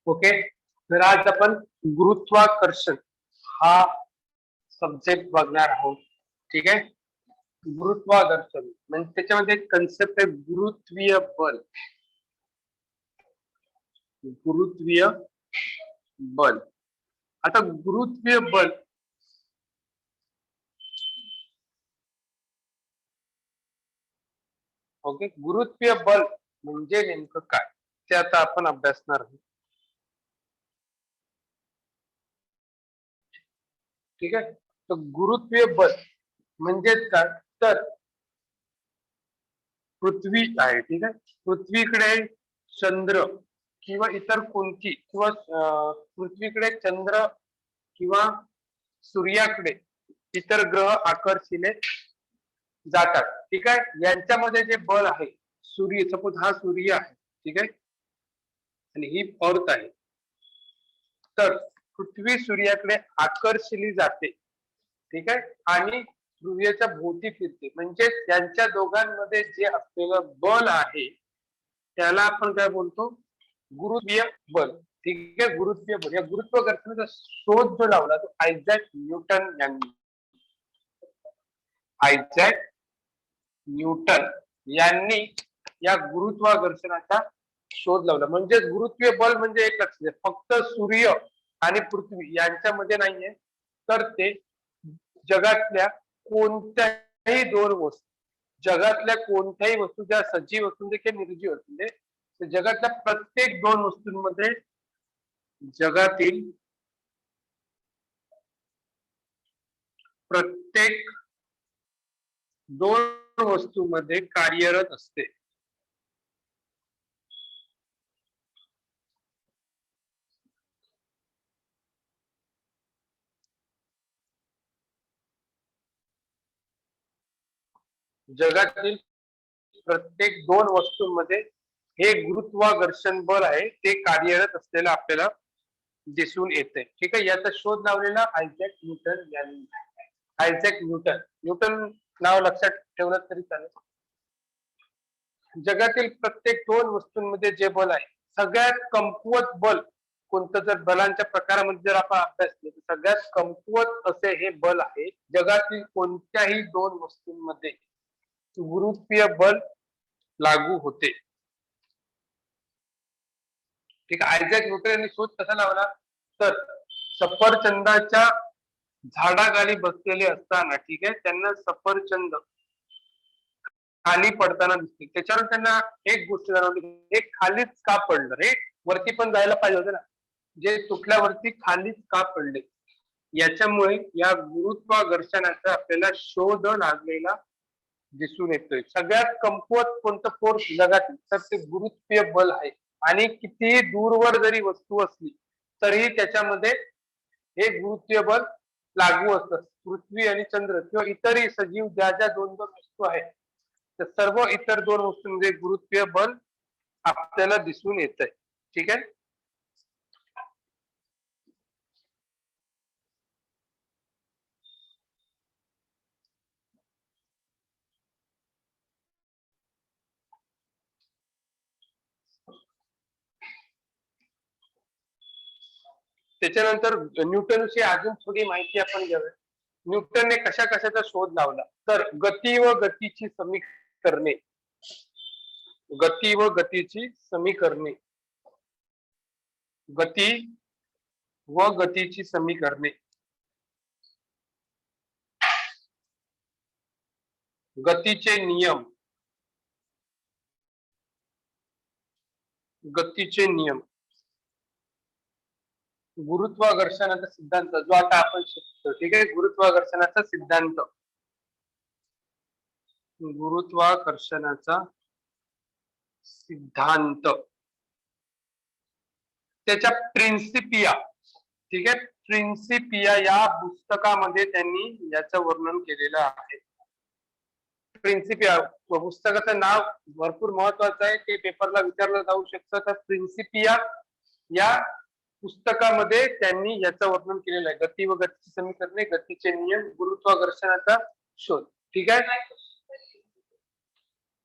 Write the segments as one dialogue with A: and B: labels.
A: Okay, तर आज आपण गुरुत्वाकर्षण हा सब्जेक्ट बघणार आहोत. ठीक आहे. गुरुत्वाकर्षण म्हणजे त्याच्यामध्ये एक कन्सेप्ट आहे गुरुत्वीय बल. गुरुत्वीय बल. आता गुरुत्वीय बल ओके, गुरुत्वीय बल म्हणजे नेमकं काय ते आता आपण अभ्यासणार आहोत. ठीक आहे. तर गुरुत्वीय बल म्हणजे काय, तर पृथ्वी आहे. ठीक आहे. पृथ्वीकडे चंद्र किंवा इतर कोणती किंवा पृथ्वीकडे चंद्र किंवा सूर्याकडे इतर ग्रह आकर्षिले जातात. ठीक आहे. यांच्यामध्ये जे बल आहे, सूर्य सपोज हा सूर्य आहे. ठीक आहे. आणि ही अर्थ आहे. तर पृथ्वी सूर्याकडे आकर्षिली जाते. ठीक आहे. आणि सूर्याच्या भोवती फिरते. म्हणजे त्यांच्या दोघांमध्ये जे असलेलं बल आहे त्याला आपण काय बोलतो, गुरुत्वीय बल. ठीक आहे. गुरुत्वीय बल, या गुरुत्वाकर्षणाचा शोध जो लावला तो आयझॅक न्यूटन यांनी. आयझॅक न्यूटन यांनी या गुरुत्वाकर्षणाचा शोध लावला. म्हणजे गुरुत्वीय बल म्हणजे एक लक्षात, फक्त सूर्य आणि पृथ्वी यांच्यामध्ये नाहीये, तर ते जगातल्या कोणत्याही दोन वस्तू, जगातल्या कोणत्याही वस्तू, ज्या सजीव वस्तू किंवा निर्जीव वस्तू, जगातल्या प्रत्येक दोन वस्तूंमध्ये, जगातील प्रत्येक दोन वस्तूंमध्ये कार्यरत असते. जगातील प्रत्येक दोन वस्तूंमध्ये हे गुरुत्वाकर्षण बल आहे ते कार्यरत असलेलं आपल्याला दिसून येते. ठीक आहे. याचा शोध लावलेला आयझॅक न्यूटन यांनी. आयझॅक न्यूटन, न्यूटन नाव लक्षात ठेवलं तरी चालेल. जगातील प्रत्येक दोन वस्तूंमध्ये जे बल आहे, सगळ्यात कमकुवत बल कोणतं, जर बलांच्या प्रकारामध्ये जर आपण अभ्यास केला तर सगळ्यात कमकुवत असे हे बल आहे. जगातील कोणत्याही दोन वस्तूंमध्ये गुरुत्वीय बल लागू होते. ठीक आहे. आयझॅक न्यूटन यांनी शोध कसा लावला, तर सफरचंदाच्या झाडाखाली बसलेले असताना, ठीक आहे, त्यांना सफरचंद खाली पडताना दिसते. त्याच्यावर त्यांना एक गोष्ट जाणवली, हे खालीच का पडलं, हे वरती पण जायला पाहिजे होतं ना, जे तुटल्यावरती खालीच का पडले. याच्यामुळे या गुरुत्वाकर्षणाचा आपल्याला शोध लागलेला दिसून येतोय. सगळ्यात कमकुवत कोणतं फोर्स जगात, तर ते गुरुत्वीय बल आहे. आणि कितीही दूरवर जरी वस्तू असली तरीही त्याच्यामध्ये हे गुरुत्वीय बल लागू असतं. पृथ्वी आणि चंद्र किंवा इतरही सजीव ज्या ज्या दोन दोन वस्तू आहेत, तर सर्व इतर दोन वस्तूंमध्ये गुरुत्वीय बल आपल्याला दिसून येत आहे. ठीक आहे. त्याच्यानंतर न्यूटनची अजून थोडी माहिती आपण घेऊया. न्यूटनने कशा कशाचा शोध लावला, तर गती व गतीची समीकरणे, गती व गतीची समीकरणे, गती व गतीची समीकरणे, गतीचे नियम, गतीचे नियम, गुरुत्वाकर्षणाचा सिद्धांत जो आता आपण शिकतो. ठीक आहे. गुरुत्वाकर्षणाचा सिद्धांत, गुरुत्वाकर्षणाचा सिद्धांत, त्याच्या प्रिन्सिपिया. ठीक आहे. प्रिन्सिपिया या पुस्तकामध्ये त्यांनी याचं वर्णन केलेलं आहे. प्रिन्सिपिया पुस्तकाचं नाव भरपूर महत्वाचं आहे, ते पेपरला विचारलं जाऊ शकतं. तर प्रिन्सिपिया या पुस्तकामध्ये त्यांनी याचं वर्णन केलेलं आहे. गती व गतीची समीकरणे, गतीचे नियम, गुरुत्वाकर्षणाचा शोध. ठीक आहे.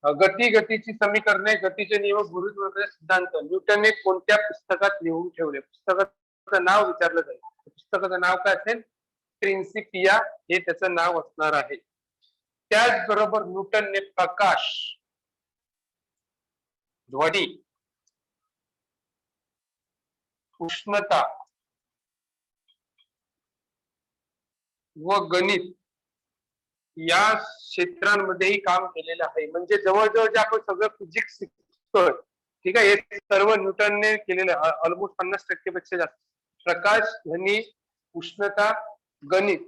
A: गतीची समीकरणे, गतीचे नियम, गुरुत्वाकर्षण सिद्धांत न्यूटनने कोणत्या पुस्तकात लिहून ठेवले? पुस्तकाचं नाव विचारलं जाईल. पुस्तकाचं नाव काय असेल? प्रिन्सिपिया हे त्याचं नाव असणार आहे. त्याचबरोबर न्यूटनने प्रकाश, ध्वनी, उष्णता व गणित या क्षेत्रांमध्येही काम केलेलं आहे. म्हणजे जवळजवळ जे आपण सगळं फिजिक्स शिकतोय, ठीक आहे, हे सर्व न्यूटनने केलेलं, ऑलमोस्ट 50% पेक्षा जास्त. प्रकाश, ध्वनी, उष्णता, गणित.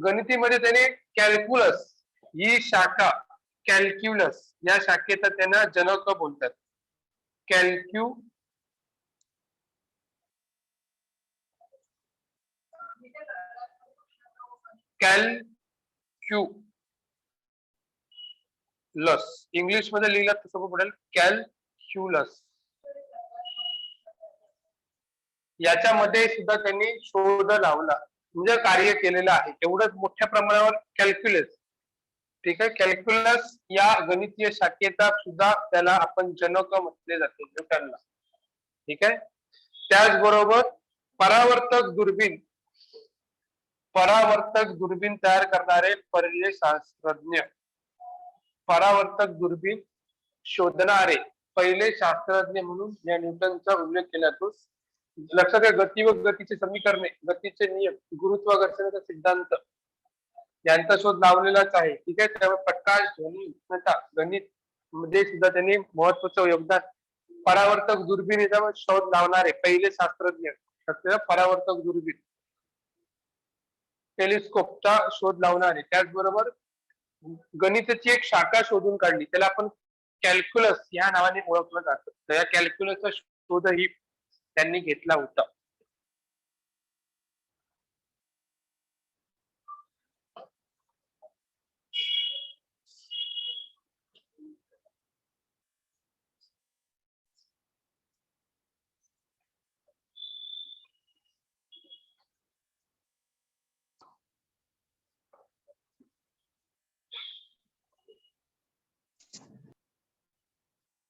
A: गणितीमध्ये त्याने कॅल्क्युलस ही शाखा, कॅल्क्युलस या शाखेचा त्यांना जनक बोलतात. कॅल्क्युलस इंग्लिश मध्ये लिहिलं तर सोपं पडेल. कॅल्क्युलस याच्यामध्ये सुद्धा त्यांनी शोध लावला, म्हणजे कार्य केलेलं आहे. एवढंच मोठ्या प्रमाणावर कॅल्क्युलस, ठीक आहे, कॅल्क्युलस या गणितीय शाखेचा सुद्धा त्याला आपण जनक म्हटले जाते न्यूटनला, ठीक आहे. त्याचबरोबर परावर्तक दुर्बीण तयार करणारे पहिले शास्त्रज्ञ, परावर्तक दुर्बीण शोधणारे पहिले शास्त्रज्ञ म्हणून या न्यूटनचा उल्लेख केला जातो. लक्षात घ्या, गती व गतीचे समीकरणे, गतीचे नियम, गुरुत्वाकर्षणाचा सिद्धांत यांचा शोध लावलेलाच आहे, ठीक आहे. त्यामुळे प्रकाश, ध्वनी, उष्णता, गणित मध्ये सुद्धा त्यांनी महत्वाचं योगदान. परावर्तक दुर्बिणीचा शोध लावणारे पहिले शास्त्रज्ञ, परावर्तक दुर्बीण, टेलिस्कोपचा शोध लावणारे. त्याचबरोबर गणिताची एक शाखा शोधून काढली, त्याला आपण कॅल्क्युलस या नावाने ओळखलं जातं. तर या कॅल्क्युलसचा शोधही त्यांनी घेतला होता.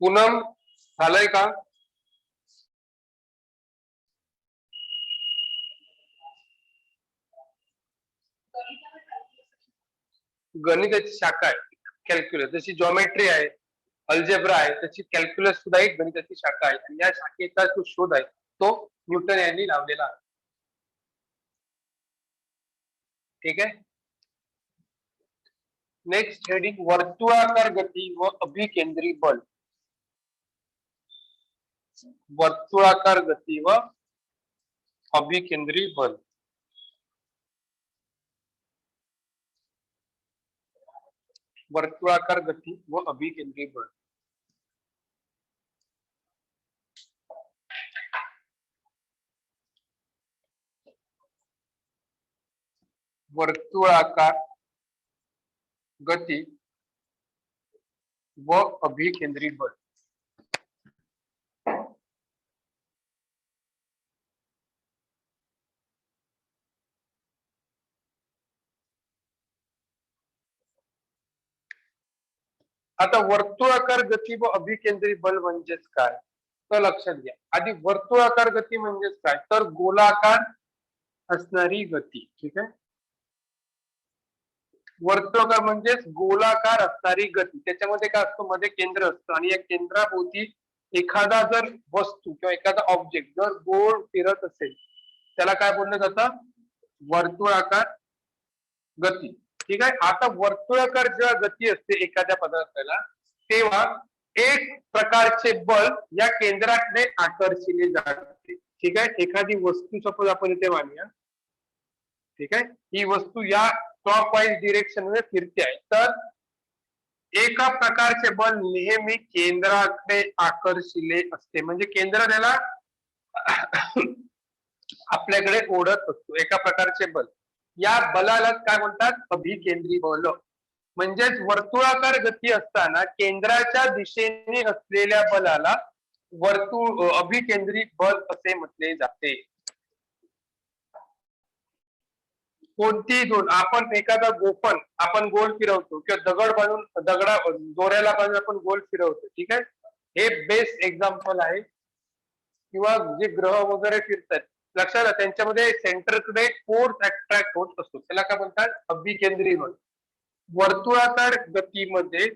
A: पूनम झालंय का? गणिताची शाखा आहे कॅल्क्युलस, जशी जॉमेट्री आहे, अल्जेब्रा आहे, तशी कॅल्क्युलस सुद्धा एक गणिताची शाखा आहे. आणि या शाखेचा जो शोध आहे तो न्यूटन यांनी लावलेला आहे, ठीक आहे. नेक्स्ट हेडिंग, वर्तुळाकार गती व अभिकेंद्री बल. वर्तुळाकार गती व अभिकेंद्री बल. वर्तुळाकार गती व अभिकेंद्री बल. वर्तुळाकार गती व अभिकेंद्री बल. आता वर्तुळाकार गती व अभिकेंद्री बल म्हणजेच काय, तर लक्षात घ्या. आधी वर्तुळाकार गती म्हणजेच काय, तर गोलाकार असणारी गती, ठीक आहे. वर्तुळाकार म्हणजेच गोलाकार असणारी गती. त्याच्यामध्ये काय असतं, मध्ये केंद्र असतं आणि या केंद्राभोवती एखादा जर वस्तू किंवा एखादा ऑब्जेक्ट जर गोल फिरत असेल त्याला काय बोललं जातं, वर्तुळाकार गती, ठीक आहे. आता वर्तुळाकार जेव्हा गती असते एखाद्या पदार्थाला, तेव्हा एक प्रकारचे बल या केंद्राकडे आकर्षिले जाते, ठीक आहे. एखादी वस्तू सपोज आपण इथे मानूया, ठीक आहे, ही वस्तू या क्लॉकवाईज डिरेक्शन मध्ये फिरते आहे, तर एका प्रकारचे बल नेहमी केंद्राकडे आकर्षिले असते. म्हणजे केंद्र त्याला आपल्याकडे ओढत असतो, एका प्रकारचे बल. या बलाला काय म्हणतात, अभिकेंद्री बल. म्हणजेच वर्तुळाकार गती असताना केंद्राच्या दिशेने असलेल्या बलाला अभिकेंद्री बल असे म्हटले जाते. कोणतीही दोन, आपण एखादा गोफण आपण गोल फिरवतो किंवा दगड बांधून दोऱ्याला बांधून आपण गोल फिरवतो, ठीक आहे. हे बेस्ट एक्झाम्पल आहे. किंवा जे ग्रह वगैरे फिरतात, लक्षात आलं, त्यांच्यामध्ये सेंटरकडे फोर्स अट्रॅक्ट होत असतो, त्याला काय म्हणतात, अभिकेंद्री बल. वर्तुळाकार गतीमध्ये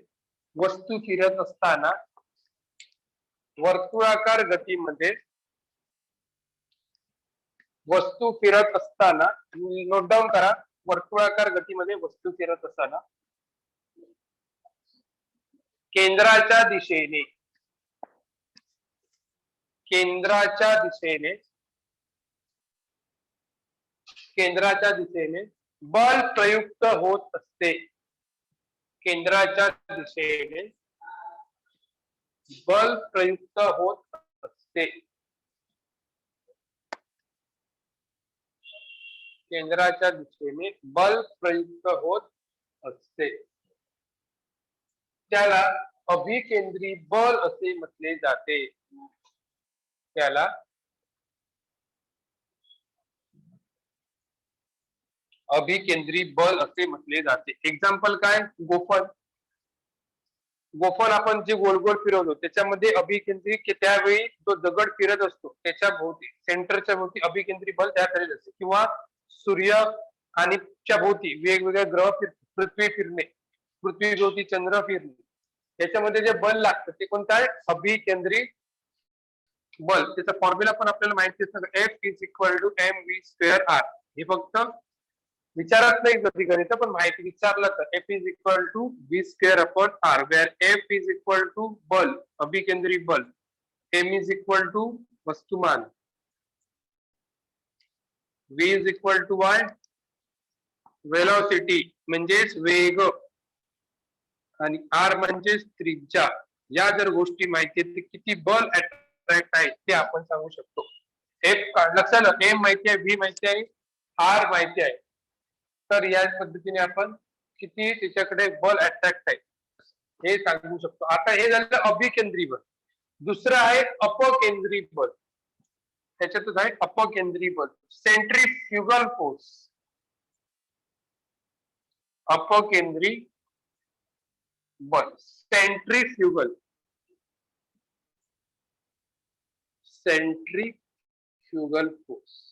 A: वस्तू फिरत असताना, वर्तुळाकार गतीमध्ये वस्तू फिरत असताना, नोट डाऊन करा, वर्तुळाकार गतीमध्ये वस्तू फिरत असताना केंद्राच्या दिशेने, केंद्राच्या दिशेने, केंद्राच्या दिशेने बल प्रयुक्त होत असते. केंद्राच्या दिशेने बल प्रयुक्त होत असते. केंद्राच्या दिशेने बल प्रयुक्त होत असते, त्याला अभिकेंद्री बल असे म्हटले जाते. त्याला अभिकेंद्री बल असे म्हटले जाते. एक्झाम्पल काय, गोफण. गोफण आपण जे गोल गोल फिरवतो त्याच्यामध्ये अभिकेंद्री, त्यावेळी जो दगड फिरत असतो त्याच्या भोवती, सेंटरच्या भोवती अभिकेंद्री बल तयार झालेले असते. किंवा सूर्य आणि च्या भोवती वेगवेगळे ग्रह पृथ्वी फिरणे, पृथ्वी भोवती चंद्र फिरणे, याच्यामध्ये जे बल लागतं ते कोणतं आहे, अभिकेंद्री बल. त्याचा फॉर्म्युला पण आपल्याला माहिती आहे, F=mv²r. हे फक्त विचारत नाही कधी गणित, पण माहिती विचारलं तर F=v²/r, वेअर F= बल, अभिकेंद्री बल, m= वस्तुमान, v=y, वेलोसिटी म्हणजेच वेग, आणि r म्हणजेच त्रिज्या. या जर गोष्टी माहिती आहेत, किती बल अट्रॅक्ट आहे ते आपण सांगू शकतो. F लक्षात आलं, m माहिती आहे, v माहिती आहे, r माहिती आहे, तर या पद्धतीने आपण किती त्याच्याकडे बल अट्रॅक्ट आहे हे सांगू शकतो. आता हे झालं अभिकेंद्री बल. दुसरं आहे अपकेंद्री बल. त्याच्यातच आहे अपकेंद्री बल, सेंट्रीफ्युगल फोर्स. अपकेंद्री बल, सेंट्रीफ्युगल, सेंट्रीफ्युगल फोर्स.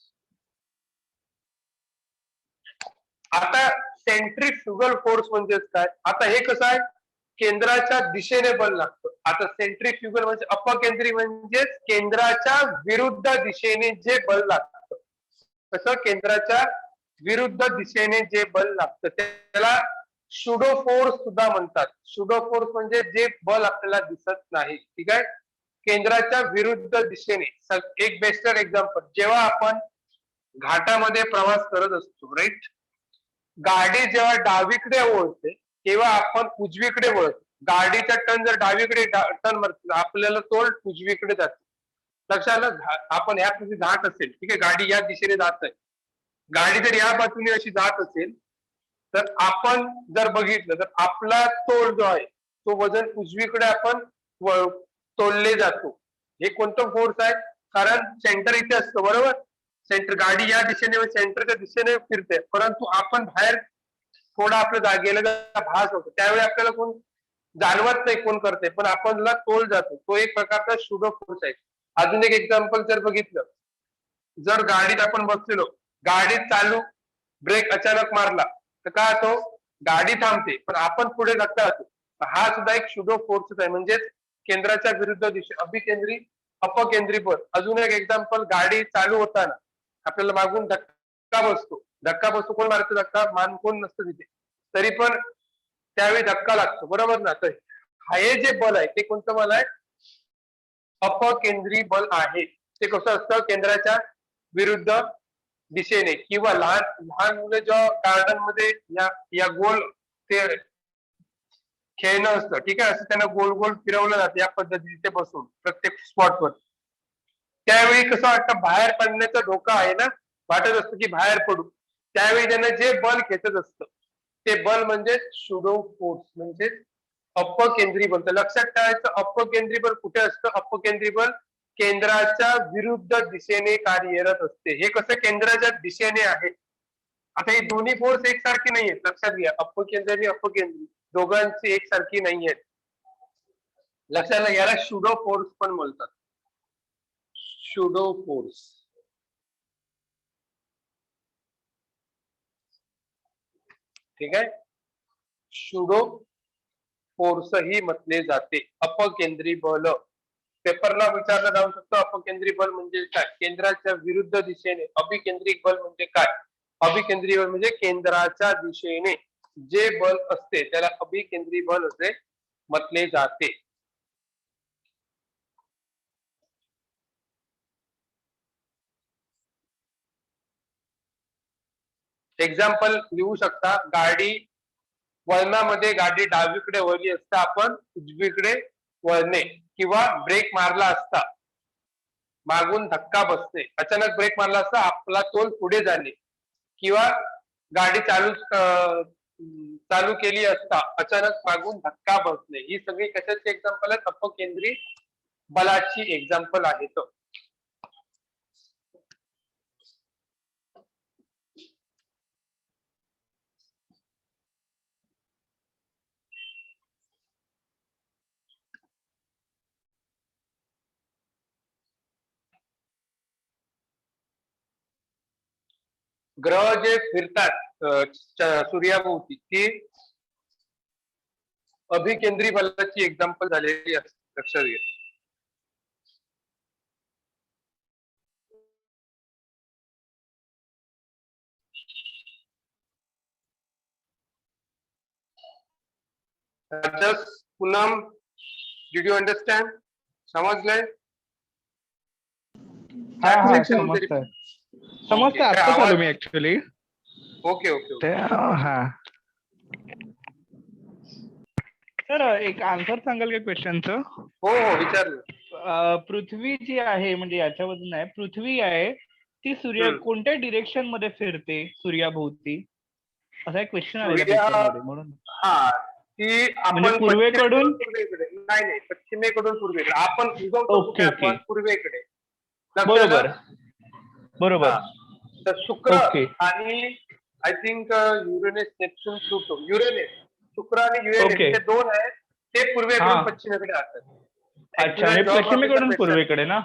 A: आता सेंट्रीफ्युगल फोर्स म्हणजे काय, आता हे कसं आहे, केंद्राच्या दिशेने बल लागतं. आता सेंट्रीफ्युगल म्हणजे अपकेंद्री म्हणजे केंद्राच्या विरुद्ध दिशेने जे बल लागतं, तसं केंद्राच्या विरुद्ध दिशेने जे बल लागतं त्याला सुडो फोर्स सुद्धा म्हणतात. सुडो फोर्स म्हणजे जे बल आपल्याला दिसत नाही, ठीक आहे, केंद्राच्या विरुद्ध दिशेने. एक बेस्ट एक्झाम्पल, जेव्हा आपण घाटामध्ये प्रवास करत असतो, राईट, गाडी जेव्हा डावीकडे वळते तेव्हा आपण उजवीकडे वळतो. गाडीचा टर्न जर डावीकडे टर्न मारतो, आपल्याला तोल उजवीकडे जातो. लक्षात आलं, आपण ह्या घाट असेल, ठीक आहे, गाडी या दिशेने जात आहे, गाडी जर या बाजूने अशी जात असेल तर आपण जर बघितलं तर आपला तोल जो आहे तो वजन उजवीकडे आपण तोलले जातो. हे कोणतं फोर्स आहे, कारण सेंटर इथे असतं, बरोबर, सेंटर, गाडी या दिशेने सेंटरच्या दिशेने फिरते, परंतु आपण बाहेर थोडा आपल्या जागेला भास होतो, त्यावेळी आपल्याला कोण जाणवत नाही कोण करते, पण आपणला तोल जातो. तो एक प्रकारचा सुडो फोर्स आहे. अजून एक एक्झाम्पल जर बघितलं, जर गाडीत आपण बसलेलो, गाडी चालू, ब्रेक अचानक मारला तर काय होतो, गाडी थांबते, पण आपण पुढे धक्का होतो. हा सुद्धा एक सुडो फोर्स आहे, म्हणजेच केंद्राच्या विरुद्ध दिशे, अभिकेंद्री अपकेंद्री बल. अजून एक एक्झाम्पल, गाडी चालू होताना आपल्याला मागून धक्का बसतो, धक्का बसतो, कोण मारतो धक्का, मान कोण नसतं तिथे, तरी पण त्यावेळी धक्का लागतो, बरोबर ना. तर हे जे बल आहे ते कोणतं बल आहे, अपकेंद्री बल आहे. ते कसं असतं, केंद्राच्या विरुद्ध दिशेने. किंवा लहान लहान मुले जेव्हा गार्डन मध्ये या गोल ते खेळणं असतं, ठीक आहे, असं त्यांना गोल गोल फिरवलं जातं या पद्धतीने बसून प्रत्येक स्पॉटवर, त्यावेळी कसं वाटतं, बाहेर पडण्याचा धोका आहे ना, वाटत असतं की बाहेर पडू, त्यावेळी त्यांना जे बल खेचत असतं ते बल म्हणजे सुडो फोर्स, म्हणजे अपकेंद्री बल. तर लक्षात ठेवायचं, अपकेंद्री बल कुठे असतं, अपकेंद्री बल केंद्राच्या विरुद्ध दिशेने कार्यरत असते. हे कसं केंद्राच्या दिशेने आहे, आता हे दोन्ही फोर्स एकसारखे नाही आहेत, लक्षात घ्या. अपकेंद्री आणि अपकेंद्री दोघांची एकसारखी नाही आहेत. लक्षात घ्या, याला शुडो फोर्स पण बोलतात. Pseudo force. ठीक आहे, शुडो फोर्स ही म्हटले जाते. अपकेंद्री बल पेपरला विचारलं जाऊ शकतो. अपकेंद्री बल म्हणजे काय? केंद्राच्या विरुद्ध दिशेने. अभिकेंद्रिक बल म्हणजे काय? अभिकेंद्री बल म्हणजे केंद्राच्या दिशेने जे बल असते त्याला अभिकेंद्री बल असे म्हटले जाते. एक्झाम्पल लिहू शकता. गाडी वळणामध्ये गाडी डावीकडे वळली असता आपण उजवीकडे वळणे, किंवा ब्रेक मारला असता मागून धक्का बसणे, अचानक ब्रेक मारला असता आपला तोल पुढे जाणे, किंवा गाडी चालू केली असता अचानक मागून धक्का बसणे, ही सगळी कशाची एक्झाम्पल आहेत? अपकेंद्री बलाची एक्झाम्पल आहेत. ग्रह जे फिरतात सूर्याभोवती ती अभिकेंद्री बलाची एक्झाम्पल झालेली असते, लक्षात घ्या. Just Poonam, did you understand? समजलंय?
B: समजतंय. आता आलो मी ऍक्च्युअली.
A: Okay okay.
B: हा सर, एक आन्सर सांगाल का क्वेश्चनचं?
A: हो हो, विचार.
B: पृथ्वी जी आहे, म्हणजे याच्यामधून आहे, पृथ्वी आहे ती सूर्य कोणत्या डिरेक्शन मध्ये फिरते सूर्याभोवती? असा एक क्वेश्चन आलेला पेपरमध्ये, म्हणून.
A: हा, ती आपण
B: पूर्वेकडून
A: नाही, पश्चिमेकडून पूर्वेकडे आपण उगवतो पूर्वेकडे.
B: बरोबर बरोबर.
A: तर शुक्र आणि I think Uranus, Neptune, Pluto. Uranus, शुक्र आणि युरेनस हे दोन आहेत, ते पूर्वेकडून पश्चिमेकडे असतात.
B: अच्छा, आणि पश्चिमेकडून पूर्वेकडे ना?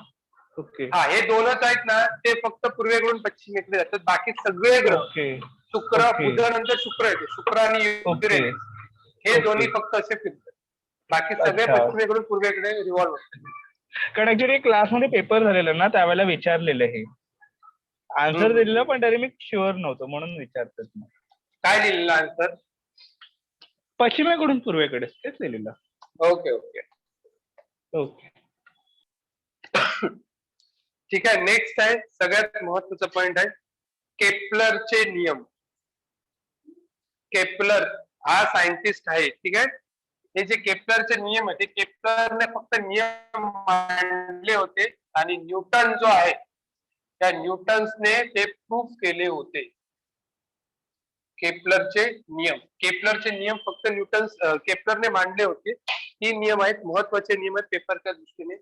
B: ओके.
A: हा, हे दोनच आहेत ना, ते फक्त पूर्वेकडून पश्चिमेकडे जातात. बाकी सगळे ग्रह, शुक्र, बुधानंतर शुक्र येते, शुक्र आणि युरेनस हे दोन्ही फक्त असे फिरतात. बाकी सगळे पश्चिमेकडून पूर्वेकडे रिव्हॉल्व्ह होतात.
B: कारण ऍक्च्युली क्लासमध्ये पेपर झालेला ना, त्यावेळेला विचारलेलं हे आन्सर दिलेलं, पण तरी मी शुअर नव्हतो, म्हणून विचारतो.
A: काय लिहिलेलं आन्सर?
B: पश्चिमेकडून पूर्वेकडे, तेच लिहिलेलं.
A: Okay okay okay. ठीक आहे, नेक्स्ट आहे सगळ्यात महत्वाचा पॉइंट आहे केपलरचे नियम. केपलर हा सायंटिस्ट आहे, ठीक आहे. हे जे केपलरचे नियम आहे, ते केपलरने फक्त नियम मांडले होते, आणि न्यूटन जो आहे त्या न्यूटन्सने ते प्रूफ केले होते. केपलरचे नियम फक्त केपलरने मांडले होते. ही नियम आहेत, महत्वाचे नियम आहेत पेपरच्या दृष्टीने.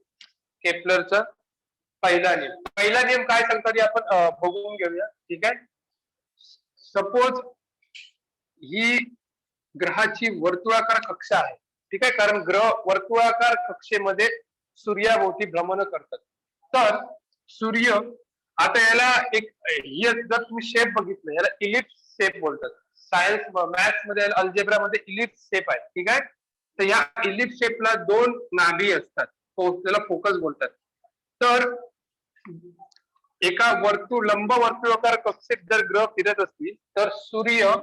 A: केपलरचा पहिला नियम काय सांगतात आपण बघून घेऊया, ठीक आहे. सपोज ही ग्रहाची वर्तुळाकार कक्षा आहे, ठीक आहे, कारण ग्रह वर्तुळाकार कक्षेमध्ये सूर्याभोवती भ्रमण करतात. तर सूर्य, आता याला एक, जर तुम्ही शेप बघितलं, याला इलिप्स शेप बोलतात. सायन्स, मॅथ्स मध्ये, अल्जेब्रा मध्ये इलिप्स शेप आहे, ठीक आहे. तर या इलिप्स शेपला दोन नाभी असतात, त्याला फोकस बोलतात. तर एका लंब वर्तुळाकार कक्षेत जर ग्रह फिरत असतील तर सूर्य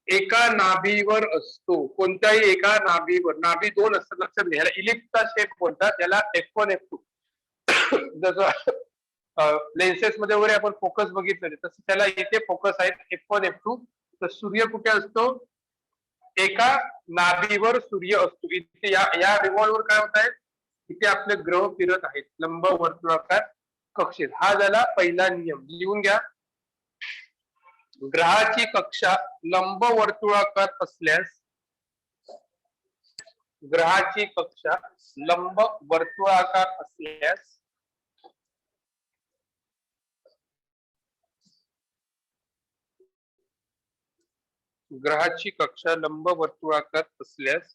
A: एका नाभीवर असतो. कोणत्याही एका नाभीवर, नाभी दोन असतात, लक्षात घ्या. इलिप्सचा शेप बोलतात, त्याला F1 F2. जसं लेन्सेस मध्ये वगैरे आपण फोकस बघितले तसं त्याला इथे फोकस आहेत F1 F2. तर सूर्य कुठे असतो? एका नाभीवर सूर्य असतो. इथे या रिव्हॉल्वर काय होत आहे, इथे आपले ग्रह फिरत आहेत लंब वर्तुळाकार कक्षेत. हा झाला पहिला नियम, लिहून घ्या. ग्रहाची कक्षा लंब वर्तुळाकार असल्यास, ग्रहाची कक्षा लंब वर्तुळाकार असल्यास ग्रहाची कक्षा लंबवर्तुळाकार असल्यास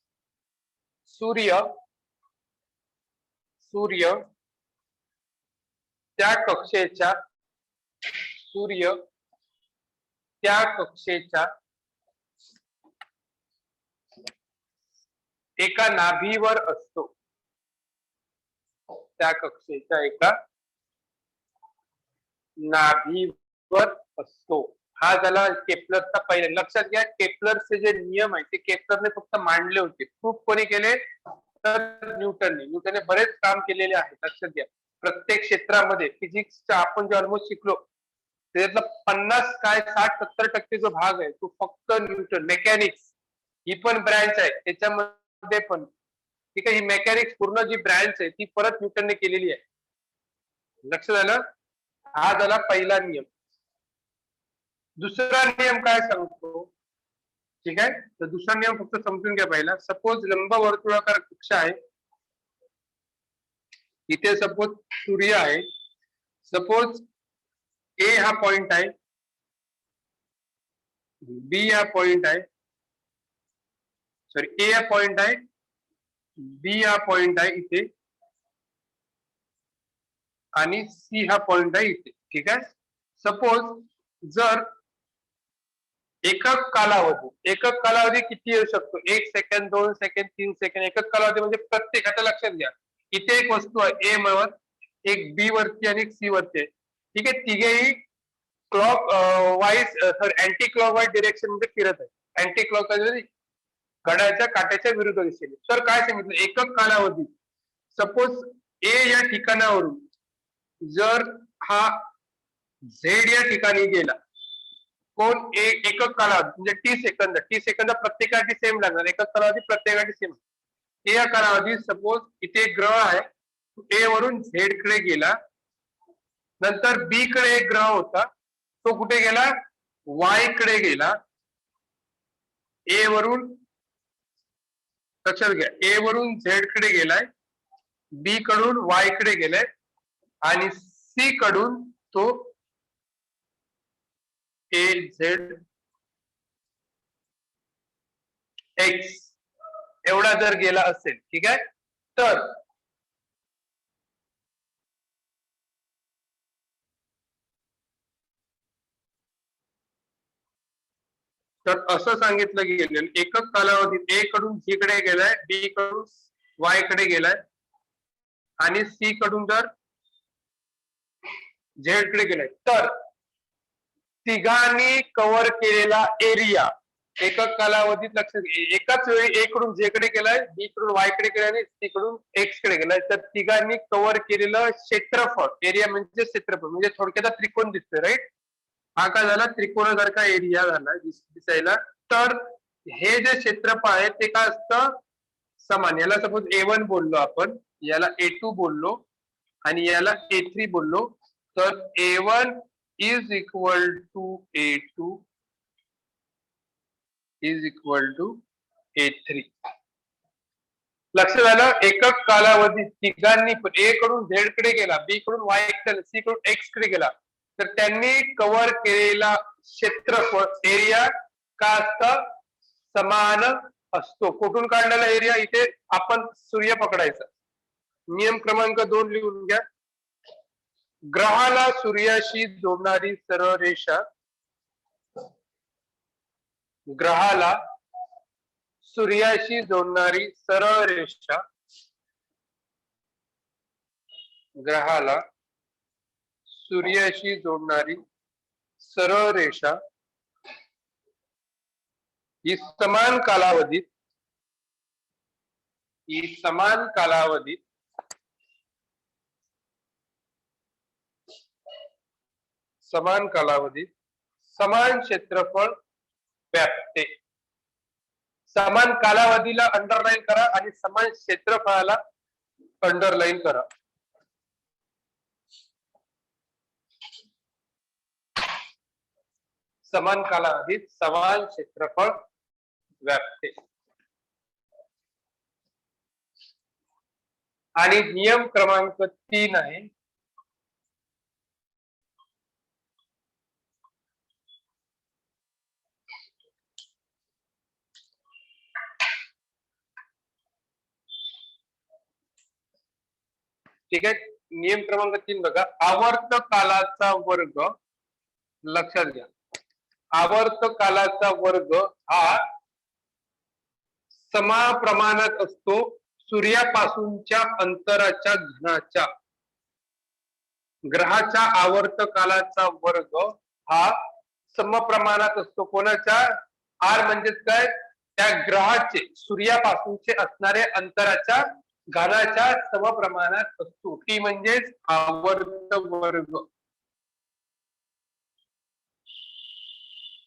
A: सूर्य सूर्य त्या कक्षेच्या सूर्य त्या कक्षेच्या एका नाभीवर असतो. त्या कक्षेच्या एका नाभीवर असतो. हा झाला केपलरचा पहिला. लक्षात घ्या, केपलरचे जे नियम आहे ते केपलरने फक्त मांडले होते. प्रूफ कोणी केले तर न्यूटनने बरेच काम केलेले आहे. लक्षात घ्या, प्रत्येक क्षेत्रामध्ये फिजिक्सचा आपण जे ऑलमोस्ट शिकलो त्याच्यातला 50 काय 60-70% जो भाग आहे तो फक्त न्यूटन. मेकॅनिक्स ही पण ब्रँच आहे त्याच्यामध्ये पण, ठीक आहे. ही मेकॅनिक्स पूर्ण जी ब्रँच आहे ती परत न्यूटनने केलेली आहे. लक्षात आलं. हा झाला पहिला नियम. दुसरा नियम काय सांगतो, ठीक आहे. तर दुसरा नियम फक्त समजून घ्या पहिला. सपोज लंबवर्तुळाकार कक्षा आहे, इथे सपोज सूर्य आहे. सपोज ए हा पॉइंट आहे, बी हा पॉइंट आहे, सॉरी ए हा पॉइंट आहे, बी हा पॉइंट आहे इथे, आणि सी हा पॉइंट आहे इथे, ठीक आहे. सपोज जर एकक कालावधी किती येऊ शकतो, 1 सेकंद, 2 सेकंद, 3 सेकंद. एकक कालावधी म्हणजे प्रत्येक, आता लक्षात घ्या, इथे एक वस्तू आहे ए वर, एक बी वरती आणि एक सी वरती आहे, ठीक आहे. तिघेही clock wise anti clockwise direction मध्ये फिरत आहे. अँटी क्लॉकवाईज घड्याळाच्या काट्याच्या विरुद्ध दिशेने. तर काय सांगितलं, एकक कालावधी. सपोज ए या ठिकाणावरून जर हा झेड या ठिकाणी गेला, कोण एकक कालावधी म्हणजे टी सेकंद प्रत्येकाची सेम लागणार. एकक कालावधी प्रत्येकाची सेम. या कालावधी सपोज इथे ग्रह आहे, ए वरून झेड कडे गेला, नंतर बी कडे एक ग्रह होता, तो कुठे गेला, वाय कडे गेला. ए वरून, लक्षात घ्या, ए वरून झेड कडे गेलाय, बी कडून वाय कडे गेलाय, आणि सी कडून तो ए झेड एक्स एवढा जर गेला असेल, ठीक आहे. तर असं सांगितलं गेलं, एकक कालावधीत ए कडून सी कडे गेलाय, बी कडून वाय कडे गेलाय, आणि सी कडून जर झेड कडे गेलाय, तर तिघांनी कव्हर केलेला एरिया एकक कालावधीत, लक्षात घ्या, एकाच वेळी ए कडून झेड कडे गेलाय, बी कडून वाय कडे गेलाय आणि सी कडून एक्स कडे गेलाय, तर तिघांनी कव्हर केलेलं क्षेत्रफळ, एरिया म्हणजे क्षेत्रफळ, म्हणजे थोडक्यात त्रिकोण दिसतोय, राईट. हा काय झाला, त्रिकोणासारखा एरिया झाला दिसायला. तर हे जे क्षेत्रफळ आहे ते काय असतं, समान. याला सपोज A1 बोललो आपण, याला A2 बोललो, आणि याला A3 बोललो, तर A1 is equal to A2 is equal to A3. लक्षात आलं. एकक कालावधीत तिघांनी पण, ए कडून झेड कडे गेला, बी कडून वाय कडे, सी कडून एक्स कडे गेला, तर त्यांनी कव्हर केलेला क्षेत्रफळ एरिया का असतं, समान असतो. कुठून काढलेला एरिया, इथे आपण सूर्य पकडायचा. नियम क्रमांक 2 लिहून घ्या. ग्रहाला सूर्याशी जोडणारी सरळ रेषा, ग्रहाला सूर्याशी जोडणारी सरळ रेषा, ग्रहाला सूर्याशी जोडणारी सरळ रेषा ही समान कालावधीत समान क्षेत्रफळ व्यापते. समान कालावधीला अंडरलाईन करा आणि समान क्षेत्रफळाला अंडरलाईन करा. समान कालावधीत समान क्षेत्रफळ व्यापते. आणि नियम क्रमांक 3 आहे, ठीक आहे. नियम क्रमांक 3 बघा, आवर्त कालाचा वर्ग, लक्षात घ्या, आवर्त कालाचा वर्ग हा समप्रमाणात असतो सूर्यापासूनच्या अंतराच्या घनाच्या. ग्रहाच्या आवर्त कालाचा वर्ग हा समप्रमाणात असतो कोणाच्या? आर म्हणजेच काय? त्या ग्रहाचे सूर्यापासूनचे असणारे अंतराच्या घनाच्या समप्रमाणात असतो. टी म्हणजेच आवर्त वर्ग.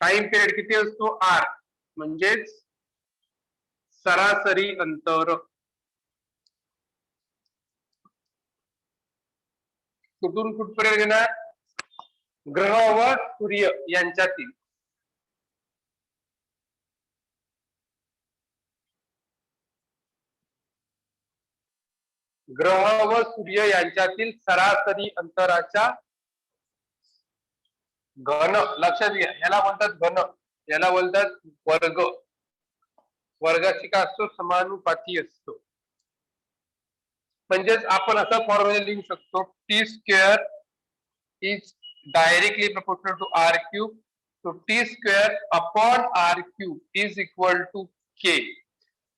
A: टाइम पिरियड किती असतो? आर म्हणजेच सरासरी अंतर. कुठून कुठपर्यंत येणार? ग्रह व सूर्य यांच्यातील. ग्रह व सूर्य यांच्यातील सरासरी अंतराच्या घन. लक्षात घ्या, याला म्हणतात घन, याला बोलतात वर्ग. वर्गाची काय असतो? समानुपाती असतो. म्हणजेच आपण असा फॉर्म्युला लिहू शकतो, T square is directly proportional to R cube. So t square upon r cube is equal to k,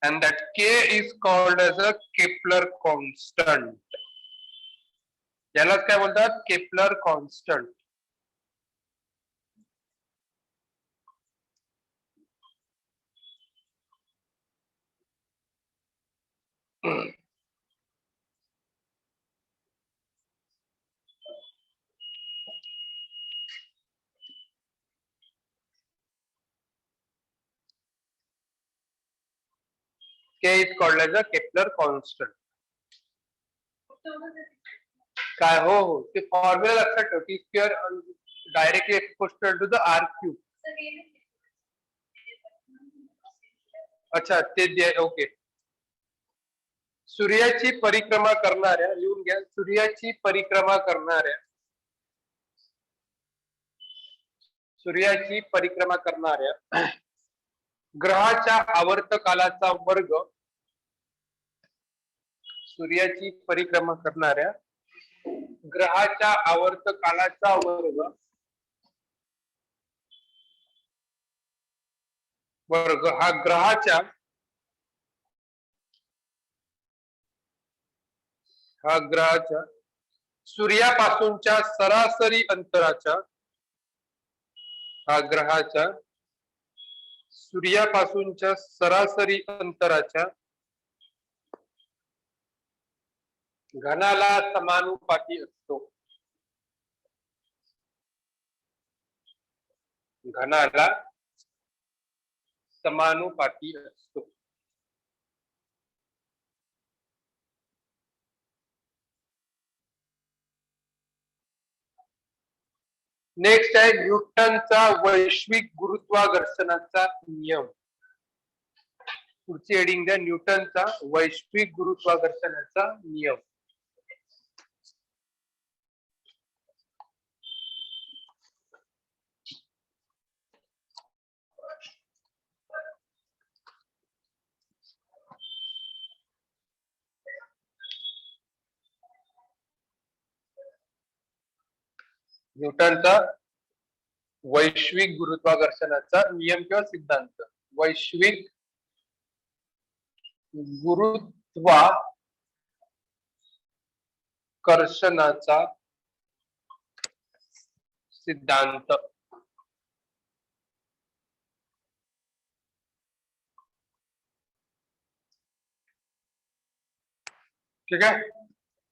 A: and that k is called as a Kepler constant. यालाच काय बोलतात? Kepler constant. K is called as a Kepler constant. काय? हो हो, ते formula लक्षात ठेव. T square directly proportional to the R cube. अच्छा, ते ओके. सूर्याची परिक्रमा करणाऱ्या, लिहून घ्या, सूर्याची परिक्रमा करणाऱ्या, सूर्याची परिक्रमा करणाऱ्या ग्रहाच्या आवर्त कालाचा वर्ग, सूर्याची परिक्रमा करणाऱ्या ग्रहाच्या आवर्त कालाचा वर्ग, वर्ग हा ग्रहाच्या सूर्यापासूनच्या सरासरी अंतराच्या, हा ग्रहाच्या सूर्यापासूनच्या सरासरी अंतराच्या घनाला समानुपाती असतो. घनाला समानुपाती असतो. नेक्स्ट आहे न्यूटनचा वैश्विक गुरुत्वाकर्षणाचा नियम. पुढची हेडिंग द्या, न्यूटनचा वैश्विक गुरुत्वाकर्षणाचा नियम. न्यूटनचा वैश्विक गुरुत्वाकर्षणाचा नियम किंवा सिद्धांत. वैश्विक गुरुत्वाकर्षणाचा सिद्धांत. ठीक आहे,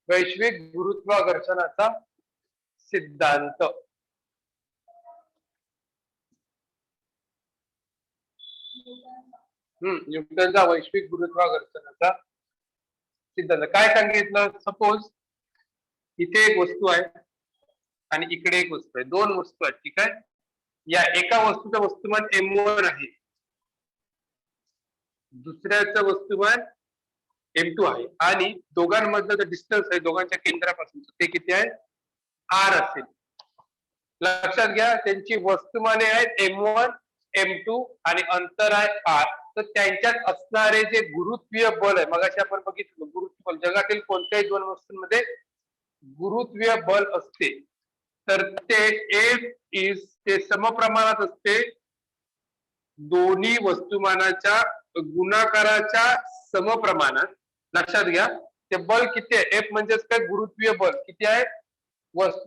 A: वैश्विक गुरुत्वाकर्षणाचा सिद्धांत. न्यूटनचा वैश्विक गुरुत्वाकर्षणाचा सिद्धांत काय सांगितलं? सपोज इथे एक वस्तू आहे आणि इकडे एक वस्तू आहे, दोन वस्तू आहेत. ठीक आहे, या एका वस्तूचं वस्तुमान m1 आहे, दुसऱ्याचं वस्तुमान m2 आहे, आणि दोघांमधलं जो डिस्टन्स आहे दोघांच्या केंद्रापासून ते किती आहे? r असेल. लक्षात घ्या, त्यांची वस्तुमाने आहेत m1 m2 आणि अंतर आहे r. तर त्यांच्यात असणारे जे गुरुत्वीय बल आहे, मगाशी आपण बघितलं, गुरुत्व बल जगातील कोणत्याही दोन वस्तूंमध्ये गुरुत्वीय बल असते तर ते F इज ते समप्रमाणात असते दोन्ही वस्तुमानाच्या गुणाकाराच्या समप्रमाणात. लक्षात घ्या ते बल किती आहे F म्हणजेच काय गुरुत्वीय बल किती आहे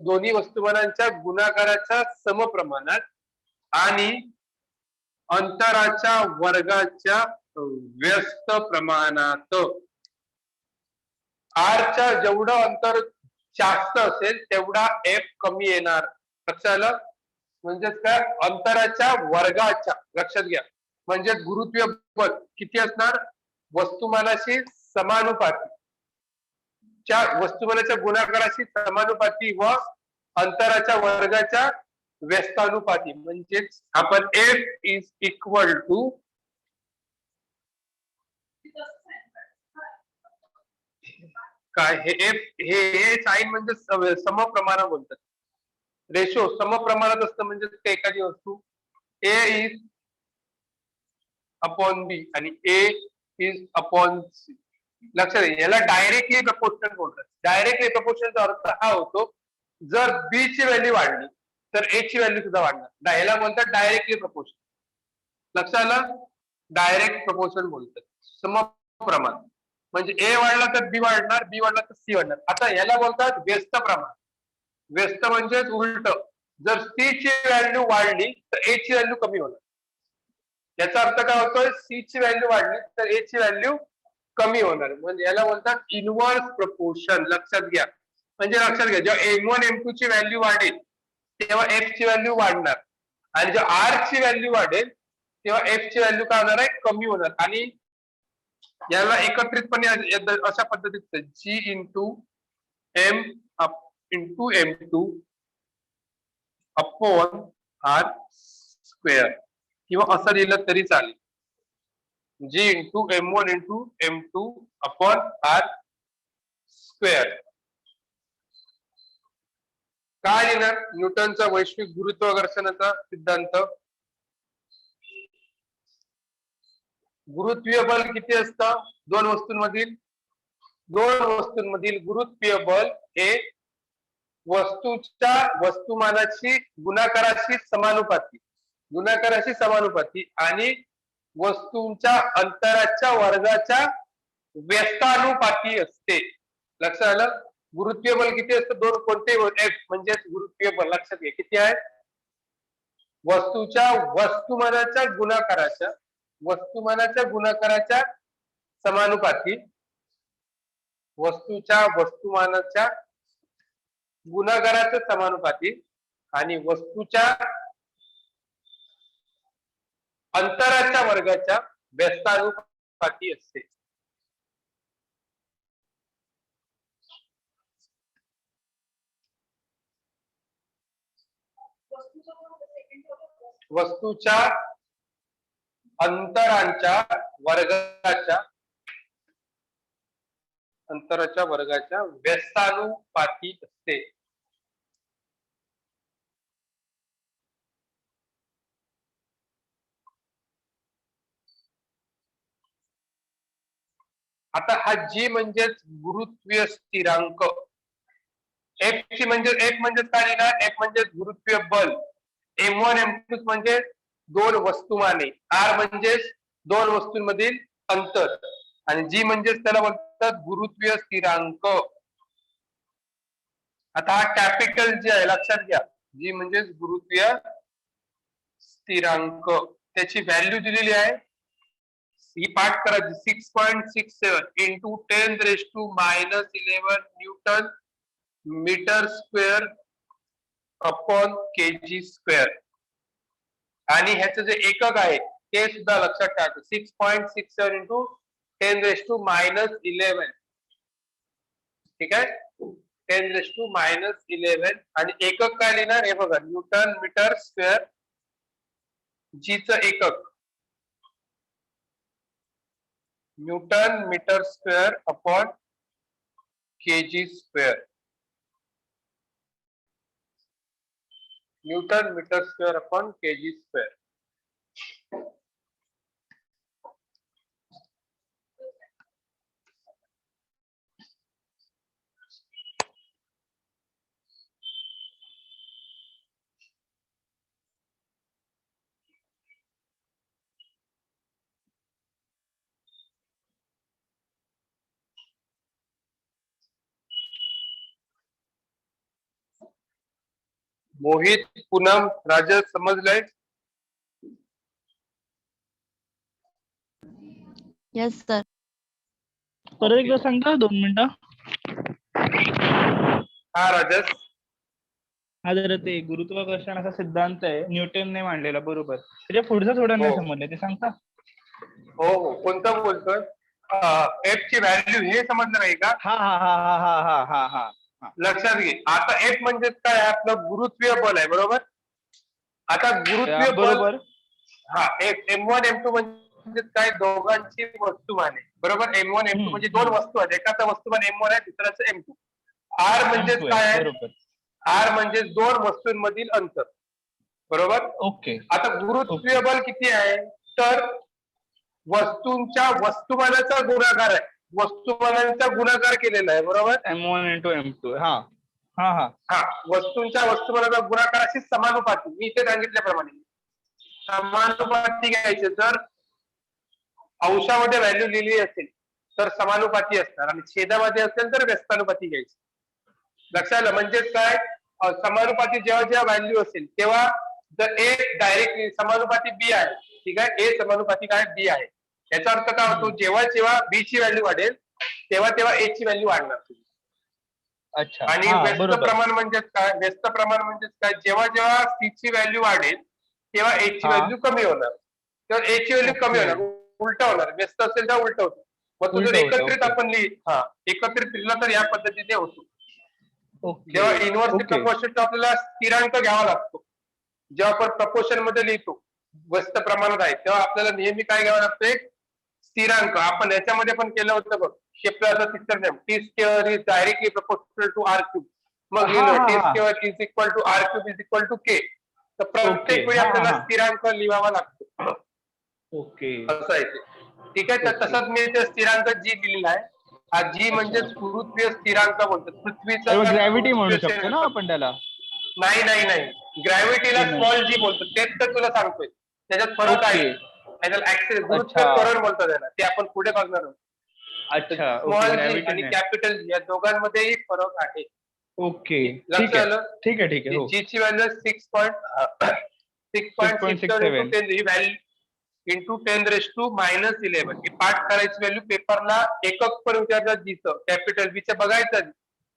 A: दोन्ही वस्तुमानांच्या गुणाकाराच्या समप्रमाणात आणि अंतराच्या वर्गाच्या व्यस्त प्रमाणात. R च्या जेवढं अंतर जास्त असेल तेवढा F कमी येणार. लक्षात आलं म्हणजेच काय अंतराच्या वर्गाच्या. लक्षात घ्या म्हणजे गुरुत्वीय बल किती असणार वस्तुमानाशी समानुपाती च्या वस्तुमानाच्या गुणाकाराशी समानुपाती व अंतराच्या वर्गाच्या व्यस्तानुपाती. म्हणजेच आपण F इज इक्वल टू काय हे साईन म्हणजे समप्रमाण बोलतात. रेशो समप्रमाणात असतं म्हणजे एखादी वस्तू A इज अपॉन बी आणि A इज अपॉन सी. लक्षात घ्या याला डायरेक्टली प्रपोर्शनल बोलतात. डायरेक्टली प्रपोर्शनलचा अर्थ हा होतो जर बी ची व्हॅल्यू वाढली तर A ची व्हॅल्यू सुद्धा वाढणार. याला बोलतात डायरेक्टली प्रपोर्शन. लक्षात आलं डायरेक्ट प्रपोर्शन बोलतात समप्रमाण. म्हणजे A वाढला तर बी वाढणार बी वाढला तर सी वाढणार. आता याला बोलतात व्यस्त प्रमाण. व्यस्त म्हणजेच उलट जर सी ची व्हॅल्यू वाढली तर A ची व्हॅल्यू कमी होणार. याचा अर्थ काय होतोय सी ची व्हॅल्यू वाढली तर A ची व्हॅल्यू कमी होणार. म्हणजे याला बोलतात इनव्हर्स प्रपोर्शन. लक्षात घ्या म्हणजे लक्षात घ्या जेव्हा M1 M2 ची व्हॅल्यू वाढेल तेव्हा F ची व्हॅल्यू वाढणार आणि जेव्हा R ची व्हॅल्यू वाढेल तेव्हा F ची व्हॅल्यू काय होणार आहे कमी होणार. आणि याला एकत्रितपणे अशा पद्धतीत G into M into M2 upon R square किंवा असं लिहिलं तरी चालेल. G into M1 into M2 upon R square. काय लिहिणार न्यूटनचा वैश्विक गुरुत्वाकर्षणाचा सिद्धांत. गुरुत्वीय बल किती असतं दोन वस्तूंमधील गुरुत्वीय बल हे वस्तूच्या वस्तुमानाची गुणाकाराशी समानुपाती आणि वस्तूंच्या अंतराच्या वर्गाच्या व्यस्तानुपाती असते. लक्षात आलं गुरुत्वीय बल किती असतं दोन कोणते F म्हणजे गुरुत्वीय बल. लक्षात घ्या किती आहे वस्तुमानाच्या गुणाकाराच्या समानुपाती वस्तुमानाच्या गुणाकाराच्या समानुपाती आणि वस्तूच्या अंतराच्या वर्गाच्या व्यस्तानुपाती असते. वस्तूच्या अंतराच्या वर्गाच्या व्यस्तानुपाती असते. आता हा G म्हणजेच गुरुत्वीय स्थिरांक. F म्हणजे काय लिहिणार F म्हणजे गुरुत्वीय बल. M1 M2 म्हणजे दोन वस्तुमाने. R म्हणजे दोन वस्तूंमधील अंतर आणि G म्हणजेच त्याला म्हणतात गुरुत्वीय स्थिरांक. आता हा कॅपिटल G आहे लक्षात घ्या. G म्हणजे गुरुत्वीय स्थिरांक त्याची व्हॅल्यू दिलेली आहे ही पाठ करा 6.67 into 10⁻⁻11 newton metre square upon kg square. आणि ह्याचं जे एकक आहे ते सुद्धा लक्षात ठेवा 6.67 इंटू 10⁻11. ठीक आहे 10⁻11 आणि एकक काय लिहिणार हे बघा न्यूटन मीटर स्क्वेअर. G चं एकक newton metre square upon kg square. Newton metre square upon kg square. Mohit, Poonam, Rajas समजलंय?
C: Yes sir.
B: परत एकदा सांगता 2 मिनिटं.
A: हा राजस.
B: हा जरा ते गुरुत्वाकर्षणाचा सिद्धांत आहे न्यूटनने मांडलेला, बरोबर. त्याच्या पुढचं थोडं नाही
A: हो
B: समजलं, ते सांगता?
A: हो हो, कोणता बोलतोय? एफ ची व्हॅल्यू हे समजलं नाही का?
B: हा हा हा हा हा हा हा हा हा.
A: लक्षात घे. आता एफ म्हणजे काय? आपलं गुरुत्वीय बल आहे, बरोबर. आता गुरुत्वीय बल,
B: बरोबर.
A: हा एफ M1 M2 म्हणजे काय? दोघांची वस्तुमान आहे, बरोबर. M1 M2 म्हणजे दोन वस्तू आहेत, एकाचा वस्तुमान M1 आहे, दुसऱ्याचं M2. आर म्हणजेच
B: M2
A: काय आहे?
B: बरोबर.
A: आर म्हणजे दोन वस्तूंमधील अंतर, बरोबर.
B: ओके.
A: आता गुरुत्वीय बल किती आहे? तर वस्तूंच्या वस्तुमानाचा गुणाकार आहे, वस्तुमानाचा गुणाकार केलेला आहे, बरोबर.
B: M1 into M2. हा हा हा
A: हा, वस्तूंच्या वस्तुमानाचा गुणाकार अशी समानुपाती, मी इथे सांगितल्याप्रमाणे समानुपाती घ्यायचे. जर अंशामध्ये व्हॅल्यू लिहिली असेल तर समानुपाती असणार, आणि छेदामध्ये असेल तर व्यस्तानुपाती घ्यायची. लक्षात आलं? म्हणजेच काय? समानुपाती जेव्हा जेव्हा व्हॅल्यू असेल तेव्हा जर ए डायरेक्टली समानुपाती बी आहे, ठीक आहे, ए समानुपाती काय? बी आहे. याचा अर्थ काय होतो? जेव्हा जेव्हा बी ची व्हॅल्यू वाढेल तेव्हा तेव्हा ए ची व्हॅल्यू वाढणार.
B: अच्छा.
A: आणि व्यस्त प्रमाण म्हणजेच काय? व्यस्त प्रमाण म्हणजेच काय? जेव्हा जेव्हा सी ची व्हॅल्यू वाढेल तेव्हा ए ची व्हॅल्यू कमी होणार, तर ए ची व्हॅल्यू कमी होणार, उलट होणार. व्यस्त असेल तर उलट होतं. मग तो जर एकत्रित आपण एकत्रित लिहिला तर या पद्धतीने होतो. जेव्हा इनव्हर्सली प्रपोर्शन टू आपल्याला स्थिरांक घ्यावा लागतो, जेव्हा आपण प्रपोर्शन मध्ये लिहितो व्यस्त प्रमाणात आहे, तेव्हा आपल्याला नेहमी काय घ्यावं लागतं? एक स्थिरांक. आपण याच्यामध्ये पण केलं होतं बघ, शेपल्याचं system, T square is directly proportional to R cube. मग लिहिलं T square is equal to R cube is equal to K. तर प्रत्येक वेळी आपल्याला स्थिरांक लिहावा लागतो.
B: ओके.
A: असं आहे ते, ठीक आहे. तर तसंच मी ते स्थिरांक जी दिलेला आहे, हा जी म्हणजे गुरुत्वीय स्थिरांक बोलतात. पृथ्वीचा
B: ग्रॅव्हिटी म्हणू शकतो ना आपण त्याला?
A: नाही नाही नाही, ग्रॅव्हिटीला स्मॉल जी बोलतो, तेच तर तुला सांगतोय. त्याच्यात फरक आहे. त्याच्यात ऍक्सिस गुरुत्वीय त्वरण बोलतात त्याला, ते आपण पुढे बघणार आहोत.
B: अच्छा.
A: स्मॉल जी आणि कॅपिटल जी या दोघांमध्येही फरक आहे.
B: ओके,
A: लक्ष आलं?
B: ठीक आहे ठीक आहे.
A: जी ची व्हॅल्यू 6.67 इंटू 10 ही व्हॅल्यू इंटू 10⁻⁻11. ही पाठ करायची व्हॅल्यू पेपरला एकक पण विचारतात जीचं, कॅपिटल बीचं बघायचं.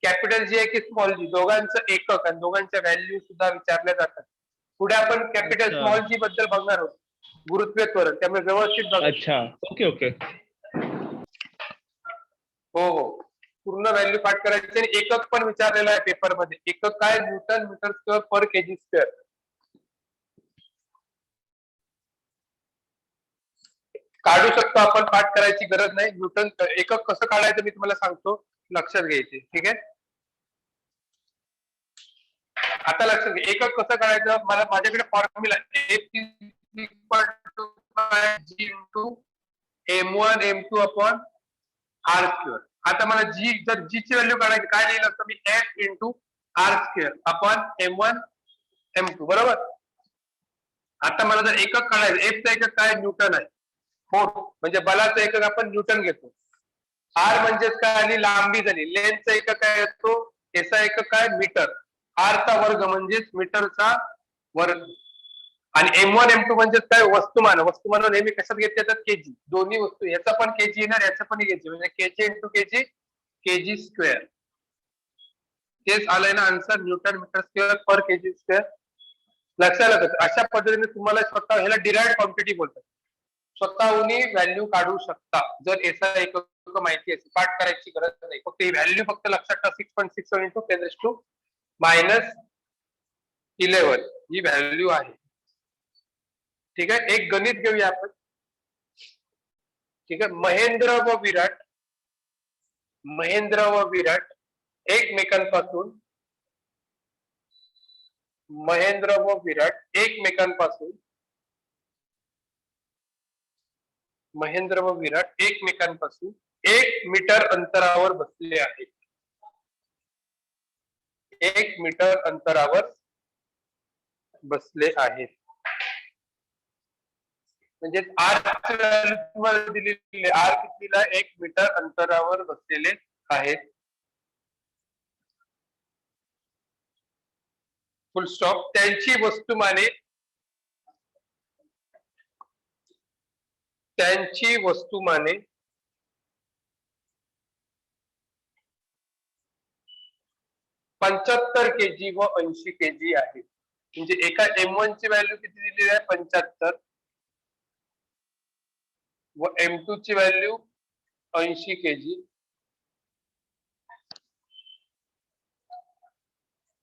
A: कॅपिटल जी आहे की स्मॉल जी, दोघांचं एकक आणि दोघांच्या व्हॅल्यू सुद्धा विचारल्या जातात. पुढे आपण कॅपिटल स्मॉल जी बद्दल बघणार आहोत, गुरुत्वीय त्वरण, त्यामुळे व्यवस्थित बघा.
B: अच्छा, ओके ओके.
A: हो हो, पूर्ण व्हॅल्यू पाठ करायची. आणि एकक पण विचारलेला आहे पेपरमध्ये. एकक काय? न्यूटन मीटर स्क्वेअर पर केजी स्क्वेअर. काढू शकतो आपण, पाठ करायची गरज नाही. न्यूटन एकक कसं काढायचं मी तुम्हाला सांगतो, लक्षात घ्यायचे, ठीक आहे. आता लक्षात घ्या, एकक कसं काढायचं. मला माझ्याकडे formula M1 M2 upon R square. आता मला जी, जर जी ची व्हॅल्यू काढायची, काय लिहिलं असतं मी? F into R square upon M1 M2, बरोबर. आता मला जर एकक काढायचं, एफ चा एकक काय? न्यूटन आहे. म्हणजे बलाचं एकक आपण न्यूटन घेतो. आर म्हणजेच काय आली? लांबी झाली. लेंथचा एकक काय येतो? याचा एकक काय? मीटर. आर चा वर्ग म्हणजेच मीटरचा वर्ग. आणि M1 M2 म्हणजेच काय? वस्तुमान. वस्तुमान नेहमी कशात घेतले जातात? केजी. दोन्ही वस्तू, याचा पण केजी येणार, याचा पण केजी, म्हणजे KG into KG, KG square. तेच आलंय ना आन्सर, न्यूटन मीटर स्क्वेअर पर केजी स्क्वेअर. लक्षात आलं? अशा पद्धतीने तुम्हाला स्वतः ह्याला डिराइव्हड क्वांटिटी बोलतात. स्वतःहून व्हॅल्यू काढू शकता जर याचा एकक माहिती असेल. पाठ करायची गरज नाही, फक्त ही व्हॅल्यू फक्त लक्षात ठेवा. 6.67 इंटू 10⁻11 ही व्हॅल्यू आहे, ठीक आहे. एक गणित घेऊया आपण, ठीक आहे. महेंद्र व विराट एकमेकांपासून एक मीटर अंतरावर बसले आहेत. 1 मीटर अंतरावर बसले आहेत. म्हणजे आर दिलेली, आर कितीला? 1 मीटर अंतरावर बसलेले आहेत. फुल स्टॉप. त्यांची वस्तुमाने त्यांची वस्तुमाने 75 kg व 80 kg आहे. म्हणजे एका M1 ची व्हॅल्यू किती दिलेली आहे 75 व M2 ची व्हॅल्यू 80 kg.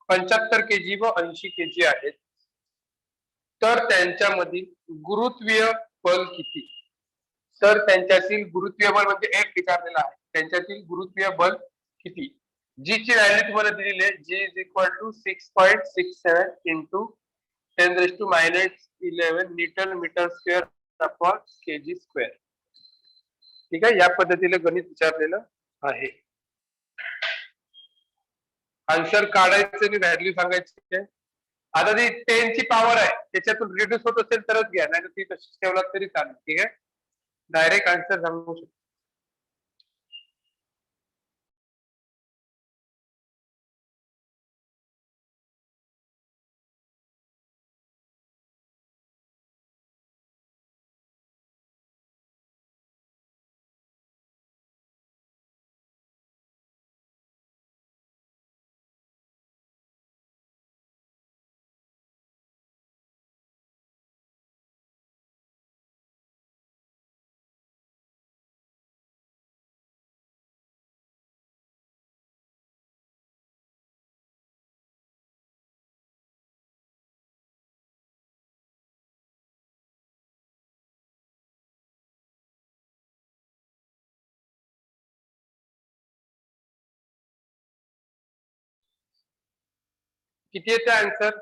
A: 75 kg व 80 kg आहेत. तर त्यांच्यामधील गुरुत्वीय बल किती? तर त्यांच्यातील गुरुत्वीय बल म्हणजे एक विचारलेला आहे. त्यांच्यातील गुरुत्वीय बल किती? जी ची व्हॅल्यू तुम्हाला दिलेली आहे G is equal to 6.67 into 10⁻11 newton metre square upon kg square. ठीक आहे, या पद्धतीने गणित विचारलेलं आहे. आन्सर काढायचं आणि व्हॅल्यू सांगायची आहे. आता ती 10 ची पॉवर आहे, त्याच्यातून रिड्यूस होत असेल तरच घ्या, नाही तर ती तशीच ठेवला तरी चालेल. ठीक आहे, डायरेक्ट आन्सर सांगू शकतो. किती येते answer?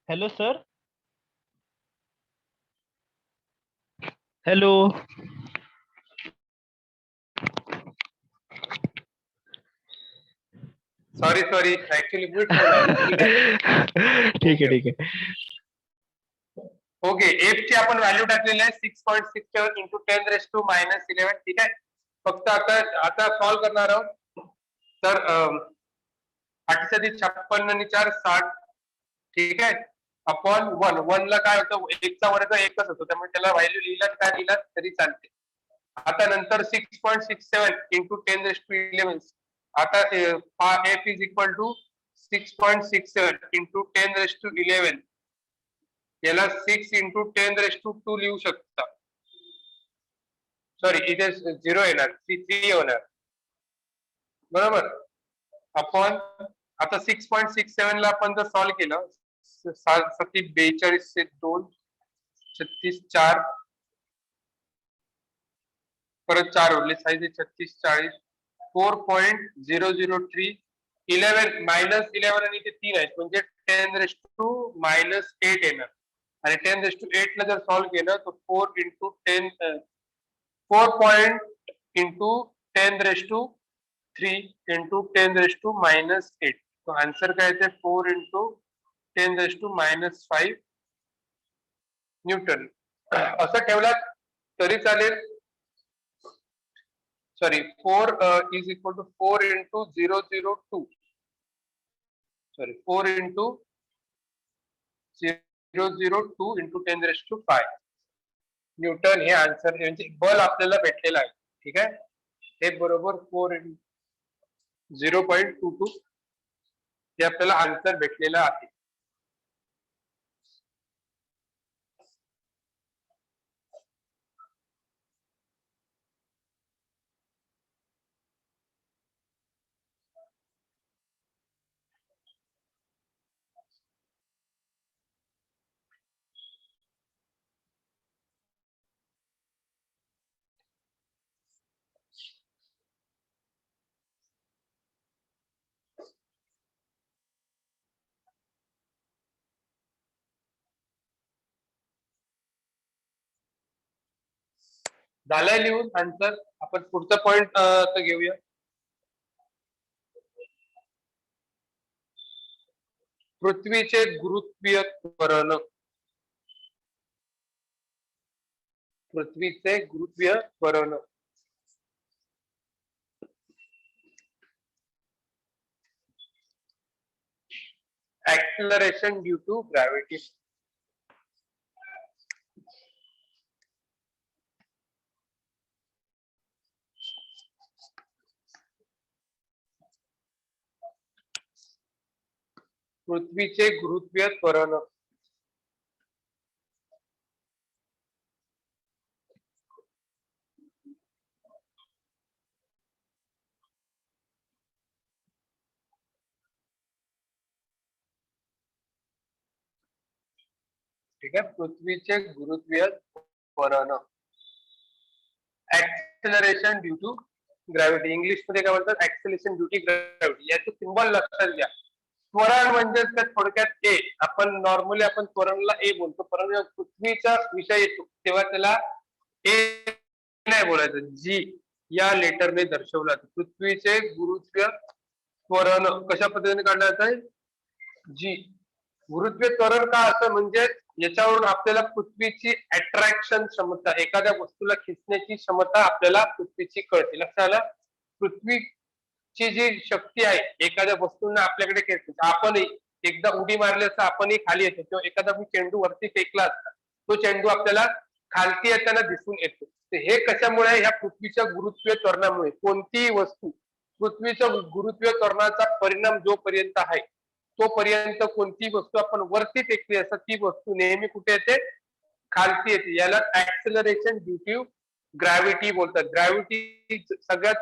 B: Hello sir. Hello.
A: Sorry actually mute ठेवला.
B: ठीक आहे.
A: ओके, एफ ची आपण व्हॅल्यू टाकलेली आहे 6.67 इंटू 10⁻11. ठीक आहे. फक्त आता सॉल्व्ह करणार आहोत. तर 8×56 आणि 4 60. ठीक आहे. अपॉन 1 ला काय होतं, एकचा वर्ग एकच होतो, त्यामुळे त्याला व्हॅल्यू लिहिलात काय लिहिलात तरी चालते. आता नंतर 6.67 इंटू 10⁻11. आता F is equal to 6.67 into 10⁻11. याला 6 इंटू 10⁻2 लिहू शकता. सॉरी, इथे 0 येणार, 3 होणार, बरोबर. अपॉन आता 6.67 ला आपण जर सॉल्व्ह केलं, 42 से 2 36 4 परत 4 उरले, साईज 36 40 4.003 11 -11 आणि ते 3 आहेत म्हणजे 10⁻−8 येणार. आणि 10⁻8 ला जर सॉल्व्ह केलं तर 4 इंटू 10 4 इंटू 10⁻3 इंटू 10⁻−8. तो आन्सर काय येते 4 इंटू 10⁻−5 न्यूटन. असं ठेवलात तरी चालेल. Sorry, 4 is equal to 4 into 002. Sorry, 4 into 002 into 10⁻5 newton हे आन्सर, म्हणजे बल आपल्याला भेटलेलं आहे. ठीक आहे. हे बरोबर 0.22 हे आपल्याला आन्सर भेटलेलं आहे. झालंय लिहून आन्सर. आपण पुढचा पॉइंट घेऊया. पृथ्वीचे गुरुत्वीय त्वरण. पृथ्वीचे गुरुत्वीय त्वरण. Acceleration due to gravity. पृथ्वीचे गुरुत्वीय त्वरण. ठीक आहे. पृथ्वीचे गुरुत्वीय त्वरण, acceleration due to gravity. English मध्ये काय म्हणतात, एक्सेलरेशन ड्यू टू ग्रॅव्हिटी. याचं सिम्बॉल लक्षात घ्या. त्वरण म्हणजे थोडक्यात ए. आपण नॉर्मली आपण त्वरणला ए बोलतो, परंतु पृथ्वीचा विषय येतो तेव्हा त्याला ए नाही बोलायचं, जी या लेटरने दर्शवला जातं. पृथ्वीचे गुरुत्वीय त्वरण कशा पद्धतीने काढण्यात आहे, जी. गुरुत्वीय त्वरण का असं, म्हणजे याच्यावरून आपल्याला पृथ्वीची अट्रॅक्शन क्षमता, एखाद्या वस्तूला खिचण्याची क्षमता आपल्याला पृथ्वीची कळते. लक्षात आलं. पृथ्वीची जी शक्ती आहे एखाद्या वस्तूंना आपल्याकडे खेचते. आपण एकदा उडी मारली असता आपणही खाली येतो, किंवा एखादा चेंडू वरती फेकला असता तो चेंडू आपल्याला खालती येताना दिसून येतो. हे कशामुळे, ह्या पृथ्वीच्या गुरुत्वीय त्वरणामुळे. कोणतीही वस्तू, पृथ्वीच्या गुरुत्वीय त्वरणाचा परिणाम जोपर्यंत आहे तोपर्यंत कोणती वस्तू आपण वरती फेकली असता ती वस्तू नेहमी कुठे येते, खालती येते. याला ऍक्सेलरेशन ड्यू टू ग्रॅव्हिटी बोलतात. ग्रॅव्हिटी सगळ्यात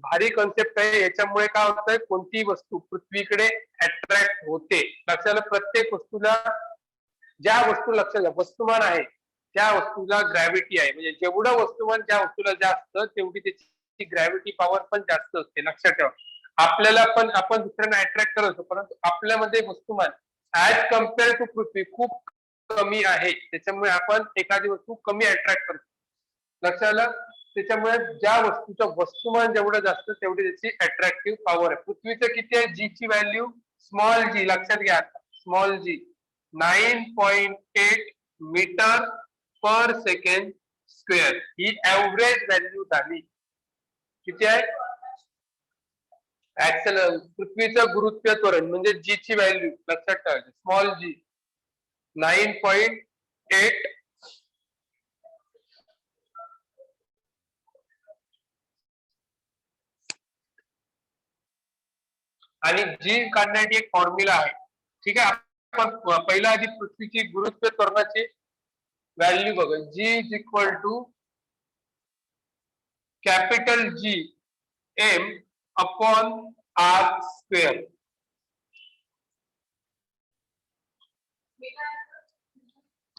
A: भारी कॉन्सेप्ट आहे. याच्यामुळे काय होतंय, कोणती वस्तू पृथ्वीकडे अट्रॅक्ट होते. लक्षात, प्रत्येक वस्तूला, ज्या वस्तू लक्षात, वस्तुमान आहे त्या वस्तूला ग्रॅव्हिटी आहे. म्हणजे जेवढं वस्तुमान ज्या वस्तूला जास्त तेवढी त्याची ग्रॅव्हिटी पॉवर पण जास्त असते. लक्षात ठेवा. आपल्याला पण, आपण दुसऱ्यांना अट्रॅक्ट करत असतो, परंतु आपल्यामध्ये वस्तुमान ऍज कम्पेअर टू पृथ्वी खूप कमी आहे. त्याच्यामुळे आपण एखादी वस्तू कमी अट्रॅक्ट करतो. लक्षात आलं. त्याच्यामुळे ज्या वस्तूचं वस्तुमान जेवढं जास्त तेवढी त्याची अट्रॅक्टिव्ह पॉवर आहे. पृथ्वीचं किती आहे, जी ची व्हॅल्यू स्मॉल जी. लक्षात घ्या, स्मॉल जी. 9.8 मीटर पर सेकंड स्क्वेअर ही ऍव्हरेज व्हॅल्यू झाली. किती आहे? पृथ्वीचं गुरुत्व त्वरण म्हणजे जी ची व्हॅल्यू लक्षात ठेवायची, स्मॉल जी 9.8 आणि जी काढण्याची एक फॉर्म्युला आहे. ठीक आहे, आपण पहिला आधी पृथ्वीची गुरुत्व त्वरणाची व्हॅल्यू बघा. G is equal to capital G M upon R square.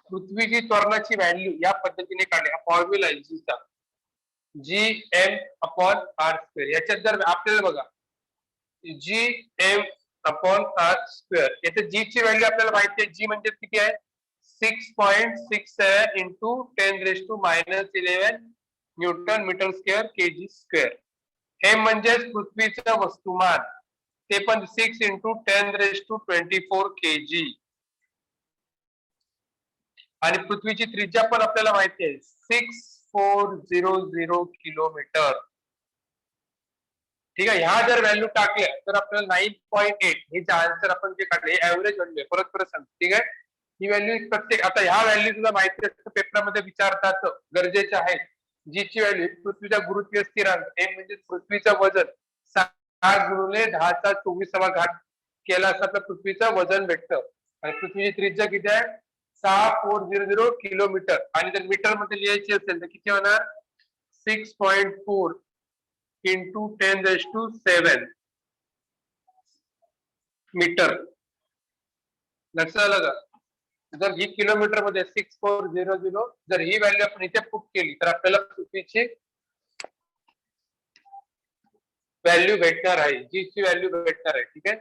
A: पृथ्वीची त्वरणाची व्हॅल्यू या पद्धतीने काढली. हा फॉर्म्युला आहे जीचा, G M upon R square. याच्यात जर आपल्याला बघा G M upon R square, याच्यात जी ची व्हॅल्यू आपल्याला माहिती आहे. जी म्हणजे किती आहे? 6.67 into 10⁻⁻11 newton metre square kg square. M म्हणजेच पृथ्वीचं वस्तुमान, ते पण 6 इंटू 10⁻24 केजी. आणि पृथ्वीची त्रिज्या पण आपल्याला माहिती आहे 6400 किलोमीटर. ठीक आहे, ह्या जर व्हॅल्यू टाकल्या तर आपल्याला 9.8 हे आन्सर आपण जे काढले ऍव्हरेज व्हॅल्यू आहे. परत सांगतो. ठीक आहे, ही व्हॅल्यू प्रत्येक, आता ह्या व्हॅल्यू तुला माहिती असतं, पेपरमध्ये विचारतात, गरजेचे आहे. जी ची व्हॅल्यू पृथ्वीचा गुरुत्वीय स्थिरांक एम म्हणजे पृथ्वीचं वजन 6 गुणिले 10⁻24 केला असता तर पृथ्वीचं वजन भेटतं. आणि पृथ्वीची त्रिज्या किती आहे? 6400 किलोमीटर. आणि जर मीटर मध्ये लिहायची असेल तर किती होणार? 6.4 इंटू 10⁻7 मीटर. लक्षात आलं का? जर ही किलोमीटर मध्ये 6400, जर ही व्हॅल्यू आपण इथे पुट केली तर आपल्याला पृथ्वीची व्हॅल्यू भेटणार आहे, जी ची व्हॅल्यू भेटणार आहे. ठीक आहे,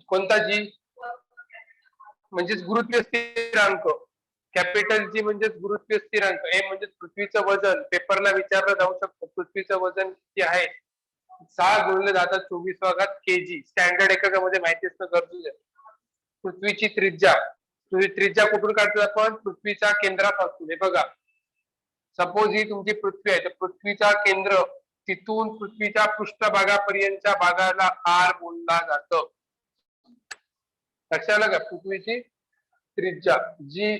A: कोणता जी? म्हणजेच गुरुत्वीय स्थिरांक. कॅपिटल जी म्हणजेच गुरुत्वीय स्थिरांक, एम म्हणजे पृथ्वीचं वजन. पेपरला विचारलं जाऊ शकतं पृथ्वीचं वजन किती आहे? 6 गुणिले 10⁻24 केजी. स्टँडर्ड एककामध्ये माहिती असणं गरजेचं आहे. पृथ्वीची त्रिज्या, त्रिज्या कुठून काढतो आपण? पृथ्वीच्या केंद्रापासून. हे बघा, सपोज ही तुमची पृथ्वी आहे, तर पृथ्वीचा केंद्र तिथून पृथ्वीच्या पृष्ठभागापर्यंतच्या भागाला आर बोलला जातं. लक्षात आलं का? पृथ्वीची त्रिज्या जी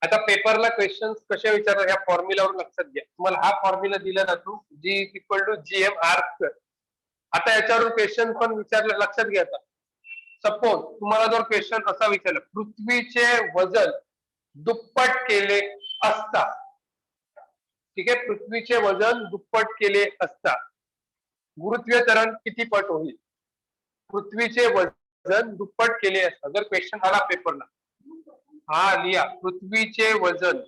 A: आता पेपरला क्वेश्चन कसे विचारतात या फॉर्म्युलावर लक्षात घ्या. तुम्हाला हा फॉर्म्युला दिला जातो, G equal to G M R square. आता याच्यावरून क्वेश्चन पण विचारलं, लक्षात घ्या. सपोज तुम्हाला जर क्वेश्चन असा विचारला, पृथ्वीचे वजन दुप्पट केले असता, ठीक आहे, पृथ्वीचे वजन दुप्पट केले असता गुरुत्वीय त्वरण किती पट होईल? पृथ्वीचे वजन दुप्पट केले असता जर क्वेश्चन आला पेपरला, हा लिहा, पृथ्वीचे वजन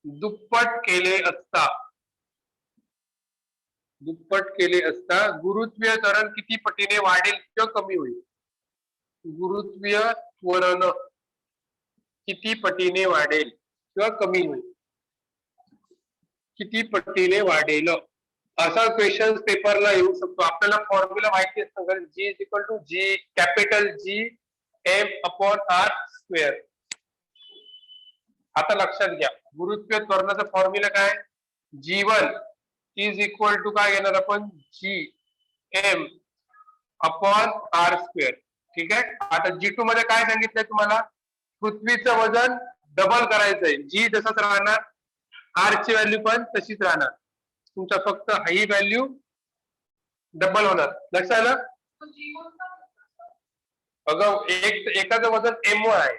A: दुप्पट केले असता, दुप्पट केले असता गुरुत्वीय त्वरण किती पटीने वाढेल किंवा कमी होईल? गुरुत्वीय त्वरण किती पटीने वाढेल किंवा कमी होईल? किती पटीने वाढेल, असा क्वेश्चन पेपरला येऊ शकतो. आपल्याला फॉर्म्युला माहिती असतं, G is equal to G capital G M upon R square. आता लक्षात घ्या, गुरुत्वीय त्वरणाचा फॉर्म्युला काय? G1 इज इक्वल टू काय घेणार आपण? G M upon R square. ठीक आहे, आता G2 मध्ये काय सांगितलंय तुम्हाला? पृथ्वीचं वजन डबल करायचंय. जी तसंच राहणार, आर ची व्हॅल्यू पण तशीच राहणार. तुमचा फक्त ही व्हॅल्यू डबल होणार. लक्षात आलं? अगं एकाचं वजन M आहे,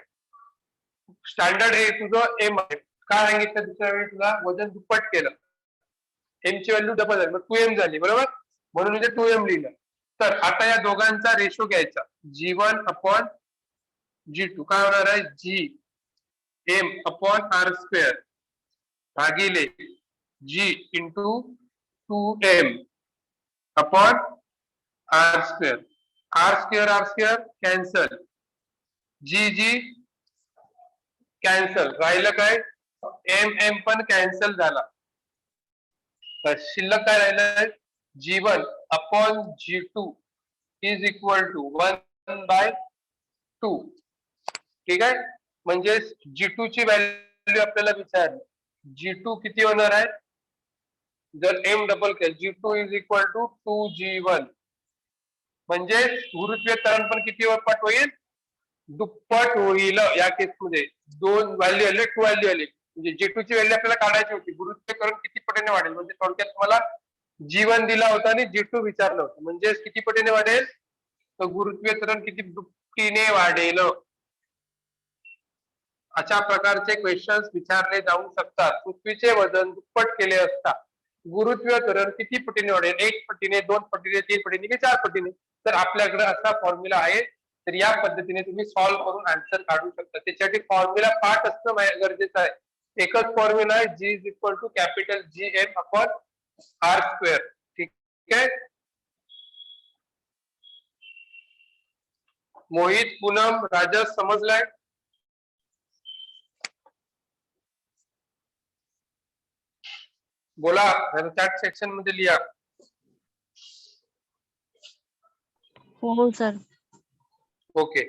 A: स्टँडर्ड हे तुझं एम आहे. काय सांगितलं दुसऱ्या वेळी? तुला वजन दुप्पट केलं, एम ची व्हॅल्यू डबल झाली, मग 2M झाली, बरोबर? म्हणून इथे 2M लिहिलं. तर आता या दोघांचा रेशो घ्यायचा, G1 अपॉन G2. काय होणार आहे? G M upon R square भागिले G into 2m upon r square. r square cancel, G cancel, राहिलं काय, एम पण कॅन्सल झाला. शिल्लक काय राहिलं, G1 upon G2 is equal to 1/2. ठीक आहे. म्हणजे G2 ची व्हॅल्यू आपल्याला विचारली, G2 किती होणार आहे, जर m डबल केलं G2 is equal to 2G1, म्हणजे गुरुत्वीय त्वरण पण किती पट होईल, दुप्पट होईल. या केसमध्ये दोन व्हॅल्यू आले, 2 व्हॅल्यू आली, म्हणजे G2 ची व्हॅल्यू आपल्याला काढायची होती, गुरुत्वीय त्वरण किती पटीने वाढेल, म्हणजे थोडक्यात तुम्हाला G1 दिला होता आणि G2 विचारलं होतं, म्हणजे किती पटीने वाढेल, तर गुरुत्वीय त्वरण किती दुपटीने वाढेल. अशा प्रकारचे क्वेश्चन्स विचारले जाऊ शकतात. पृथ्वीचे वजन दुप्पट केले असता गुरुत्वीय त्वरण किती पटीने वाढेल, 1 पटीने, 2 पटीने, 3 पटीने की 4 पटीने. तर आपल्याकडे असा फॉर्म्युला आहे, तर या पद्धतीने तुम्ही सॉल्व्ह करून आन्सर काढू शकता. त्याच्यासाठी फॉर्म्युला पाठ असणं गरजेचं आहे. एकच फॉर्म्युला आहे, G is equal to capital GM upon r square. ठीक आहे. मोहित, पूनम, राजस समजलाय? बोला, चॅट सेक्शन मध्ये लिहा.
C: हो सर.
A: ओके,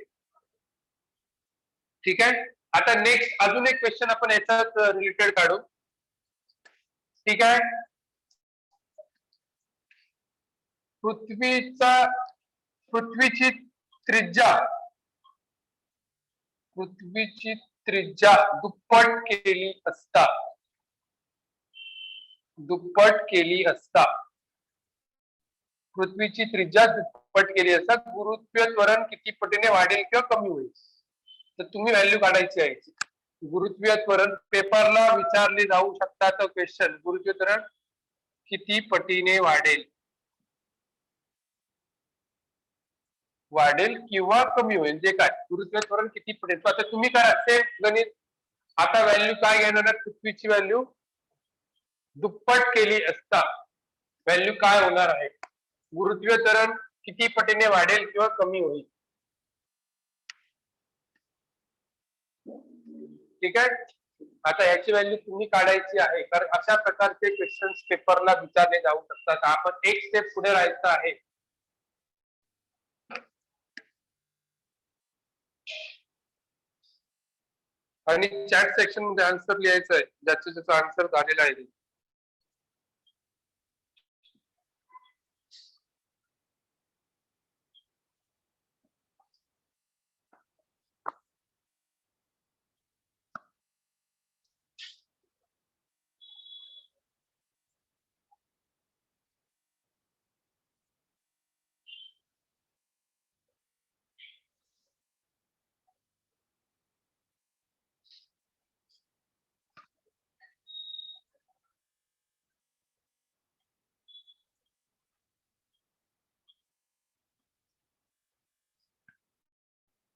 A: ठीक आहे. आता नेक्स्ट अजून एक क्वेश्चन आपण याच्यात रिलेटेड काढू. ठीक आहे. पृथ्वीची त्रिज्या दुप्पट केली असता पृथ्वीची त्रिज्या दुप्पट केली असता गुरुत्वीय त्वरण किती पटीने वाढेल किंवा कमी होईल. तर तुम्ही व्हॅल्यू काढायची आहे. गुरुत्वीय त्वरण पेपरला विचारले जाऊ शकतात क्वेश्चन, गुरुत्वीय त्वरण किती पटीने वाढेल किंवा कमी होईल, जे काय गुरुत्वीय त्वरण किती पटीने. आता तुम्ही काय ते गणित, आता व्हॅल्यू काय घेणार, पृथ्वीची व्हॅल्यू दुप्पट केली असता व्हॅल्यू काय होणार आहे, गुरुत्वीय त्वरण किती पटीने वाढेल किंवा कमी होईल. ठीक आहे. आता याची व्हॅल्यू तुम्ही काढायची आहे, कारण अशा प्रकारचे क्वेश्चन्स पेपरला विचारले जाऊ शकतात. आपण एक स्टेप पुढे राहायचं आहे. आणि चॅट सेक्शन मध्ये आन्सर लिहायचं आहे, ज्याचं आन्सर झालेला आहे.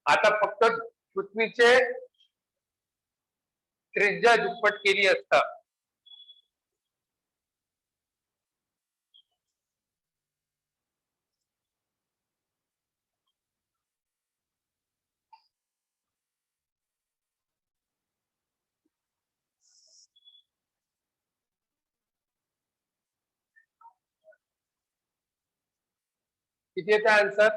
A: आता फक्त पृथ्वीचे त्रिज्या दुप्पट केली असता किती येते आन्सर,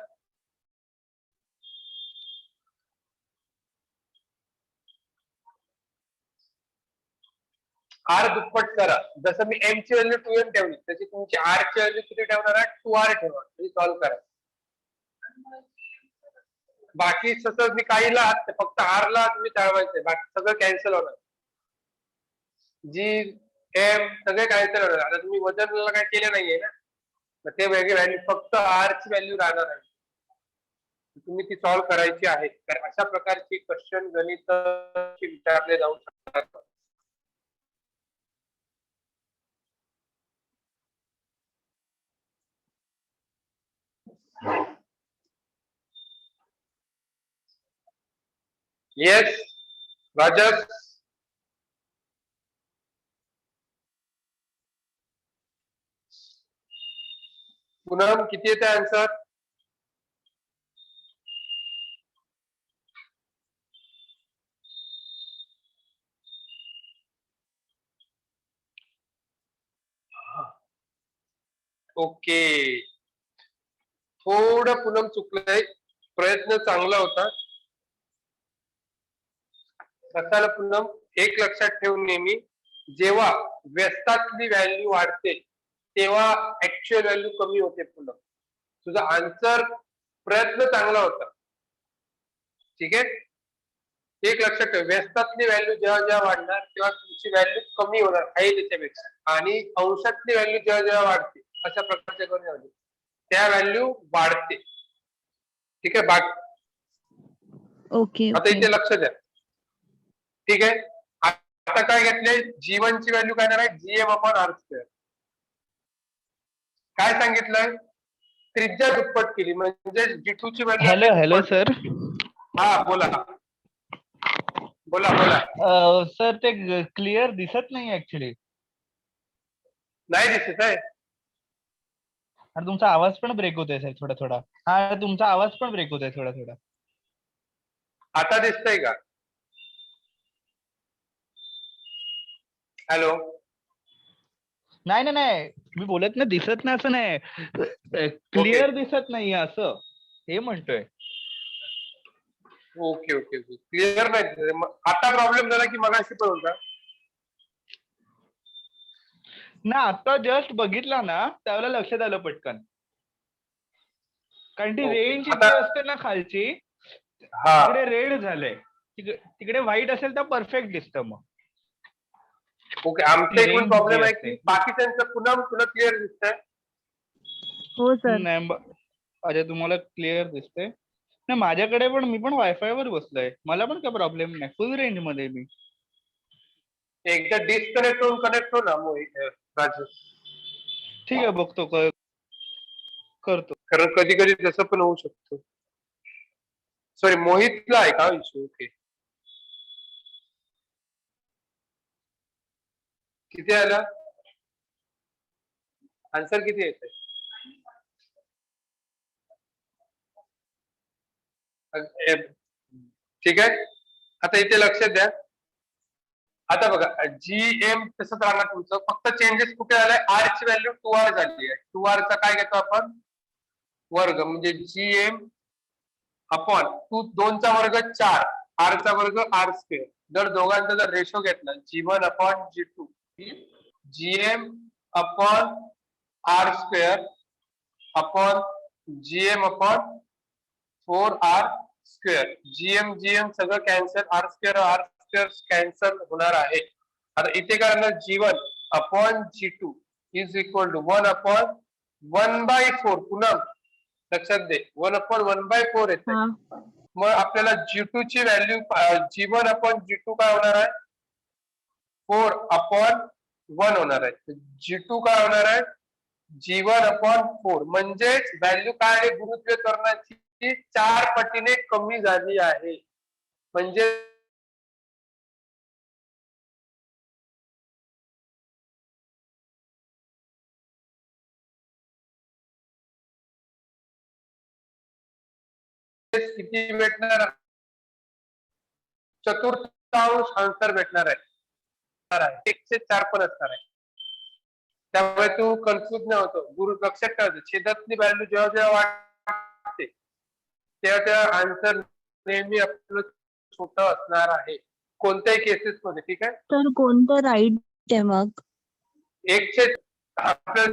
A: आर दुप्पट करा. जसं मी एम ची व्हॅल्यू 2m ठेवली, तशी तुमची आर ची व्हॅल्यू किती ठेवणार आहे, 2r ठेवा. सॉल्व्ह करा. बाकी सगळं मी काहीला फक्त आर ला तुम्ही टाळवायचंय, बाकी सगळं कॅन्सल होणार. जी एम सगळे कॅन्सल होणार. आता तुम्ही वजनला काय केलं नाहीये ना, तर ते वेगळी व्हॅल्यू, फक्त आर ची व्हॅल्यू राहणार आहे. तुम्ही ती सॉल्व्ह करायची आहे. तर अशा प्रकारची क्वेश्चन गणित विचारले जाऊ शकतात. येस राजस. पूनम किती येते आन्सर? ओके, थोडं पूनम चुकलंय, प्रयत्न चांगला होता. कसाला पूनम, एक लक्षात ठेवून नेहमी, जेव्हा व्यस्तातली व्हॅल्यू वाढते तेव्हा ऍक्च्युअल व्हॅल्यू कमी होते. पूनम, तुझा आन्सर प्रयत्न चांगला होता, ठीक आहे. एक लक्षात ठेव, व्यस्तातली व्हॅल्यू जेव्हा जेव्हा वाढणार तेव्हा तुमची व्हॅल्यू कमी होणार आहे त्याच्यापेक्षा, आणि अंशातली व्हॅल्यू जेव्हा जेव्हा वाढते अशा प्रकारच्या व्हॅल्यू त्या व्हॅल्यू वाढते, ठीक आहे.
C: ओके
A: आता इथे लक्ष द्या, ठीक आहे. आता काय घेतले, G1 ची व्हॅल्यू काय आहे, GM/R². काय सांगितलंय, त्रिज्या दुप्पट केली म्हणजे G2 ची व्हॅल्यू.
B: Hello sir.
A: हा बोला बोला बोला.
B: सर ते क्लिअर दिसत नाही ऍक्च्युली.
A: नाही दिसत आहे?
B: आणि तुमचा आवाज पण ब्रेक होतोय सर थोडा थोडा. हा, तुमचा आवाज पण ब्रेक होतोय थोडा थोडा.
A: आता दिसतंय का? हॅलो.
B: नाही नाही नाही, मी बोलत ना दिसत नाही असं नाही, क्लिअर दिसत नाही असं हे म्हणतोय.
A: ओके ओके ओके, क्लिअर नाही. आता प्रॉब्लेम झाला की मगाशी पण होता
B: ना, आता जस्ट बघितला ना त्यावेळेला लक्षात आलं पटकन, कारण ती रेंज
A: आता
B: जी असते ना खालची,
A: हा
B: तिकडे रेड झालंय, तिकडे व्हाईट असेल तर परफेक्ट दिसतं. मग
A: ओके, आमचा एकूण
B: range
A: प्रॉब्लेम
B: जी
A: आहे
B: असते.
A: की बाकीच्यांचं पुन्हा तुला क्लिअर दिसतंय?
C: हो सर.
B: नाही अच्छा, तुम्हाला क्लिअर दिसतंय ना? माझ्याकडे पण, मी पण वायफाय वर बसलोय, मला पण काय प्रॉब्लेम नाही, फुल रेंज मध्ये मी.
A: एकदा डिस्कनेक्ट होऊन कनेक्ट हो ना राजू.
B: ठीक आहे, बघतो करतो.
A: कारण कधी कधी तसं पण होऊ शकतो. सॉरी, मोहितला आहे का इश्यू? ओके, किती आला आन्सर? किती येते? ठीक आहे. आता इथे लक्षात द्या, आता बघा GM तसंच राहणार तुमचं, फक्त चेंजेस कुठे आलाय, R ची व्हॅल्यू 2R झाली आहे. 2R चा काय घेतो आपण, वर्ग, म्हणजे GM अपॉन 2 चा वर्ग 4, R चा वर्ग R². जर दोघांचा जर रेशो घेतला, G1/G2, GM upon R² upon GM/4R². GM सगळं कॅन्सल, R² कॅन्सल होणार आहे. आता इथे काय होणार, G1/G2 इज इक्वल टू 1/1/4. पुन्हा लक्षात दे, 1/1/4 येते. मग आपल्याला G2 ची व्हॅल्यू, G1/G2 काय होणार आहे, 4/1 होणार आहे. G2 काय होणार आहे, G1/4. म्हणजेच व्हॅल्यू काय आहे, गुरुत्वाकर्षणाची 4 पटीने कमी झाली आहे. म्हणजे किती भेटणार, चतुर्थांश आन्सर भेटणार आहे. 104 पण असणार आहे. त्यामुळे तू कन्फ्युज नाही होतो. गुरु लक्षात ठेवायचं, छेदातली व्हॅल्यू जेव्हा जेव्हा वाढते तेव्हा तेव्हा आन्सर नेहमी आपलं छोटं असणार आहे, कोणत्याही केसेस मध्ये, ठीक आहे.
C: तर कोणतं राईट आहे मग?
A: 100 आपल्या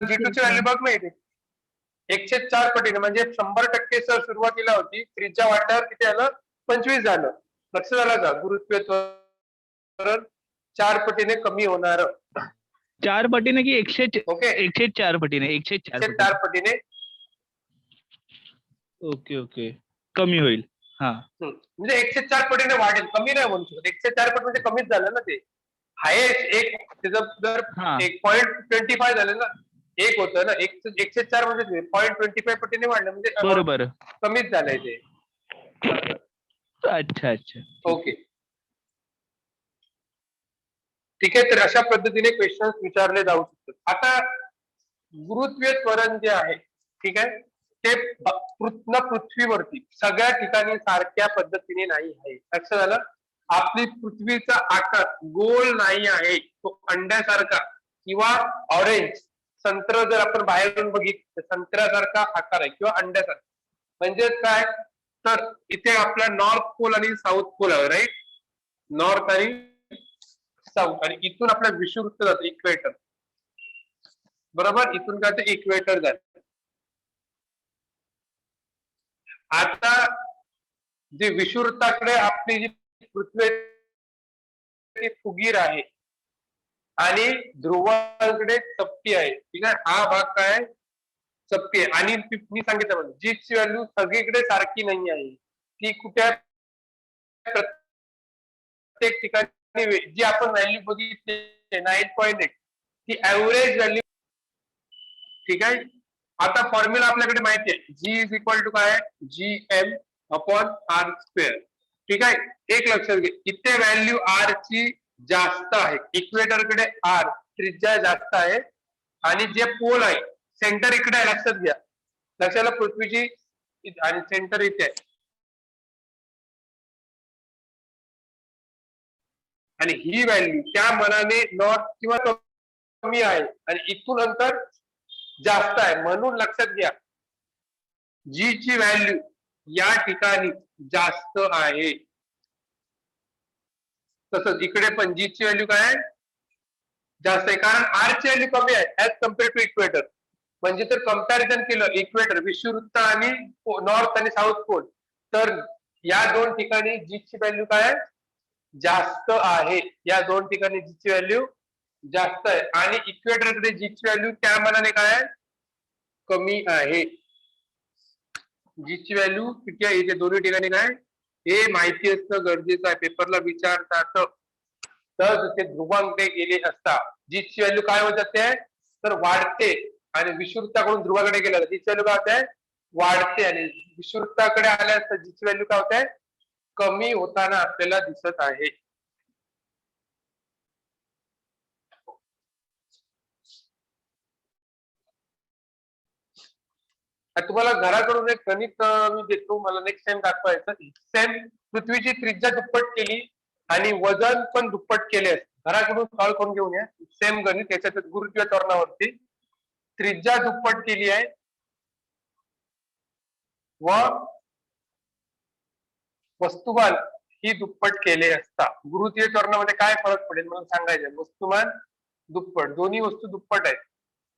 A: G2 ची व्हॅल्यू बघ ना इथे, 104 पटीने, म्हणजे 100% सर सुरुवातीला होती, त्रिज्या वाढल्यावर किती आलं, 25 झालं. लक्ष झालं का, गुरुत्वाकर्षण 4 पटीने कमी होणार.
B: 4 पटीने की
A: 104
B: पटीने?
A: 104 पटीने
B: ओके कमी होईल. हा,
A: म्हणजे 104 पटीने वाढेल, कमी नाही म्हणू शकत. 104 पट म्हणजे कमीच झालं ना, ते हायेस्ट एक त्याचं जर 1.25 झालं ना, एक होतं ना, 104 म्हणजे 0.25 पटीने वाढलं, म्हणजे
B: बरोबर,
A: कमीच झालंय ते.
B: अच्छा.
A: ओके, ठीक आहे. तर अशा पद्धतीने क्वेश्चन विचारले जाऊ शकतात. आता गुरुत्वीय त्वरण जे आहे, ठीक आहे, ते पृथ्वीवरती सगळ्या ठिकाणी सारख्या पद्धतीने नाही आहे. लक्षात झालं? आपली पृथ्वीचा आकार गोल नाही आहे, तो अंड्यासारखा किंवा ऑरेंज संत्र जर आपण बाहेरून बघितलं संत्र्यासारखा आकार आहे किंवा अंड्यासारखा. म्हणजे काय, तर इथे आपला नॉर्थ पोल आणि साऊथ पोल आहे, राईट? नॉर्थ आणि साऊथ, आणि इथून आपला विषुववृत्त जातं इक्वेटर, बरोबर? इथून काय ते इक्वेटर जातं. आता जे विषुववृत्ताकडे आपली जी पृथ्वी फुगीर आहे आणि ध्रुवांकडे चपटी आहे, ठीक आहे. हा भाग काय चपटी आहे, आणि मी सांगितलं म्हणजे जीची व्हॅल्यू सगळीकडे सारखी नाही आहे, ती कुठे प्रत्येक ठिकाणी जी आपण व्हॅल्यू बघितली 9.8 ती ऍव्हरेज व्हॅल्यू, ठीक आहे. आता फॉर्म्युला आपल्याकडे माहिती आहे, जी इज इक्वल टू काय, GM अपॉन R स्क्वेअर, ठीक आहे. एक लक्षात घे, इथे व्हॅल्यू R ची जास्त आहे, इक्वेटरकडे R त्रिज्या जास्त आहे, आणि जे पोल आहे सेंटर इकडे आहे, लक्षात घ्या. लक्षाला पृथ्वीची आणि सेंटर इथे आहे, आणि ही व्हॅल्यू त्या मनाने नॉर्थ किंवा कमी आहे, आणि इथून अंतर जास्त आहे, म्हणून लक्षात घ्या जी ची व्हॅल्यू या ठिकाणी जास्त आहे. तसंच इकडे पण जी ची व्हॅल्यू काय आहे, जास्त आहे, कारण R ची व्हॅल्यू कमी आहे ऍज कम्पेअर टू इक्वेटर. म्हणजे जर कम्पॅरिझन केलं इक्वेटर विषुववृत्त आणि नॉर्थ आणि साऊथ पोल, तर या दोन ठिकाणी जी ची व्हॅल्यू काय आहे, जास्त आहे. या दोन ठिकाणी जी ची व्हॅल्यू जास्त आहे, आणि इक्वेटरकडे जी ची व्हॅल्यू त्या मानाने काय आहे, कमी आहे. जी ची व्हॅल्यू किती आहे इथे दोन्ही ठिकाणी काय, हे माहिती असणं गरजेचं आहे. पेपरला विचारतात तर ते ध्रुवांकडे गेले असता जी ची व्हॅल्यू काय होत जाते, तर वाढते, आणि विषुववृत्ताकडून ध्रुवाकडे गेलं जी ची व्हॅल्यू काय होते, वाढते, आणि विषुववृत्ताकडे आल्या असता जी ची व्हॅल्यू काय होते, कमी होताना आपल्याला दिसत आहे. तुम्हाला घराकडून एक गणित मी देतो, मला नेक्स्ट टाइम दाखवायचं. सेम पृथ्वीची त्रिज्या दुप्पट केली आणि वजन पण दुप्पट केले, घराकडून सॉल्व्ह करून घेऊन या. सेम गणित, याच्यात गुरुत्वीय त्वरणावरती त्रिज्या दुप्पट केली आहे व वस्तुमान ही दुप्पट केले असता गुरुत्वीय त्वरणामध्ये काय फरक पडेल मला सांगायचं. वस्तुमान दुप्पट, दोन्ही वस्तू दुप्पट आहेत,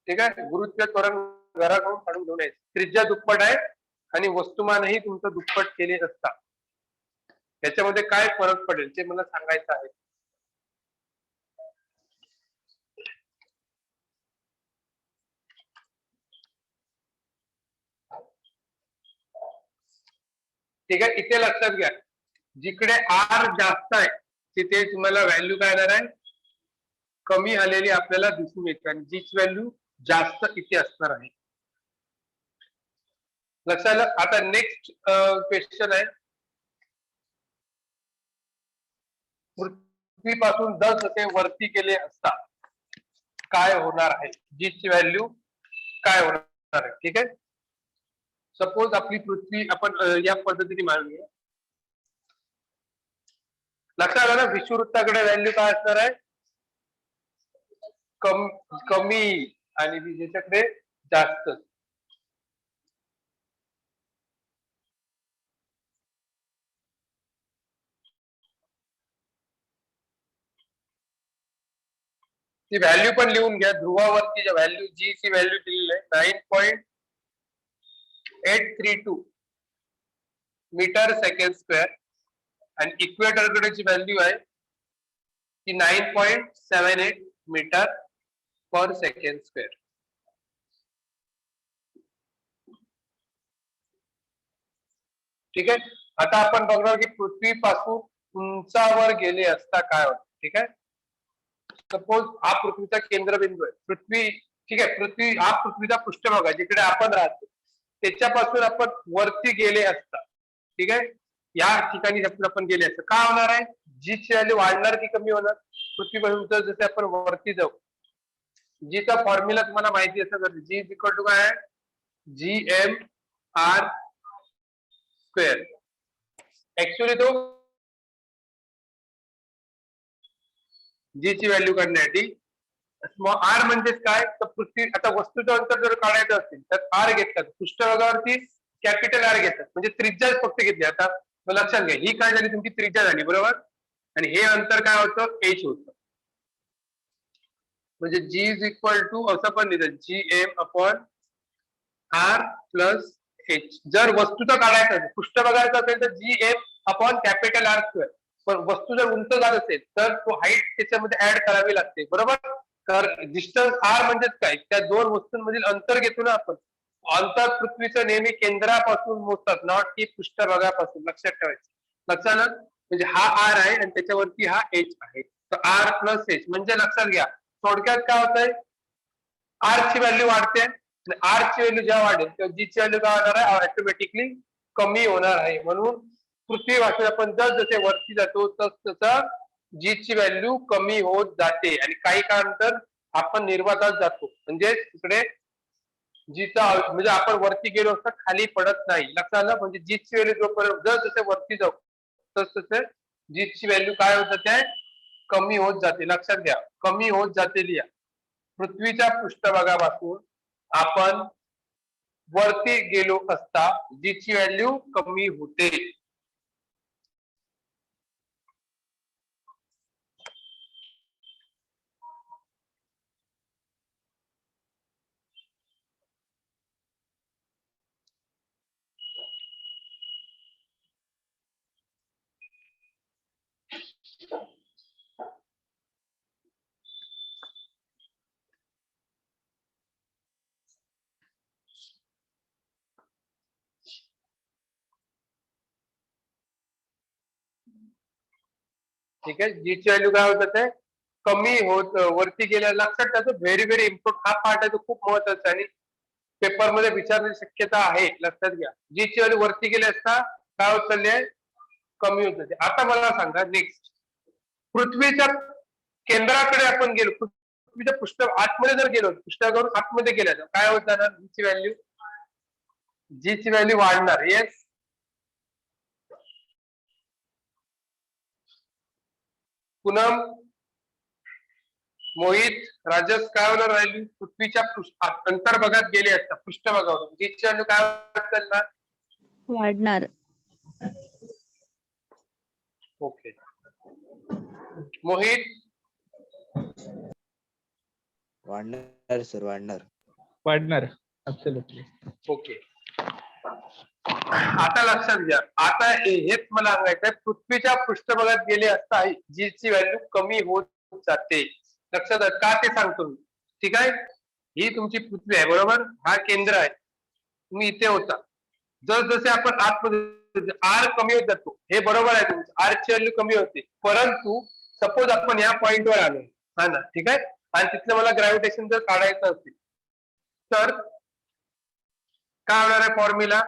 A: ठीक आहे. गुरुत्वीय त्वरण घराकडून काढून घेऊन यायचं. त्रिज्या दुप्पट आहे आणि वस्तुमानही तुमचं दुप्पट केले असता, याच्यामध्ये काय फरक पडेल ते मला सांगायचं आहे. ठीक आहे. इथे लक्षात घ्या, जिकडे R जास्त आहे तिथे तुम्हाला व्हॅल्यू काय येणार आहे, कमी आलेली आपल्याला दिसून येते, आणि जीची व्हॅल्यू जास्त इथे असणार आहे. लक्षात. आता नेक्स्ट क्वेश्चन आहे, पृथ्वीपासून 10 असे वरती गेले असता काय होणार आहे, जीची व्हॅल्यू काय होणार आहे, ठीक आहे. सपोज आपली पृथ्वी आपण या पद्धतीने मांडूया. लक्षात आलं ना, विषुववृत्ताकडे व्हॅल्यू काय असणार आहे, कमी, आणि विजेच्याकडे जास्त. ती व्हॅल्यू पण लिहून घ्या. ध्रुवावरती जी व्हॅल्यू, जी ची व्हॅल्यू दिलेली आहे 9.832 मीटर सेकंड स्क्वेअर, आणि इक्वेटरकडे जी व्हॅल्यू आहे ती 9.78 मीटर पर सेकंड स्क्वेअर. ठीक आहे. आता आपण बघणार की पृथ्वीपासून उंचावर गेले असता काय होतं, ठीक आहे. सपोज हा पृथ्वीचा केंद्रबिंदू आहे, पृथ्वी, ठीक आहे. पृथ्वी हा पृथ्वीचा पृष्ठभाग आहे जिकडे आपण राहतो, त्याच्यापासून आपण वरती गेले असता, ठीक आहे. या ठिकाणी आपण गेले असता काय होणार आहे, जी ची व्हॅल्यू वाढणार की कमी होणार, पृथ्वीपासून जसे आपण वरती जाऊ जीचा फॉर्म्युला तुम्हाला माहिती असं करते, जी इज इक्वल टू काय आहे, G M R square. Actually तो जी ची व्हॅल्यू काढण्यासाठी आर म्हणजेच काय, तर पृथ्वी, आता वस्तूचं अंतर जर काढायचं असेल तर आर घेतलं, पृष्ठभागावरती कॅपिटल आर घेतात, म्हणजे त्रिज्या फक्त घेतली. आता लक्षात घ्या, ही काय झाली, तुमची त्रिज्या झाली बरोबर, आणि हे अंतर काय होतं, एच होतं. म्हणजे जी इज इक्वल टू असं पण लिहिलं, G M upon R plus H. जर वस्तूचा काढायचा असेल, पृष्ठभागाचा असेल तर G M upon capital R square. पण वस्तू जर उंच जात असेल तर तो हाईट त्याच्यामध्ये ऍड करावी लागते बरोबर. तर डिस्टन्स आर म्हणजेच काय, त्या दोन वस्तूंमधील अंतर घेतो ना आपण. अंतर पृथ्वीचं नेहमी केंद्रापासून मोजतात, नॉट की पृष्ठभागापासून, लक्षात ठेवायचं. लक्षात, म्हणजे हा आर आहे आणि त्याच्यावरती हा एच आहे, तर आर प्लस एच. म्हणजे लक्षात घ्या, थोडक्यात काय होतंय, आर ची व्हॅल्यू वाढते, आर ची व्हॅल्यू जेव्हा वाढेल तेव्हा जी ची व्हॅल्यू काय होणार आहे, ऑटोमॅटिकली कमी होणार आहे. म्हणून पृथ्वीपासून आपण जसे वरती जातो तस तसं जी ची व्हॅल्यू कमी होत जाते, आणि काही काळानंतर आपण निर्वातात जातो. म्हणजे तिकडे जीचा म्हणजे आपण वरती गेलो असता खाली पडत नाही. लक्षात आलं, म्हणजे जी ची व्हॅल्यू जोपर्यंत जसे वरती जाऊ तस तसे जी ची व्हॅल्यू काय होत जाते, कमी होत जाते. लक्षात घ्या, कमी होत जाते. लिहा, पृथ्वीच्या पृष्ठभागापासून आपण वरती गेलो असता जीची व्हॅल्यू कमी होते. ठीक आहे, जी ची व्हॅल्यू काय होत आहे, कमी होत वरती गेल्या. लक्षात त्याचं व्हेरी व्हेरी इम्पॉर्टंट हा पार्ट आहे, तो खूप महत्वाचा आहे आणि पेपर मध्ये विचारण्याची शक्यता आहे. लक्षात घ्या, जी ची व्हॅल्यू वरती गेली असता काय होत चालली आहे, कमी होत जाते. आता मला सांगा, नेक्स्ट पृथ्वीच्या केंद्राकडे आपण गेलो, पृथ्वीच्या पृष्ठ आतमध्ये जर गेलो, पृष्ठावरून आतमध्ये गेल्या तर काय होत जाणार, जी ची व्हॅल्यू वाढणार. येस, पूनम, मोहित, राजस, काय होणार राहिली, पृथ्वीच्या अंतर्भागात गेले असता पृष्ठभागावरून जी ची व्हॅल्यू काय होणार,
C: वाढणार.
A: ओके, मोहित,
D: वाढणार सर, वाढणार.
B: वाढणार, ऍब्सोल्युटली.
A: ओके. आता लक्षात घ्या, आता हेच मला सांगायचंय, पृथ्वीच्या पृष्ठभागात गेले असता जी ची व्हॅल्यू कमी होत जाते. लक्षात का ते सांगतो मी, ठीक आहे. ही तुमची पृथ्वी आहे बरोबर, हा केंद्र आहे, तुम्ही इथे होता. जसजसे आपण आतमध्ये आर कमी होत जातो, हे बरोबर आहे तुमचं, आर ची व्हॅल्यू कमी होते. परंतु सपोज आपण या पॉइंटवर आलो, हा ना, ठीक आहे, आणि तिथलं मला ग्रॅव्हिटेशन जर काढायचं असेल तर काय होणार आहे, फॉर्म्युला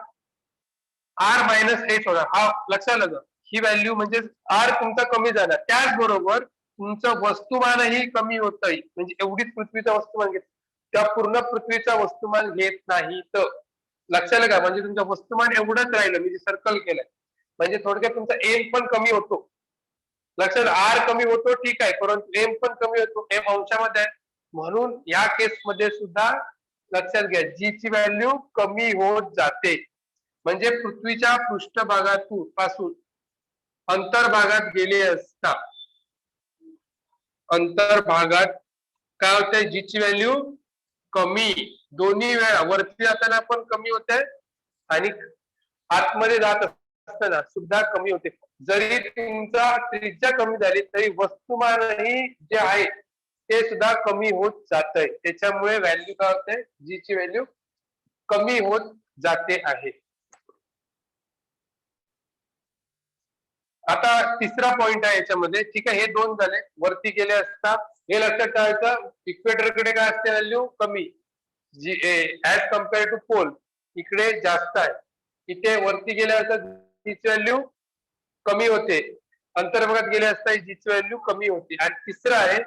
A: आर मायनस एच होणार. हा लक्षात आलं, ही व्हॅल्यू म्हणजे आर तुमचा कमी झाला, त्याचबरोबर तुमचं वस्तुमानही कमी होत आहे. म्हणजे एवढीच पृथ्वीचं वस्तुमान घेत, त्या पूर्ण पृथ्वीचा वस्तुमान घेत नाही. तर लक्षात आलं का, म्हणजे तुमचं वस्तुमान एवढंच राहिलं, म्हणजे सर्कल केलंय, म्हणजे थोडक्यात तुमचा एम पण कमी होतो. लक्षात, आर कमी होतो ठीक आहे, परंतु एम पण कमी होतो, एम अंशामध्ये आहे. म्हणून या केसमध्ये सुद्धा लक्षात घ्या, जी ची व्हॅल्यू कमी होत जाते. म्हणजे पृथ्वीच्या पृष्ठभागातून पासून अंतर्भागात गेले असता अंतर्भागात काय होतंय, जी ची व्हॅल्यू कमी, दोन्ही वेळा वरती जाताना पण कमी होते आणि आतमध्ये जात असताना सुद्धा कमी होते. जरी तुमचा त्रिज्या कमी झाली तरी वस्तुमानही जे आहे ते सुद्धा कमी होत जात आहे. त्याच्यामुळे व्हॅल्यू काय होते, जी ची व्हॅल्यू कमी होत जाते आहे. आता तिसरा पॉइंट आहे याच्यामध्ये, ठीक आहे, हे दोन झाले. वरती गेले असता हे लक्षात ठेवायचं, इक्वेटरकडे काय असते व्हॅल्यू, कमी, जी ऍज कम्पेअर टू पोल इकडे जास्त आहे. इथे वरती गेले असता जीची व्हॅल्यू कमी होते, अंतर्भागात गेले असता जीची व्हॅल्यू कमी होती. आणि तिसरं आहे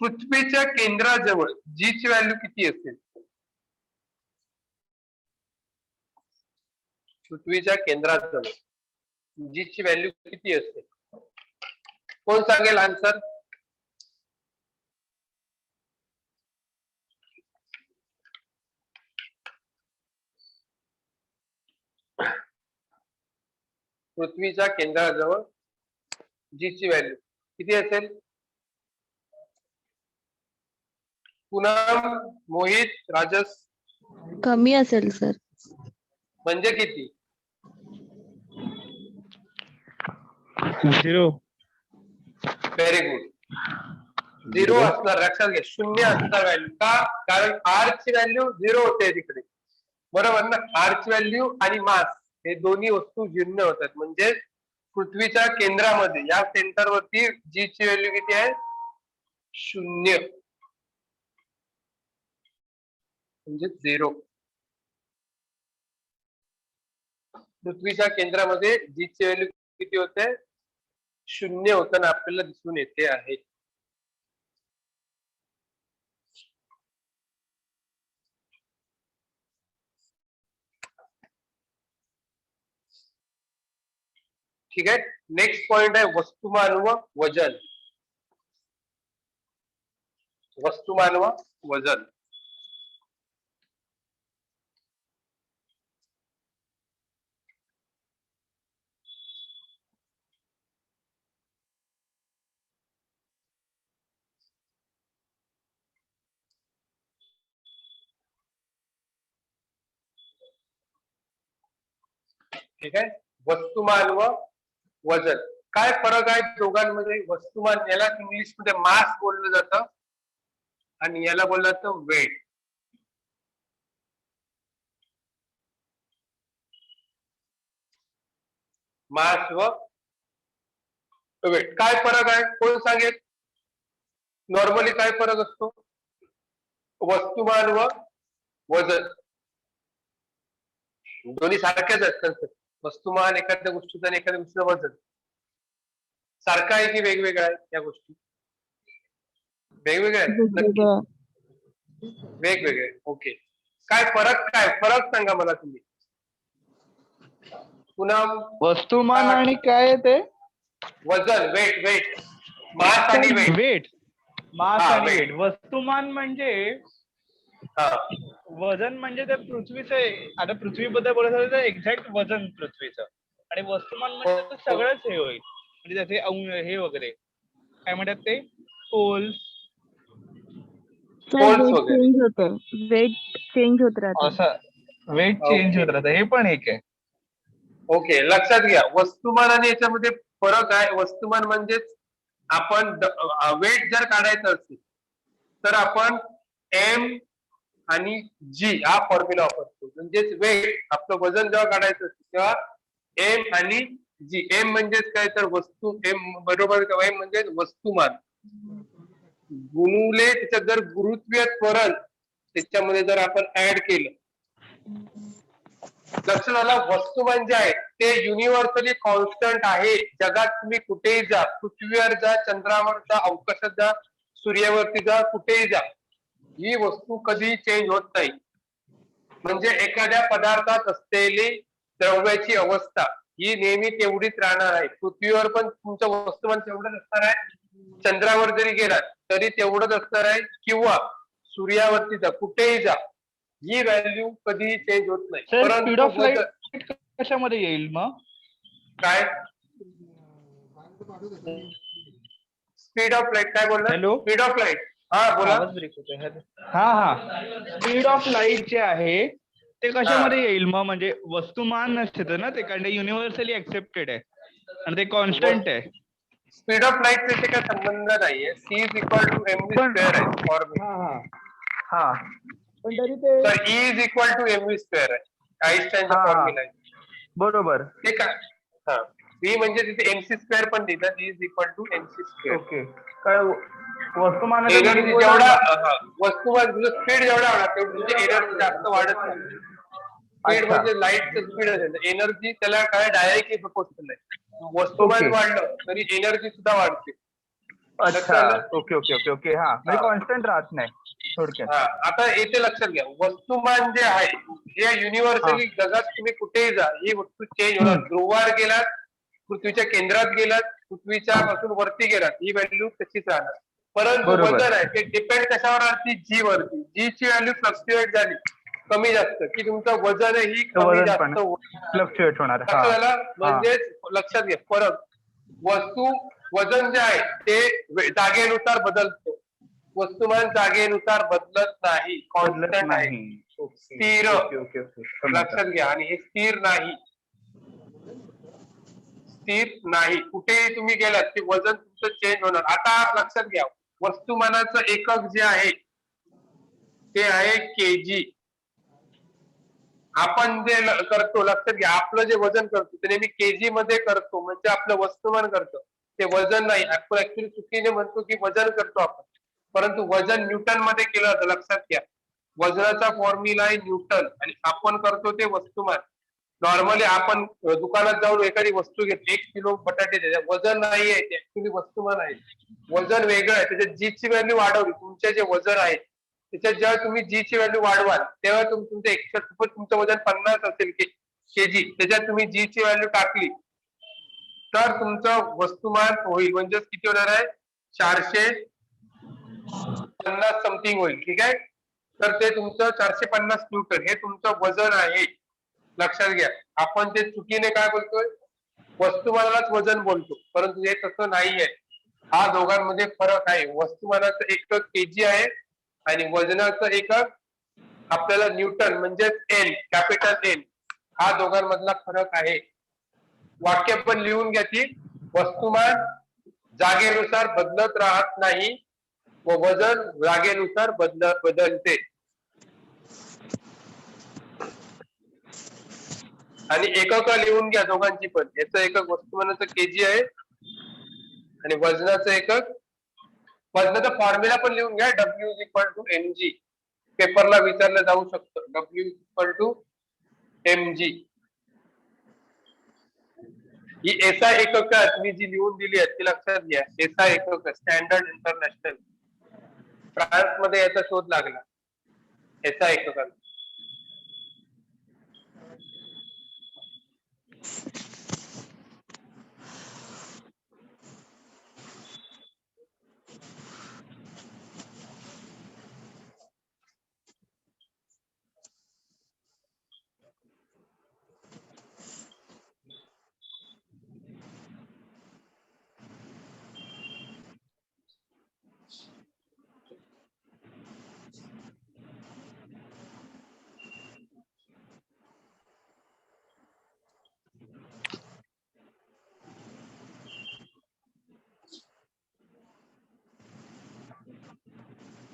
A: पृथ्वीच्या केंद्राजवळ जी ची व्हॅल्यू किती असेल? पृथ्वीच्या केंद्राजवळ जी ची व्हॅल्यू किती असेल? कोण सांगेल आन्सर? पृथ्वीच्या केंद्राजवळ जी ची व्हॅल्यू किती असेल? पूनम, मोहित, राजस.
C: कमी असेल सर.
A: म्हणजे किती?
B: 0.
A: Very good. 0 असणार, लक्षात घ्या. 0 असणार व्हॅल्यू. का? कारण आर ची व्हॅल्यू 0 होते तिकडे, बरोबर ना? आर ची व्हॅल्यू आणि मास हे दोन्ही वस्तू भिन्न होतात. म्हणजे पृथ्वीच्या केंद्रामध्ये या सेंटरवरती जी ची व्हॅल्यू किती आहे? 0 म्हणजे 0. पृथ्वीच्या केंद्रामध्ये जी ची व्हॅल्यू किती होते? 0 होताना आपल्याला दिसून येते आहे. ठीक आहे. नेक्स्ट पॉइंट आहे वस्तुमान व वजन. वस्तुमान व वजन. ठीक आहे. वस्तुमान व वजन, काय फरक आहे दोघांमध्ये? वस्तुमान याला इंग्लिश मध्ये मास बोललं जातं आणि याला बोललं जातं वेट. मास व वेट काय फरक आहे? कोण सांगेल? नॉर्मली काय फरक असतो वस्तुमान व वजन? दोन्ही सारख्याच असतात. वस्तुमान एखाद्या गोष्टीचं आणि एखाद्या गोष्टीचं वजन सारखं आहे की वेगवेगळं आहे? या गोष्टी वेगवेगळ्या आहेत. नक्की वेगवेगळे. ओके. काय फरक, काय फरक सांगा मला तुम्ही. पुन्हा
B: वस्तुमान आणि काय ते?
A: वजन, वेट. वेट, मास आणि वेट.
B: वेट, मास
A: हा,
B: आणि
A: weight.
B: वेट. वस्तुमान म्हणजे वजन म्हणजे ते पृथ्वीचं, आता पृथ्वीबद्दल बोलायचं तर एक्झॅक्ट वजन पृथ्वीचं, आणि वस्तुमान म्हणजे ते सगळंच हे होईल, म्हणजे त्याचे हे वगैरे काय म्हणतात ते पोल्स.
C: सर वेट चेंज होतं, वेट चेंज होत राहतं.
B: असं वेट चेंज होत राहतं, हे पण एक आहे.
A: ओके, लक्षात घ्या. वस्तुमान आणि याच्यामध्ये फरक आहे. वस्तुमान म्हणजेच आपण वेट जर काढायचं असेल तर आपण एम आणि जी हा फॉर्म्युला वापरतो. म्हणजेच वेट, आपलं वजन जेव्हा काढायचं असेल तेव्हा एम आणि जी. एम म्हणजेच काय तर वस्तू, एम बरोबर एम म्हणजे वस्तुमान गुणुले त्याच्यात जर गुरुत्वीय त्वरण त्याच्यामध्ये जर आपण ऍड केलं, लक्षात आलं. वस्तुमान जे आहे ते युनिव्हर्सली कॉन्स्टंट आहे. जगात तुम्ही कुठेही जा, पृथ्वीवर जा, चंद्रावर जा, अवकाशात जा, सूर्यावरती जा, कुठेही जा, ही वस्तू कधी चेंज होत नाही. म्हणजे एखाद्या पदार्थात असलेली द्रव्याची अवस्था ही नेहमी तेवढीच राहणार आहे. पृथ्वीवर पण तुमचं वस्तुमान तेवढंच असणार आहे, चंद्रावर जरी गेलात तरी तेवढंच असणार आहे, किंवा सूर्यावरती जा, कुठेही जा, ही व्हॅल्यू कधी चेंज होत नाही.
B: सर स्पीड ऑफ
A: परंतु
B: लाईट कशामध्ये येईल मग?
A: काय स्पीड ऑफ लाईट? काय बोलला?
B: Hello,
A: speed of light. हा बोला.
B: आवाज ब्रेक होतोय. हा, स्पीड ऑफ लाईट जे आहे ते कशामध्ये येईल मग? म्हणजे वस्तुमान नसतं ना ते, कारण ते युनिव्हर्सली ऍक्सेप्टेड आहे आणि ते कॉन्स्टंट आहे.
A: स्पीड ऑफ लाईट त्याचे काही संबंध नाहीये. C is equal to M V square आहे फॉर्म्युला.
B: हा, पण तरी ते
A: तर E is equal to M V square आहे, आईन्स्टाईनचा फॉर्म्युला आहे.
B: बरोबर.
A: ते काय? हा, व्ही म्हणजे तिथे एमसी स्क्वेअर पण देतात. E is equal to MC square.
B: Okay. काय वस्तुमान
A: एनर्जी जेवढा वस्तुमान तुझं स्पीड जेवढा होणार तेवढी तुझी एनर्जी जास्त वाढत नाही. स्पीड म्हणजे लाईटचं स्पीड असेल, एनर्जी त्याला काय डायरेक्टली प्रपोर्शनल आहे. वस्तुमान वाढलं तरी एनर्जी सुद्धा वाढते.
B: अच्छा
A: लक्षात आलं?
B: ओके ओके ओके ओके हा म्हणजे
A: हा.
B: कॉन्स्टंट राहत नाही थोडक्यात.
A: हा आता येथे लक्षात घ्या, वस्तुमान जे आहे हे युनिव्हर्सली जगात तुम्ही कुठेही जा ही वस्तू चेंज होणार. ध्रुवावर गेलात, पृथ्वीच्या केंद्रात गेलात, पृथ्वीच्या पासून वरती गेलात, ही व्हॅल्यू तशीच राहणार. परंतु
B: बरोबर.
A: वजन आहे ते डिपेंड कशावर राहते? जी वरती. जी ची व्हॅल्यू फ्लक्च्युएट झाली कमी जास्त की तुमचं वजनही कमी
B: वजन पण
A: जास्त
B: फ्लक्च्युएट होणार. हा
A: लक्षात आलं? म्हणजेच लक्षात घ्या फरक. वस्तू वजन जे आहे ते जागेनुसार बदलतो, वस्तुमान जागेनुसार बदलत नाही,
B: बदलत
A: कॉन्स्टंट आहे,
B: नाही.
A: स्थिर.
B: ओके ओके ओके
A: लक्षात घ्या. आणि हे स्थिर नाही, स्थिर नाही. कुठेही तुम्ही गेलात ते वजन तुमचं चेंज होणार. आता लक्षात घ्या, वस्तुमानाचं एकक जे आहे ते आहे केजी. आपण जे करतो लक्षात घ्या, आपलं जे वजन करतो ते नेहमी केजी मध्ये करतो, म्हणजे आपलं वस्तुमान करतो, ते वजन नाही. आपण ऍक्च्युली चुकीने म्हणतो की वजन करतो आपण, परंतु वजन न्यूटन मध्ये केलं जातं. लक्षात घ्या, वजनाचा फॉर्म्युला आहे न्यूटन आणि आपण करतो ते वस्तुमान. नॉर्मली आपण दुकानात जाऊन एखादी वस्तू घेतो, 1 किलो बटाटे, त्याच्यात वजन नाही आहे, ते ऍक्च्युली वस्तुमान आहे. वजन वेगळं आहे, त्याच्यात जी ची व्हॅल्यू वाढवली. तुमचे जे वजन आहे त्याच्यात जेव्हा तुम्ही जी ची व्हॅल्यू वाढवाल तेव्हा तुमचं एक्स्ट्रा, तुमचं वजन 50 असेल केजी, त्याच्यात तुम्ही जी ची व्हॅल्यू टाकली तर तुमचं वस्तुमान होईल. म्हणजे किती होणार आहे? 450 समथिंग होईल. ठीक आहे, तर ते तुमचं 450 न्यूटन हे तुमचं वजन आहे. लक्षात घ्या, आपण ते चुकीने काय बोलतोय, वस्तुमानालाच वजन बोलतो, परंतु हे तसं नाहीये. हा दोघांमध्ये फरक आहे. वस्तुमानाचं एकक केजी आहे आणि वजनाचं एकक आपल्याला न्यूटन म्हणजेच एन, कॅपिटल एन. हा दोघांमधला फरक आहे. वाक्य पण लिहून घ्या ती, वस्तुमान जागेनुसार बदलत राहत नाही व वजन जागेनुसार बदलते. आणि एकक लिहून घ्या दोघांची पण. याचं एकक वस्तुमानाचं केजी आहे आणि वजनाचं एकक, वजनाचा फॉर्म्युला पण लिहून घ्या, W is equal to mg. पेपरला विचारलं जाऊ शकतं, W is equal to mg. ही एसआय एकक तुम्ही जी लिहून दिली आहे ती लक्षात घ्या. एसआय एकक स्टँडर्ड इंटरनॅशनल, फ्रान्स मध्ये याचा शोध लागला एसआय एकक.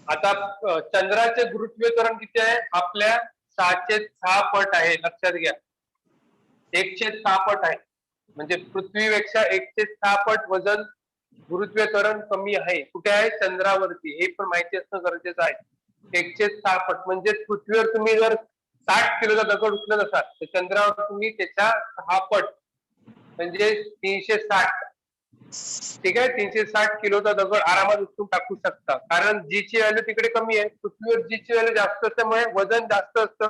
A: आता चंद्राचे गुरुत्वीय त्वरण किती आहे? आपल्या 6/6 पट आहे. लक्षात घ्या, 1/6 पट आहे. म्हणजे पृथ्वीपेक्षा 1/6 पट वजन गुरुत्वीय त्वरण कमी आहे. कुठे आहे? चंद्रावरती. हे पण माहिती असणं गरजेचं आहे. 1/6 पट म्हणजे पृथ्वीवर तुम्ही जर 60 किलोचा दगड उचलत असाल तर चंद्रावर तुम्ही त्याच्या 6 पट म्हणजे 360. ठीक आहे, 360 किलोचा दगड आरामात उचलून टाकू शकता, कारण जी ची व्हॅल्यू तिकडे कमी आहे. पृथ्वीवर जी ची व्हॅल्यू जास्त असल्यामुळे वजन जास्त असतं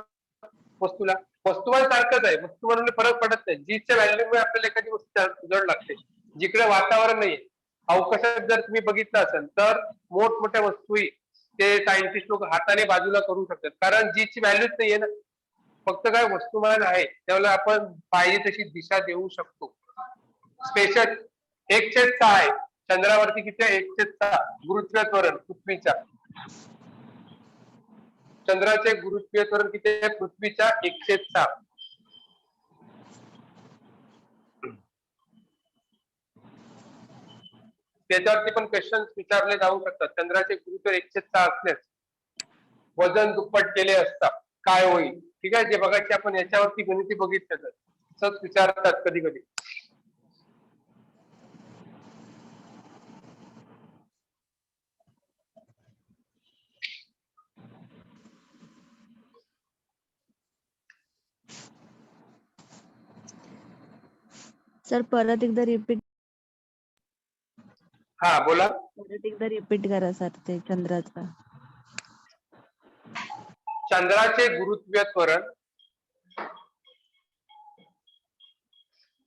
A: वस्तूला. वस्तुमान सारखंच आहे, वस्तुमानाने फरक पडत नाही. जी च्या व्हॅल्यूमुळे आपल्याला एखादी वस्तू जड लागते. जिकडे वातावरण नाहीये, अवकाशात जर तुम्ही बघितलं असेल तर मोठमोठ्या वस्तू ते सायंटिस्ट लोक हाताने बाजूला करू शकतात, कारण जी ची व्हॅल्यूच नाहीये ना. फक्त काय वस्तुमान आहे त्यावेळेला आपण पाहिजे तशी दिशा देऊ शकतो. स्पेशल 1/6 आहे. चंद्रावरती किती आहे? 1/6 गुरुत्वीय त्वरण पृथ्वीच्या. चंद्राचे गुरुत्वीय त्वरण किती आहे? पृथ्वीच्या 1/6. त्याच्यावरती पण क्वेश्चन विचारले जाऊ शकतात. चंद्राचे गुरुत्व 1/6 असल्यास वजन दुप्पट केले असता काय होईल? ठीक आहे, जे बघायचे आपण याच्यावरती गणिती बघितलं तर विचारतात कधी कधी.
C: सर परत एकदा रिपीट.
A: हा बोला.
C: परत एकदा रिपीट करा सर ते चंद्राचा.
A: चंद्राचे गुरुत्वीय त्वरण,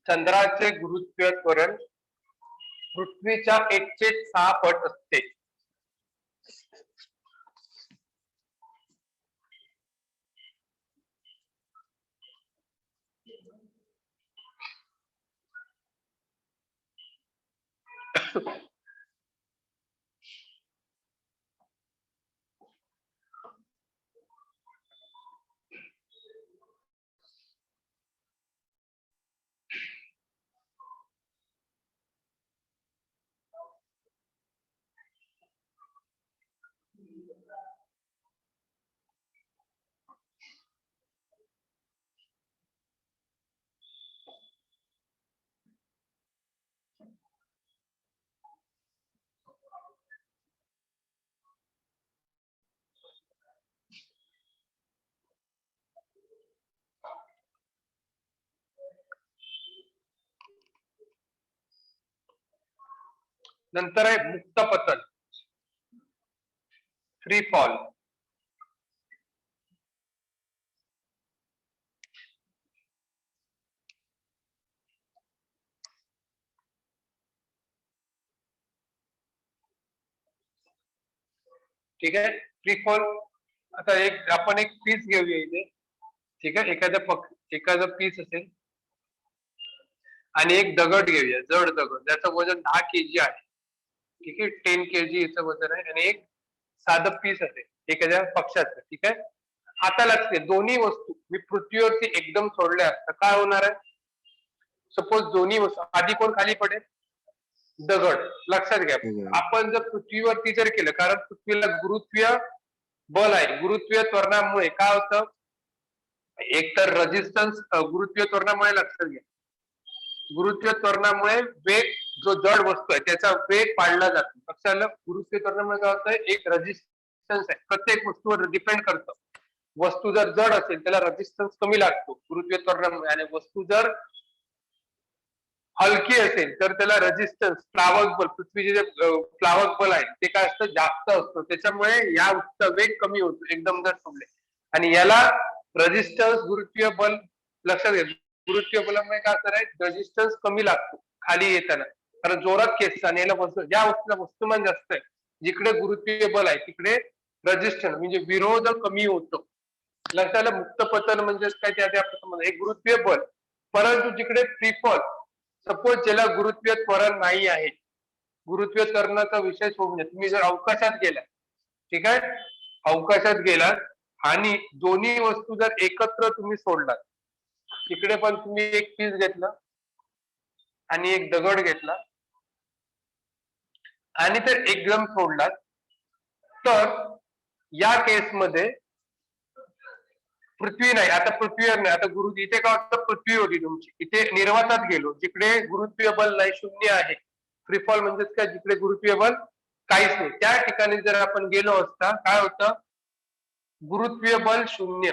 A: चंद्राचे गुरुत्वीय त्वरण पृथ्वीच्या 1/6 पट असते. नंतर आहे मुक्त पतन, फ्री फॉल. ठीक आहे, फ्री फॉल. आता आपण एक पीस घेऊया इथे. ठीक आहे, एखादं पीस असेल आणि एक दगड घेऊया, जड दगड, ज्याचं वजन 10 kg आहे. ठीक आहे, 10 kg याचं वजन आहे, आणि एक साधं पीस असेल एखाद्या पक्षाचं. ठीक आहे, आता लक्ष दे, दोन्ही वस्तू मी पृथ्वीवरती एकदम सोडल्या तर काय होणार आहे? सपोज दोन्ही वस्तू, आधी कोण खाली पडेल? दगड. लक्षात घ्या, आपण जर पृथ्वीवरती जर केलं, कारण पृथ्वीला गुरुत्वीय बल आहे, गुरुत्वीय त्वरणामुळे काय होतं? एकतर रेजिस्टन्स, गुरुत्वीय त्वरणामुळे, लक्षात घ्या, गुरुत्वीय त्वरणामुळे वेग, जो जड वस्तू आहे त्याचा वेग पाडला जातो. लक्षात आलं? गुरुत्वीय त्वरणामुळे काय होतं? एक रेजिस्टन्स आहे, प्रत्येक वस्तूवर डिपेंड करतं. वस्तू जर जड असेल त्याला रेजिस्टन्स कमी लागतो गुरुत्वीय त्वरणामुळे, आणि वस्तू जर हलकी असेल तर त्याला रेजिस्टन्स, प्लावक बल, पृथ्वीचे जे प्लावक बल आहे ते काय असतं? जास्त असतं. त्याच्यामुळे या वस्तूचा वेग कमी होतो एकदम जर सोडले, आणि याला रेजिस्टन्स, गुरुत्वीय बल, लक्षात घ्या, गुरुत्वीय बलामुळे काय असणार आहे? रेजिस्टन्स कमी लागतो खाली येताना, कारण जोरात खेचतं, आणि याला ज्या वस्तूला वस्तुमान जास्त आहे, जिकडे गुरुत्वीय बल आहे तिकडे रेजिस्टन्स म्हणजे विरोध कमी होतो. लक्षात आलं? मुक्त पतन म्हणजे काय? ते आपण समजलं, एक गुरुत्वीय बल, परंतु जिकडे फ्री फॉल, सपोज ज्याला गुरुत्वीय त्वरण नाही आहे, गुरुत्वीय त्वरणाचा विषय सोडून द्या, तुम्ही जर अवकाशात गेला, ठीक आहे, अवकाशात गेलात आणि दोन्ही वस्तू जर एकत्र तुम्ही सोडलात, तिकडे पण तुम्ही एक पीस घेतला आणि एक दगड घेतला आणि तर एकदम सोडलात, तर या केसमध्ये पृथ्वी नाही, आता पृथ्वीवर नाही, आता गुरु इथे काय होतं? पृथ्वी होती तुमची, इथे निर्वातात गेलो, जिकडे गुरुत्वीय बल नाही, शून्य आहे. फ्री फॉल म्हणजेच काय? जिकडे गुरुत्वीय बल काहीच नाही, त्या ठिकाणी जर आपण गेलो असता, काय होतं? गुरुत्वीय बल शून्य,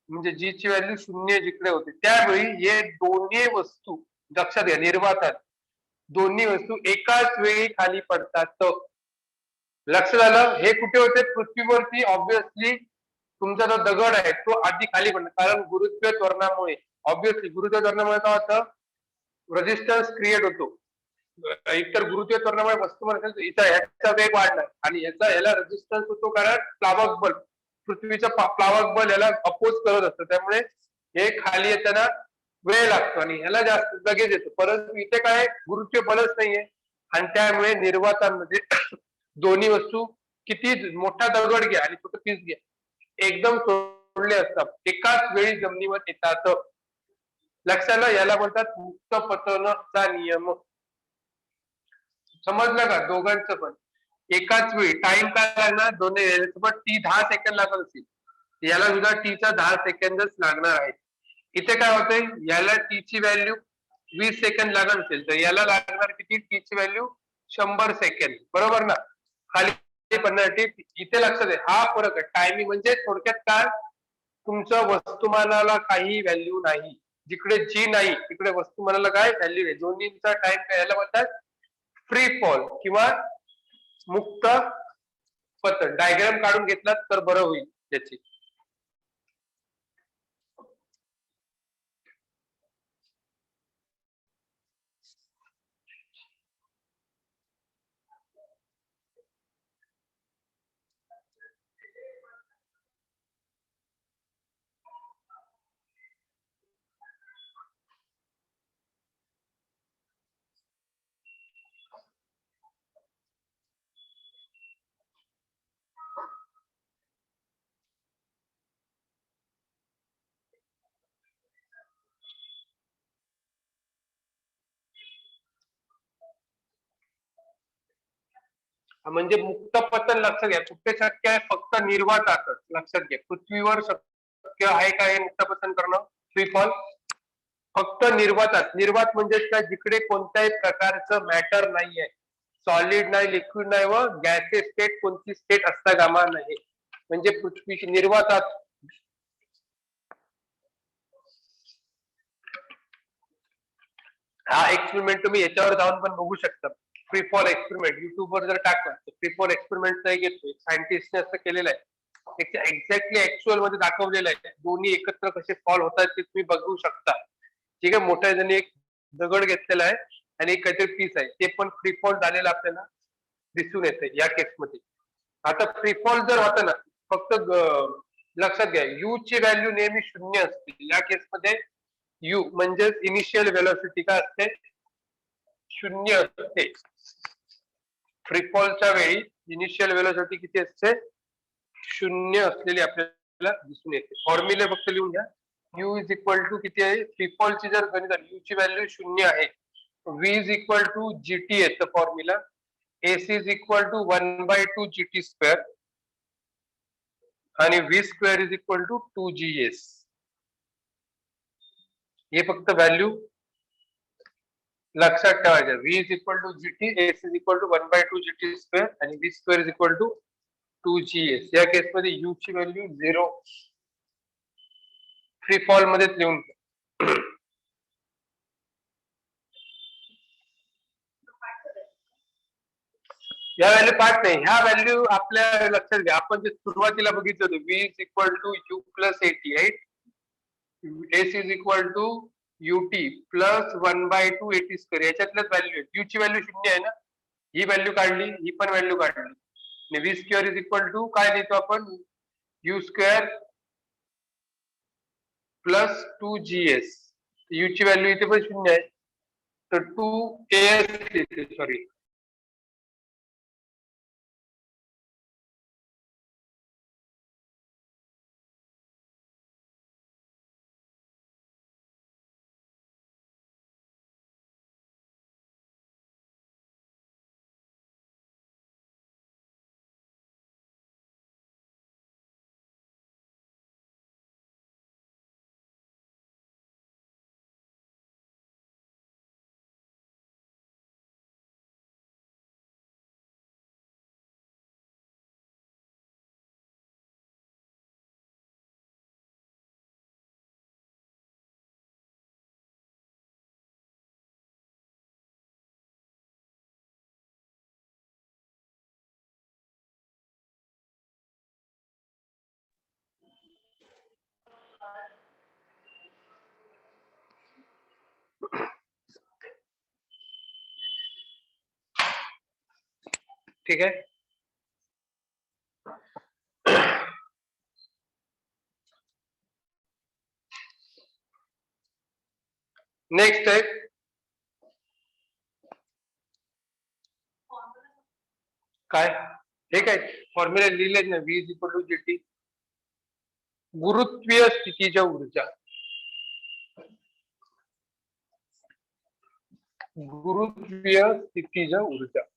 A: म्हणजे जी ची व्हॅल्यू शून्य जिकडे होते, त्यावेळी हे दोन्ही वस्तू, लक्षात घ्या, निर्वातात दोन्ही वस्तू एकाच वेळी खाली पडतात. लक्षात आलं? हे कुठे होते? पृथ्वीवरती. ऑब्विसली तुमचा जो दगड आहे तो आधी खाली पडणार, कारण गुरुत्वीय त्वरणामुळे, ऑब्विसली गुरुत्वीय त्वरणामुळे काय होतं? रेजिस्टन्स क्रिएट होतो. एकतर गुरुत्वीय त्वरणामुळे वस्तुमान असेल तर ह्याचा वेग वाढणार, आणि याला रेजिस्टन्स होतो, कारण प्लावक बल, पृथ्वीचं प्लावक बल याला अपोज करत असतं, त्यामुळे हे खाली येताना वेळ लागतो आणि ह्याला जास्त लगेच येतो. परंतु इथे काय? गुरुत्वीय बलच नाहीये, आणि त्यामुळे निर्वातांमध्ये दोन्ही वस्तू, किती मोठा दगड घ्या आणि छोटं पीस घ्या, एकदम सोडले असतात, एकाच वेळी जमिनीवर येतात. लक्षात, याला म्हणतात मुक्त पतनचा नियम. समजलं का? दोघांचं पण एकाच वेळी. टाइम काय लागणार? दोन्ही सोबत टी 10 सेकंद लागत असेल, याला सुद्धा टीचा 10 सेकंदच लागणार आहे. इथे काय होतंय? याला टी ची व्हॅल्यू 20 सेकंद लागत असेल तर याला लागणार किती? टी ची व्हॅल्यू 100 सेकंद, बरोबर ना? खाली पडणार टी. इथे लक्षात आहे, हा फरक आहे टायमिंग. म्हणजे थोडक्यात काय? तुमचं वस्तुमानाला काही व्हॅल्यू नाही, जिकडे जी नाही तिकडे वस्तुमानाला काय व्हॅल्यू आहे. दोन्हींचा टाइम काय? याला म्हणतात फ्री फॉल किंवा मुक्त पतन डायग्राम काढून घेतलात तर बरं होईल त्याची. म्हणजे मुक्त पतन लक्षात घ्या कुठे शक्य आहे, फक्त निर्वातातच. लक्षात घ्या पृथ्वीवर शक्य आहे का हे मुक्त पतन करणं, फ्री फॉल? फक्त निर्वातात. निर्वात म्हणजे काय, जिकडे कोणत्याही प्रकारचं मॅटर नाहीये, सॉलिड नाही, लिक्विड नाही व गॅसेस स्टेट कोणती स्टेट असता कामा नाही, म्हणजे पृथ्वीची निर्वातात. हा एक्सपेरिमेंट तुम्ही याच्यावर जाऊन पण बघू शकता. फ्री फॉल एक्सपेरिमेंट युट्यूबवर जर टाकलं तर फ्री फॉल एक्सपेरिमेंट घेतोय, सायंटिस्टने असं केलेलं आहे, एक्झॅक्टली ऍक्च्युअल मध्ये दाखवलेलं आहे. दोन्ही एकत्र कसे फॉल होतात ते तुम्ही बघू शकता. ठीक आहे, मोठ्या जणी एक दगड घेतलेला आहे आणि एक काहीतरी पीस आहे, ते पण फ्री फॉल झालेलं आपल्याला दिसून येते या केसमध्ये. आता फ्री फॉल जर होतं ना, फक्त लक्षात घ्या यू ची व्हॅल्यू नेहमी 0 असते. या केसमध्ये यू म्हणजे इनिशियल व्हेलॉसिटी काय असते, 0 असते. फ्री फॉलच्या वेळी इनिशियल व्हेलॉसिटी किती असते, 0 असलेली आपल्याला दिसून येते. फॉर्म्युले फक्त लिहून घ्या. यू इज इक्वल टू किती आहे, फ्री फॉलची जर गणित यू ची व्हॅल्यू 0 आहे, V is equal to GT येतं formula, S is equal to 1/2 GT square आणि V square is equal to 2GS. हे फक्त व्हॅल्यू लक्षात ठेवायचं. V is equal to GT, S is equal to 1/2 GT square आणि V square is equal to 2GS. या केसमध्ये you ची value 0 free fall मध्ये लिहून या व्हॅल्यू पाठ नाही, ह्या व्हॅल्यू आपल्या लक्षात घ्या. आपण जे सुरुवातीला बघितलं होतं, V is equal to U plus 80, right. S is equal to UT plus 1/2 80 square, याच्यातल्याच व्हॅल्यू आहे. यू ची व्हॅल्यू 0 आहे ना, ही व्हॅल्यू काढली, ही पण व्हॅल्यू काढली आणि V square is equal to काय लिहितो आपण, U square plus 2GS. U ची व्हॅल्यू इथे पण 0 आहे, तर 2AS लिहिते, सॉरी. ठीक आहे, नेक्स्ट आहे काय, हे काय फॉर्म्युला लिहिलेच ना, V is equal to GT, गुरुत्वीय स्थितीच्या ऊर्जा. गुरुत्वीय स्थितीच्या ऊर्जा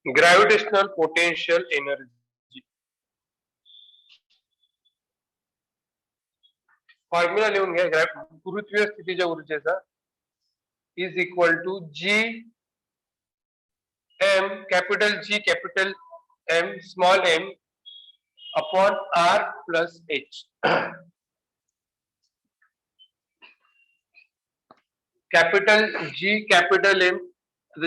A: ग्रॅव्हिटेशनल पोटेन्शियल एनर्जी. फॉर्म्युला लिहून घ्या गुरुत्वीय स्थितीच्या ऊर्जेचा is equal to G M capital G capital M small M upon R plus H. Capital G capital M.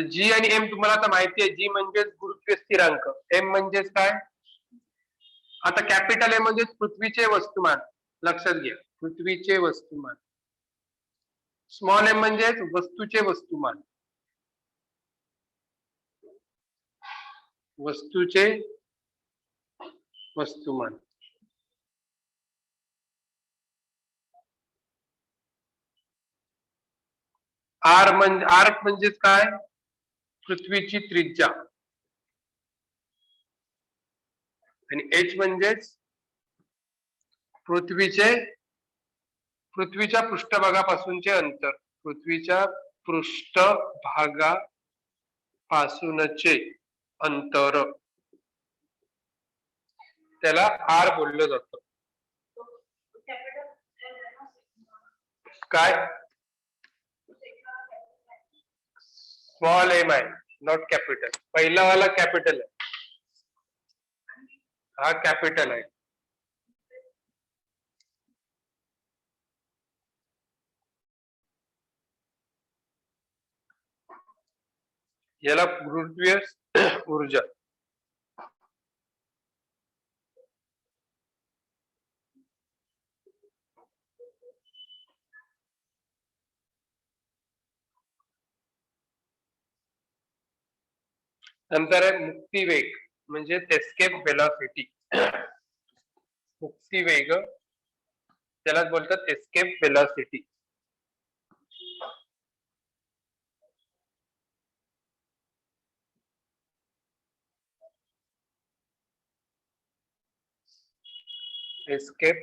A: G आणि एम तुम्हाला आता माहिती आहे. जी म्हणजेच गुरुत्वीय स्थिरांक, एम म्हणजेच काय, आता कॅपिटल एम म्हणजे पृथ्वीचे वस्तुमान, लक्षात घ्या पृथ्वीचे वस्तुमान. स्मॉल एम म्हणजे वस्तूचे वस्तुमान, वस्तूचे वस्तुमान. आर म्हणजेच काय, पृथ्वीची त्रिज्या. आणि एच म्हणजेच पृथ्वीच्या पृष्ठभागापासूनचे अंतर, पृथ्वीच्या पृष्ठभागापासूनचे अंतर, त्याला आर बोललं जातं. काय, स्मॉल एम आहे, नॉट कॅपिटल. पहिला वाला कॅपिटल आहे, हा कॅपिटल आहे. याला गुरुत्वीय ऊर्जा. नंतर आहे मुक्तिवेग म्हणजे एस्केप वेलॉसिटी. मुक्तिवेग त्यालाच बोलतात escape velocity. Escape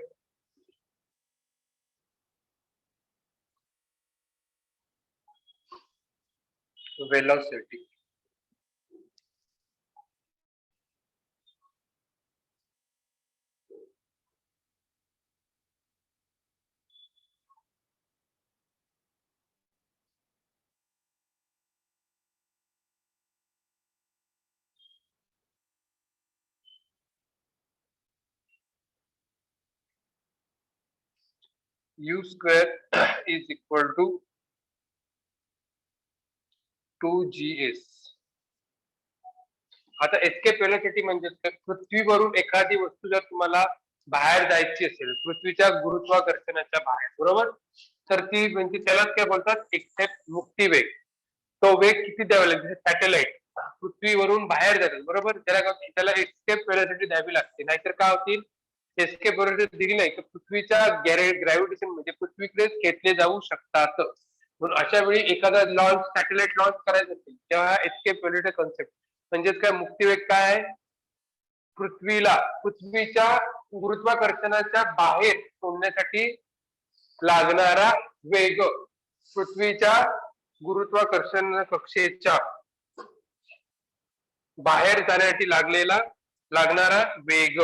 A: velocity. U square is equal to 2gs. आता एस्केप वेलोसिटी म्हणजे पृथ्वीवरून एखादी वस्तू जर तुम्हाला बाहेर जायची असेल पृथ्वीच्या गुरुत्वाकर्षणाच्या बाहेर, बरोबर, तर ती म्हणजे त्यालाच काय बोलतात, एक्सेप्ट मुक्तिवेग. तो वेग किती द्यावा लागेल, सॅटेलाइट पृथ्वीवरून बाहेर जातात, बरोबर, त्याला एस्केप वेलोसिटी द्यावी लागते. नाहीतर काय होतील, एस्केप वेलोसिटी दिली नाही तर पृथ्वीच्या ग्रॅव्हिटेशन म्हणजे पृथ्वीकडे खेचले जाऊ शकतात. म्हणून अशा वेळी एखादा सॅटेलाइट लॉन्च करायचं असेल तेव्हा एस्केप वेलोसिटी कॉन्सेप्ट म्हणजेच काय, मुक्तिवेग काय आहे, पृथ्वीच्या गुरुत्वाकर्षणाच्या बाहेर सोडण्यासाठी लागणारा वेग, पृथ्वीच्या गुरुत्वाकर्षण कक्षेच्या बाहेर जाण्यासाठी लागणारा वेग.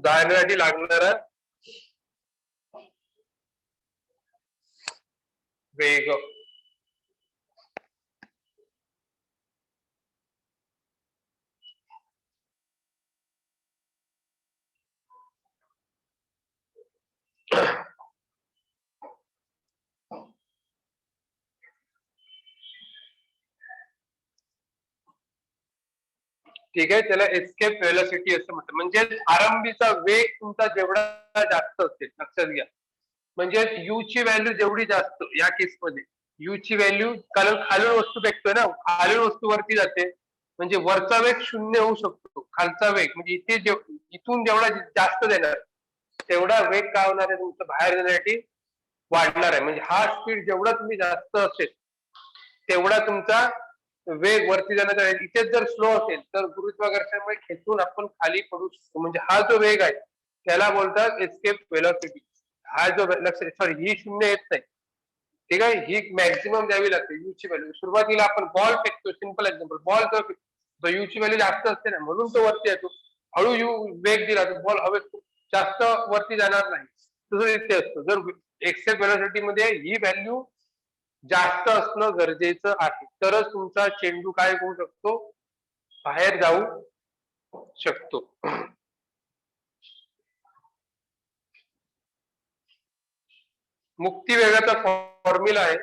A: जाण्यासाठी लागणारा वेग. ठीक आहे, त्याला एस्केप वेलोसिटी असं म्हणतात. म्हणजे आरंभीचा वेग तुमचा जेवढा जास्त असेल, लक्षात घ्या, म्हणजे यू ची व्हॅल्यू जेवढी जास्त, या केसमध्ये यू ची व्हॅल्यू, कारण खालून वस्तू फेकतोय ना, खालून वस्तू वरती जाते, म्हणजे वरचा वेग 0 होऊ शकतो, खालचा वेग म्हणजे इथून जेवढा जास्त देणार तेवढा वेग काय होणार आहे, तुमचं बाहेर जाण्यासाठी वाढणार आहे. म्हणजे हा स्पीड जेवढा तुम्ही जास्त असेल तेवढा तुमचा वेग वरती जाण्याचा वेग इथेच जर स्लो असेल तर गुरुत्वाकर्षणामुळे खेचून आपण खाली पडू शकतो. म्हणजे हा जो वेग आहे त्याला बोलतात एस्केप वेलोसिटी. हा जो लक्ष सॉरी ही शून्य येत नाही, ठीक आहे, ही मॅक्झिमम द्यावी लागते यू ची व्हॅल्यू. सुरुवातीला आपण बॉल फेकतो, सिंपल एक्झाम्पल, बॉल जर यू ची व्हॅल्यू जास्त असते ना म्हणून तो वरती येतो. हळू यू वेग दिला तर बॉल हवेत जास्त वरती जाणार नाही. तसं इथे असतं. जर एस्केप वेलोसिटी मध्ये ही व्हॅल्यू जास्त असणं गरजेचं आहे तरच तुमचा चेंडू काय होऊ शकतो, बाहेर जाऊ शकतो. मुक्ती वेगाचा फॉर्म्युला आहे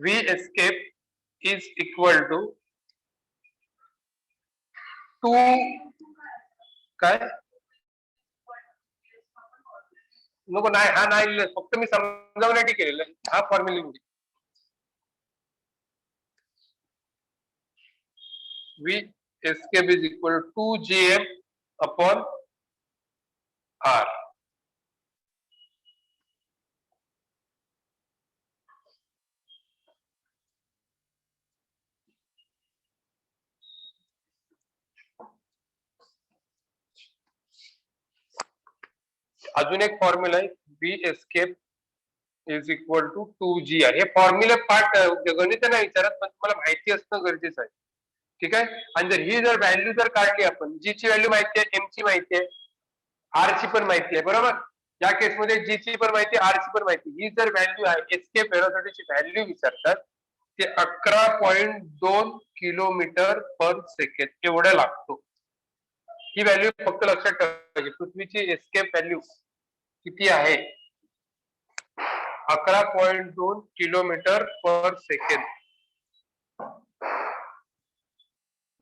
A: V escape is equal to two काय नको नाही, हा नाही लिहिलं, फक्त मी समजावण्यासाठी केलेलं आहे. हा formula V escape is equal to 2gm upon R. अजून एक फॉर्म्युला आहे V escape is equal to 2gr. हे फॉर्म्युला पार्ट गणित नाही विचारत, पण तुम्हाला माहिती असणं गरजेचं आहे, ठीक आहे. आणि जर ही जर व्हॅल्यू जर काढली आपण, जी ची व्हॅल्यू माहिती आहे, एम ची माहिती आहे, आर ची पण माहिती आहे, बरोबर. या केसमध्ये जी ची पण माहिती आहे, आर ची पण माहिती. ही जर व्हॅल्यू आहे एस्केप वेलोसिटीची व्हॅल्यू विचारतात ते 11.2 किलोमीटर पर सेकंड एवढं लागतो. ही व्हॅल्यू फक्त लक्षात ठेवायची. पृथ्वीची एस्केप व्हॅल्यू किती आहे, 11.2 किलोमीटर पर सेकंड.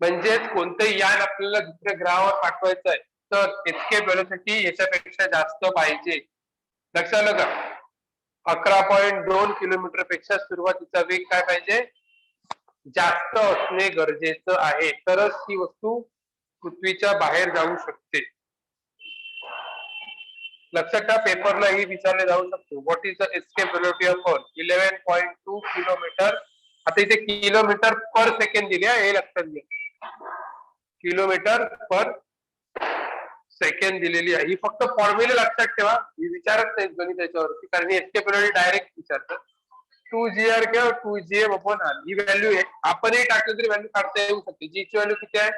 A: म्हणजेच कोणतंही यान आपल्याला दुसऱ्या ग्रहावर पाठवायचं आहे तर एस्केप वेलोसिटी याच्यापेक्षा जास्त पाहिजे. लक्षात आलं का? 11.2 किलोमीटर पेक्षा सुरुवातीचा वेग काय पाहिजे, जास्त असणे गरजेचं आहे, तरच ही वस्तू पृथ्वीच्या बाहेर जाऊ शकते. लक्षात ठेवा, पेपरला ही विचारले जाऊ शकतो. What is the escape velocity of earth? 11.2 kilometre. आता इथे किलोमीटर पर सेकंड दिले, हे लक्षात घ्या, किलोमीटर पर सेकंड दिलेली आहे. ही फक्त फॉर्म्युला लक्षात ठेवा, ही विचारत नाही गणित याच्यावरती, कारण ही एस्केप वेलोसिटी डायरेक्ट विचारतात. 2gr किंवा 2gm अपॉन r ही व्हॅल्यू आहे. आपणही टाकलं तरी व्हॅल्यू काढता येऊ शकते. जी ची व्हॅल्यू किती आहे,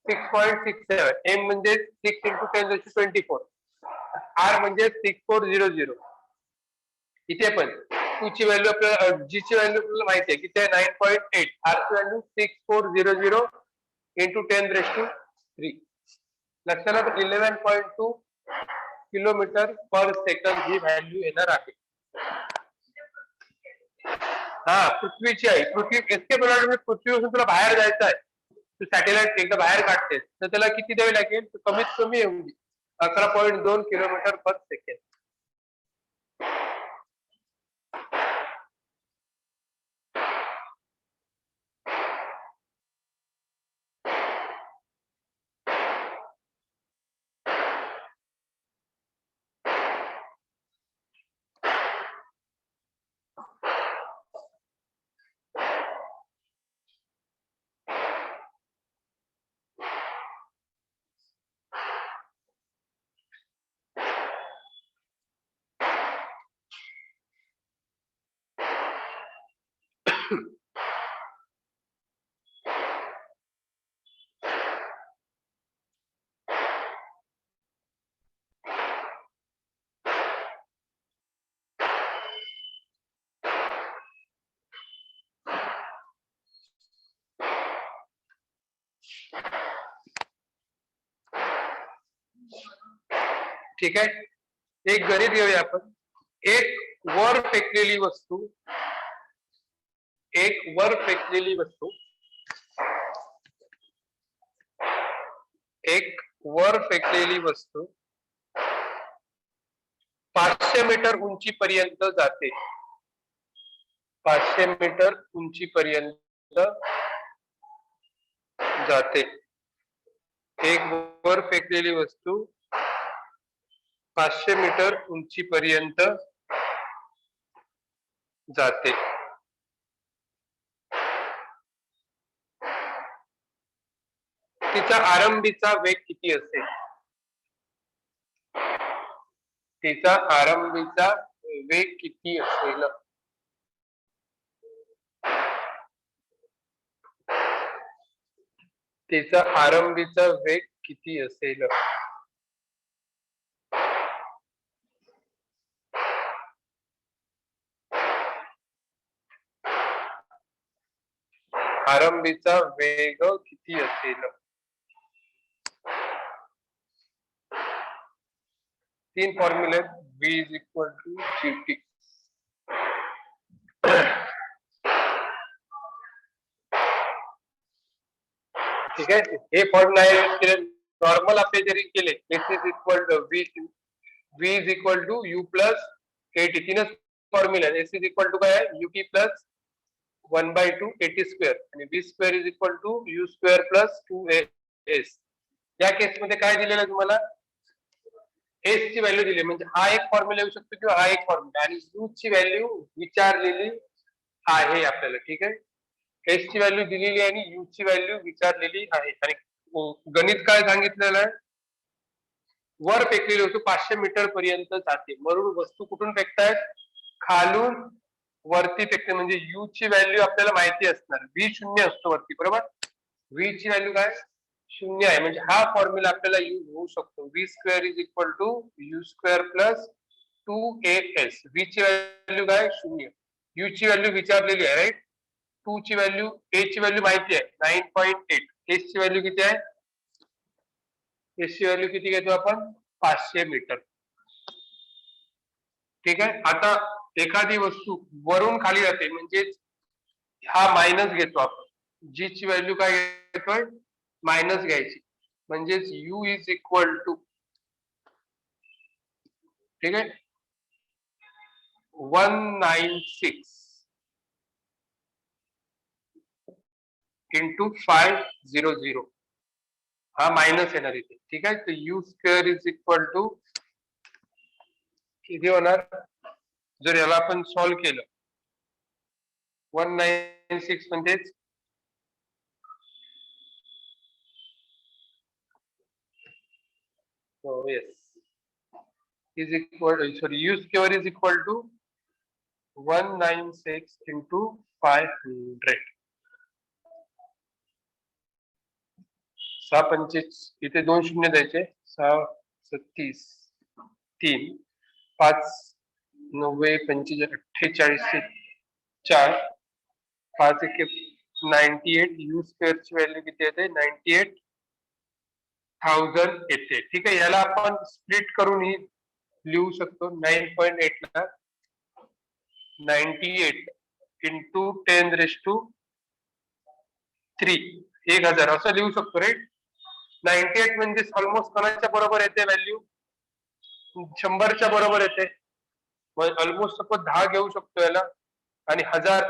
A: 6.67. एम म्हणजे 6 × 10⁻²4. आर म्हणजे 6400. इथे पण 2 ची व्हॅल्यू आपल्याला, जी ची व्हॅल्यू आपल्याला माहिती आहे किती आहे, 9.8. आर ची व्हॅल्यू 6400 × 10⁻3. लक्षात आलं. 11.2 किलोमीटर पर सेकंड ही व्हॅल्यू येणार आहे. हा पृथ्वीची आहे. पृथ्वी एस्केप वेलोसिटी, पृथ्वीपासून तुला बाहेर जायचं आहे, तू सॅटेलाइट एकदा बाहेर काढतेस तर त्याला किती द्यावी लागेल, कमीत कमी एवढी 11.2 किलोमीटर पर सेकंड. ठीक आहे. एक गणित घेऊया आपण. एक वर फेकलेली वस्तू, एक वर फेकलेली वस्तू, एक वर फेकलेली वस्तू 500 मीटर उंचीपर्यंत जाते. 500 मीटर उंचीपर्यंत जाते. एक वर फेकलेली वस्तू 500 मीटर उंचीपर्यंत जाते. तिचा आरंभीचा वेग किती असेल? तिचा आरंभीचा वेग किती असेल? तिचा आरंभीचा वेग किती असेल? आरंभीचा वेग किती असेल? 3 फॉर्म्युले v is equal to gt. ठीक आहे, हे फॉर्म्युला यूज केले नॉर्मल आपले जरी केले s is equal to v is equal to u plus at. तीनच formula s is equal to काय आहे ut प्लस 1/2 at स्क्वेअर आणि v square is equal to u square plus 2as. या केस मध्ये काय दिलेलं तुम्हाला एस ची व्हॅल्यू दिली म्हणजे हा एक फॉर्म्युला येऊ शकतो किंवा हा एक फॉर्म्युला आणि यू ची व्हॅल्यू विचारलेली आहे आपल्याला. ठीक आहे, एस ची व्हॅल्यू दिलेली आणि यू ची व्हॅल्यू विचारलेली आहे आणि गणित काय सांगितलेलं आहे वर फेकलेली वस्तू 500 मीटर पर्यंत जाते म्हणून वस्तू कुठून फेकतायत खालून वरती फेकते म्हणजे यू ची व्हॅल्यू आपल्याला माहिती असणार व्ही शून्य असतो वरती बरोबर. व्ही ची व्हॅल्यू काय शून्य आहे म्हणजे हा फॉर्म्युला आपल्याला यूज होऊ शकतो V square is equal to U square plus 2as. V ची व्हॅल्यू काय शून्य, यू ची व्हॅल्यू विचारलेली आहे राईट, 2 ची व्हॅल्यू ए ची व्हॅल्यू माहिती आहे 9.8, एस ची व्हॅल्यू किती आहे एस ची व्हॅल्यू किती घेतो आपण 500 मीटर. ठीक आहे, आता एखादी वस्तू वरून खाली जाते म्हणजे हा मायनस घेतो आपण जी ची व्हॅल्यू काय घेतोय मायनस घ्यायची म्हणजेच u इज इक्वल टू ठीक आहे 196 इंटू 500 हा मायनस येणार इथे. ठीक आहे, तर U square is equal to किती होणार जर याला आपण सॉल्व्ह केलं 196 म्हणजेच is equal u square is equal to 196 into 500. 6 25 इथे 2 शून्य द्यायचे 6 36 3 5 90 45 48 4 5 1 98 यू स्क्वेअर ची व्हॅल्यू किती येते 98,000 येते. ठीक आहे, याला आपण स्प्लिट करून ही लिहू शकतो 9.8 ला 98 इंटू 10⁻³ 1000 असं लिहू शकतो राईट. 98 म्हणजे ऑलमोस्ट कोणाच्या बरोबर येते व्हॅल्यू 100च्या बरोबर येते ऑलमोस्ट आपण 10 घेऊ शकतो याला आणि 1000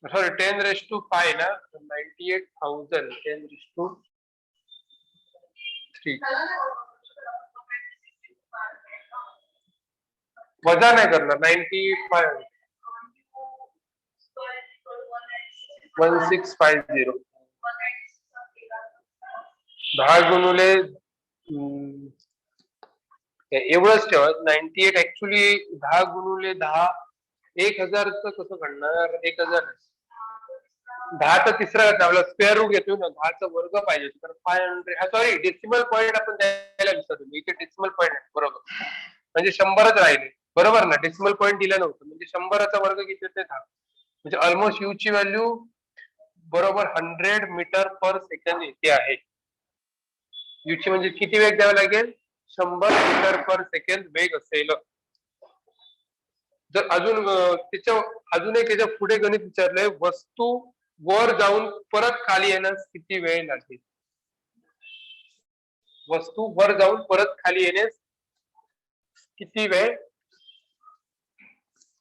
A: सॉरी 10⁻5 ना 98,000 10⁻3 वजा नाही करणार 95 1650 10 गुणुले एवढंच ठेवा 98 ऍक्च्युली 10 गुणुले 10 1000 कसं करणार 1000 10 चा तिसरा आपला स्क्वेअर रूट घेतो ना 10 चा वर्ग पाहिजे तर 500 सॉरी डेसिमल पॉईंट आपण द्यायला विसरलो इथे डेसिमल पॉईंट आहे बरोबर म्हणजे 100च राहिले बरोबर ना डेसिमल पॉईंट दिला नव्हतं म्हणजे 100चा वर्ग किती होते 10 म्हणजे ऑलमोस्ट यू ची व्हॅल्यू बरोबर 100 मीटर पर सेकंद येते आहे. यू ची म्हणजे किती वेग द्यावा लागेल 100 मीटर पर सेकंद वेग असेल. जर अजून त्याच्या अजून एक याच्या पुढे गणित विचारलंय वस्तू वर जाऊन परत खाली येण्यास किती वेळ लागेल. वस्तू वर जाऊन परत खाली येण्यास किती वेळ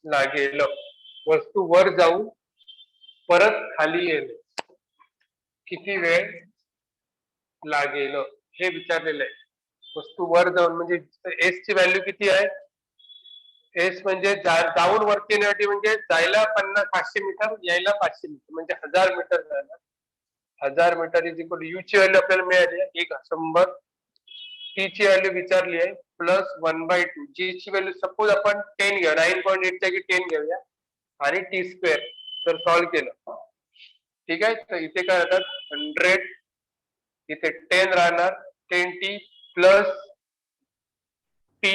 A: लागेल. वस्तू वर जाऊन परत खाली येणे किती वेळ लागेल हे विचारलेलं आहे. वस्तू वर जाऊन म्हणजे एस ची व्हॅल्यू किती आहे एस म्हणजे जाऊन वरती येण्यासाठी म्हणजे जायला 500 मीटर यायला 500 मीटर म्हणजे 1000 मीटर जायला 1000 metre is equal to U ची व्हॅल्यू आपल्याला मिळाली आहे 100, टी ची व्हॅल्यू विचारली आहे प्लस 1/2, जी ची व्हॅल्यू सपोज आपण 10 घेऊया, 9.8 च्या 10 घेऊया आणि टी स्क्वेअर. तर सॉल्व्ह केलं, ठीक आहे. तर इथे काय राहतात 100, इथे 10 राहणार, 10t प्लस टी,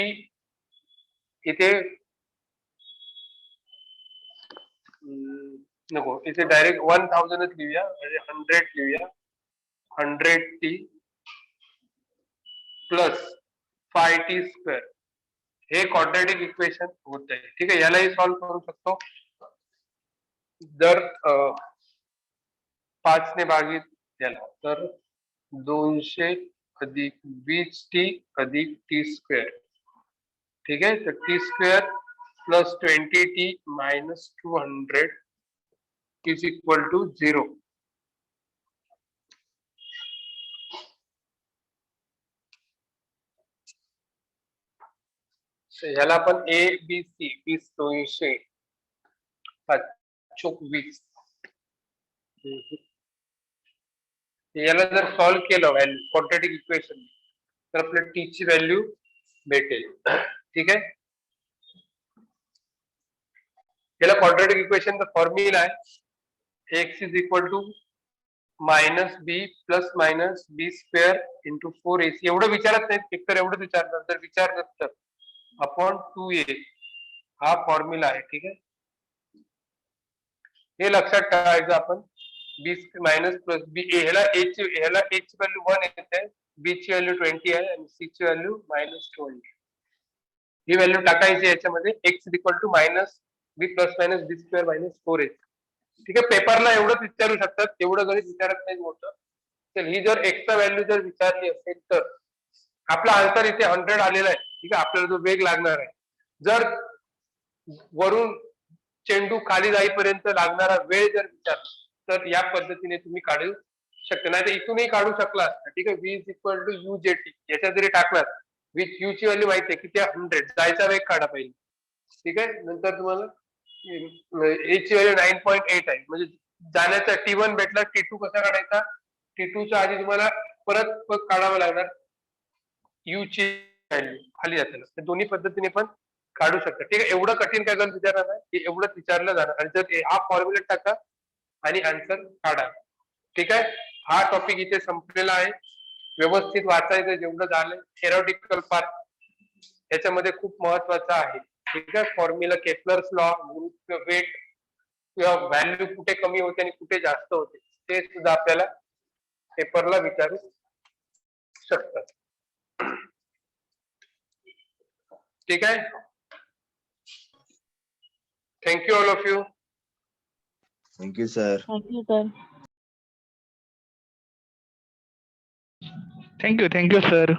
A: इथे नको, इथे डायरेक्ट 1000च लिहूया, म्हणजे 100 लिहूया, 100t प्लस 5t स्क्वेअर. हे क्वाड्रॅटिक इक्वेशन होत आहे, ठीक आहे. यालाही सॉल्व्ह करू शकतो. जर 5 ने भागित याला, तर 200 अधिक 20t अधिक टी स्क्वेअर, ठीक आहे. तर T square plus 20t minus 200 is equal to 0. याला आपण ए बी सी 20 200 चोक 20, याला जर सॉल्व्ह केलं व्हॅल्यू क्वाड्रॅटिक इक्वेशन, तर आपल्याला टी ची व्हॅल्यू भेटेल, ठीक आहे. याला क्वाड्रॅटिक इक्वेशनचा फॉर्म्युला आहे X is equal to minus B plus minus B square into 4ac. एवढं विचारत नाहीत, एकतर एवढंच विचारतात. जर विचारलं तर अपॉन 2a हा फॉर्म्युला आहे, ठीक आहे. हे लक्षात ठेवायचं आपण, बी मायनस प्लस बी, ह्याला ए ची व्हॅल्यू 1 येते, बी ची व्हॅल्यू 20 आहे आणि सी ची व्हॅल्यू मायनस 20. ही व्हॅल्यू टाकायची याच्यामध्ये, X is equal to minus B plus minus B square minus 4ac, ठीक आहे. पेपरला एवढंच विचारू शकतात, तेवढं गणित विचारत नाही मोठं. तर ही जर एक्सचा व्हॅल्यू जर विचारली असेल तर आपला आन्सर इथे 100 आलेला आहे, ठीक आहे. आपल्याला जो वेग लागणार आहे, जर वरून चेंडू खाली जाईपर्यंत लागणारा वेळ जर विचारला, तर या पद्धतीने तुम्ही काढू शकता. नाही तर इथूनही काढू शकला असता, ठीक आहे. v is equal to U जे टी याच्यात जरी टाकलात, विथ यू ची व्हॅल्यू माहिती आहे किती, 100, जायचा वेग काढा पाहिजे, ठीक आहे. नंतर तुम्हाला ए ची व्हॅल्यू 9.8 आहे, म्हणजे जाण्याचा T1 भेटला, T2 कसा काढायचा, T2 च्या आधी तुम्हाला परत काढावं लागणार यू ची व्हॅल्यू खाली जाताना. दोन्ही पद्धतीने पण काढू शकता, ठीक आहे. एवढं कठीण काय गणित विचारणार नाही, हे एवढंच विचारलं जाणार. आणि जर हा फॉर्म्युला टाका आणि आन्सर काढा, ठीक आहे. हा टॉपिक इथे संपलेला आहे. व्यवस्थित वाचायचं जेवढं झालं. थेरॉटिकल पार्ट याच्यामध्ये खूप महत्वाचा आहे, ठीक आहे. फॉर्म्युला, केपलर्स लॉ, गुरुत्व, वेट किंवा व्हॅल्यू कुठे कमी होते आणि कुठे जास्त होते, ते सुद्धा आपल्याला पेपरला विचारू शकतात, ठीक आहे. Thank you all of you.
D: Thank you sir.
C: Thank you sir.
B: Thank you sir.